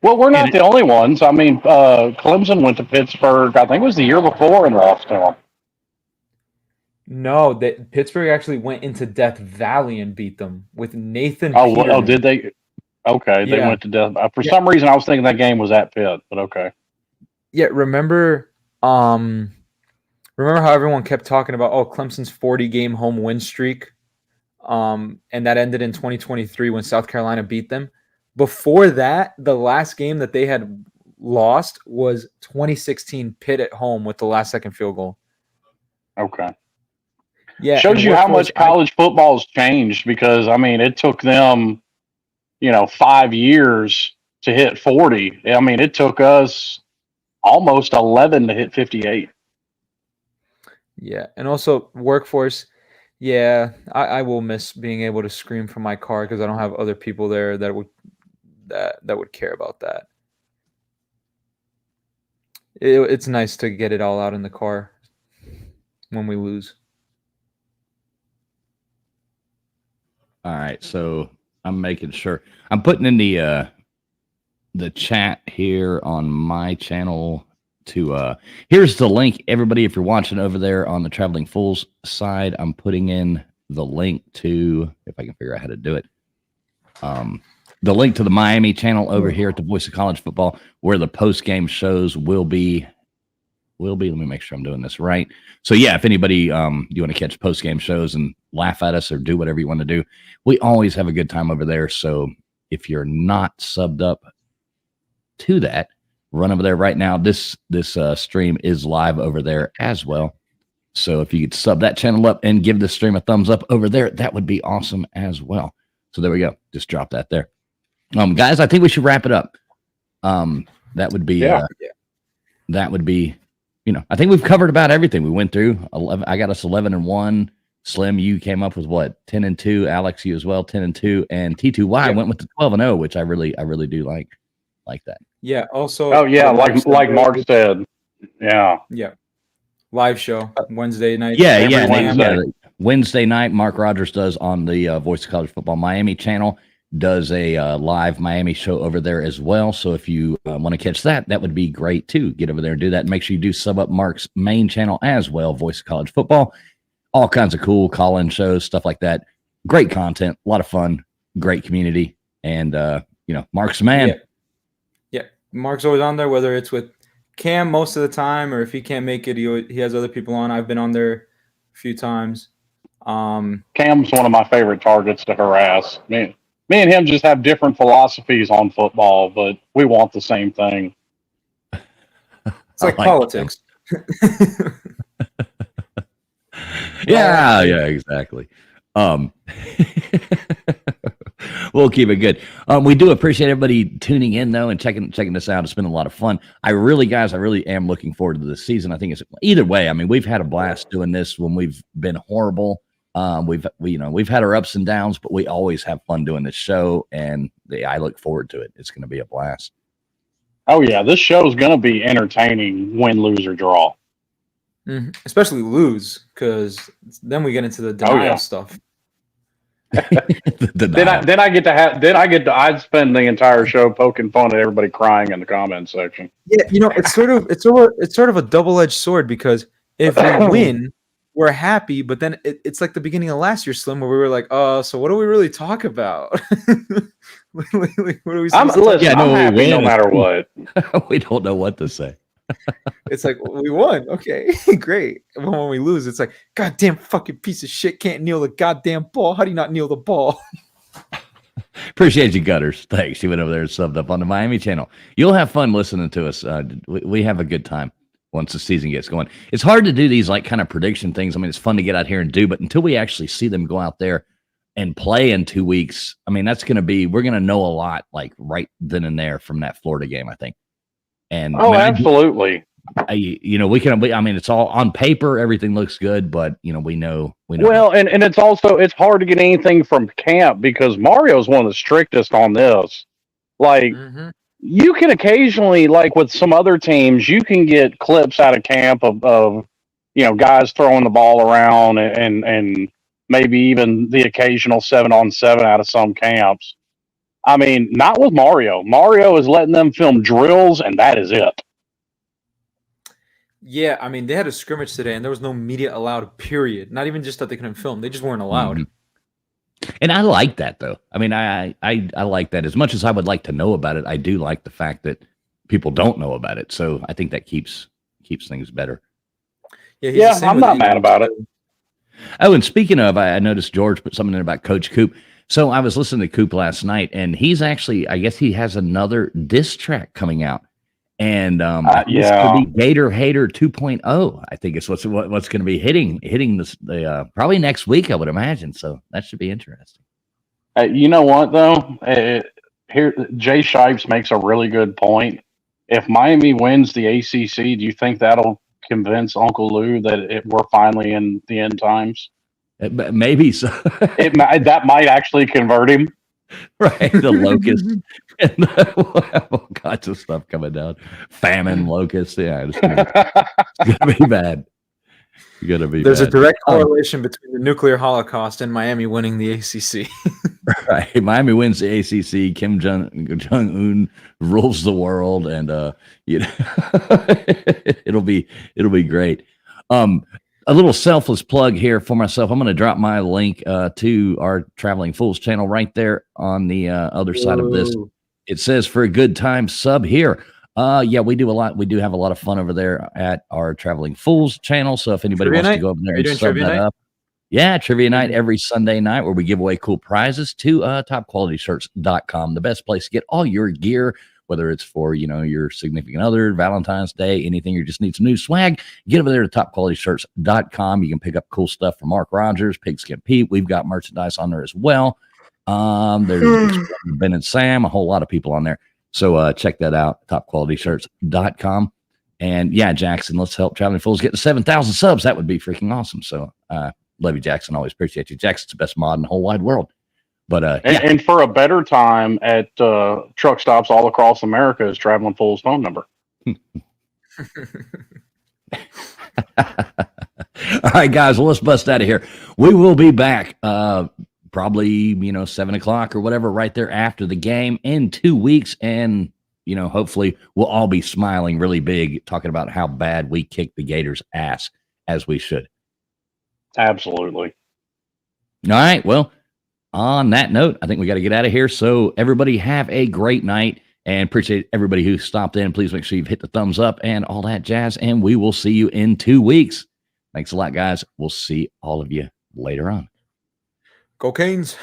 Well, we're not the only ones. I mean, Clemson went to Pittsburgh, I think it was the year before, and lost to them. No, Pittsburgh actually went into Death Valley and beat them with Nathan. Oh, did they? Okay, they went to Death. For some reason, I was thinking that game was at Pitt, but okay. Yeah, remember how everyone kept talking about Clemson's 40-game home win streak, and that ended in 2023 when South Carolina beat them. Before that, the last game that they had lost was 2016 Pitt at home with the last-second field goal. Okay. Yeah, shows you how much college football has changed because, I mean, it took them, 5 years to hit 40. I mean, it took us almost 11 to hit 58. Yeah, and also workforce. Yeah, I will miss being able to scream from my car because I don't have other people there that would care about that. It's nice to get it all out in the car when we lose. All right, so I'm making sure I'm putting in the chat here on my channel to here's the link, everybody. If you're watching over there on the Traveling Fools side, I'm putting in the link to, if I can figure out how to do it, the link to the Miami channel over here at the Voice of College Football, where the post-game shows will be. Let me make sure I'm doing this right. So yeah, if anybody you want to catch post-game shows and laugh at us or do whatever you want to do, we always have a good time over there. So if you're not subbed up to that, run over there right now. This stream is live over there as well. So if you could sub that channel up and give the stream a thumbs up over there, that would be awesome as well. So there we go. Just drop that there. Guys, I think we should wrap it up. That would be that would be, I think we've covered about everything we went through. 11, I got us 11-1. Slim, you came up with what? 10-2. Alex, you as well, 10-2, and T2Y went with the 12-0, which I really do like that. Yeah. Also. Oh yeah, like Mark said. Yeah. Yeah. Live show Wednesday night. Yeah. Wednesday night, Mark Rogers does on the Voice of College Football Miami channel. Does a live Miami show over there as well. So if you want to catch that would be great too. Get over there and do that. And make sure you do sub up Mark's main channel as well, Voice of College Football. All kinds of cool call-in shows, stuff like that. Great content, a lot of fun, great community. And, Mark's the man. Yeah. Mark's always on there, whether it's with Cam most of the time or if he can't make it, he has other people on. I've been on there a few times. Cam's one of my favorite targets to harass. Me and him just have different philosophies on football, but we want the same thing. It's like politics. Yeah, exactly. We'll keep it good. We do appreciate everybody tuning in though and checking this out. It's been a lot of fun. I really am looking forward to this season. I think it's either way. I mean, we've had a blast doing this when we've been horrible We've had our ups and downs, but we always have fun doing this show, and I look forward to it. It's going to be a blast. Oh yeah, this show is going to be entertaining, win, lose, or draw. Mm-hmm. Especially lose, because then we get into the denial stuff. Then I'd spend the entire show poking fun at everybody crying in the comments section. Yeah, it's sort of a double-edged sword, because if we win, we're happy, but then it's like the beginning of last year, Slim, where we were like, so what do we really talk about? What are we? I'm happy no matter what. We don't know what to say. It's like, we won, okay, great. And when we lose, it's like, goddamn fucking piece of shit can't kneel the goddamn ball. How do you not kneel the ball? Appreciate you, Gutters. Thanks. You went over there and subbed up on the Miami channel. You'll have fun listening to us. We have a good time once the season gets going. It's hard to do these like kind of prediction things. I mean, it's fun to get out here and do, but until we actually see them go out there and play in 2 weeks, I mean, we're going to know a lot like right then and there from that Florida game, I think. And absolutely. It's all on paper. Everything looks good, but we know. Well, and it's hard to get anything from camp because Mario's one of the strictest on this. Like, you can occasionally, like with some other teams, you can get clips out of camp of guys throwing the ball around and maybe even the occasional 7-on-7 out of some camps. I mean, not with Mario. Mario is letting them film drills, and that is it. Yeah, I mean, they had a scrimmage today, and there was no media allowed, period. Not even just that they couldn't film. They just weren't allowed. Mm-hmm. And I like that, though. I mean, I like that. As much as I would like to know about it, I do like the fact that people don't know about it. So I think that keeps things better. Yeah, I'm not mad about it. Oh, and speaking of, I noticed George put something in about Coach Coop. So I was listening to Coop last night, and he's actually, I guess he has another diss track coming out. And this could be Gator Hater 2.0. I think it's what's going to be hitting this probably next week, I would imagine. So that should be interesting. You know what though? Here, Jay Shipes makes a really good point. If Miami wins the ACC, do you think that'll convince Uncle Lou that we're finally in the end times? Maybe so. That might actually convert him. Right, the locust and all kinds of stuff coming down. Famine, locust. Yeah, it's gonna be bad. There's a direct correlation between the nuclear holocaust and Miami winning the ACC. Right, Miami wins the ACC. Kim Jong-un rules the world, and it'll be great. A little selfless plug here for myself. I'm going to drop my link to our Traveling Fools channel right there on the other side of this. It says for a good time sub here. We do a lot. We do have a lot of fun over there at our Traveling Fools channel. So if anybody wants to go over there and sub that up. Yeah, trivia night every Sunday night where we give away cool prizes to topqualityshirts.com, the best place to get all your gear, whether it's for, your significant other, Valentine's Day, anything, you just need some new swag, get over there to topqualityshirts.com. You can pick up cool stuff from Mark Rogers, Pigskin Pete. We've got merchandise on there as well. There's Ben and Sam, a whole lot of people on there. So check that out, topqualityshirts.com. And yeah, Jackson, let's help Traveling Fools get to 7,000 subs. That would be freaking awesome. So love you, Jackson. Always appreciate you. Jackson's the best mod in the whole wide world. But and for a better time at truck stops all across America is Traveling Fools' phone number. All right, guys. Well, let's bust out of here. We will be back probably 7:00 or whatever right there after the game in 2 weeks, and hopefully we'll all be smiling really big, talking about how bad we kicked the Gators' ass, as we should. Absolutely. All right. Well, on that note, I think we got to get out of here. So everybody have a great night, and appreciate everybody who stopped in. Please make sure you've hit the thumbs up and all that jazz, and we will see you in 2 weeks. Thanks a lot, guys. We'll see all of you later on. Go Canes.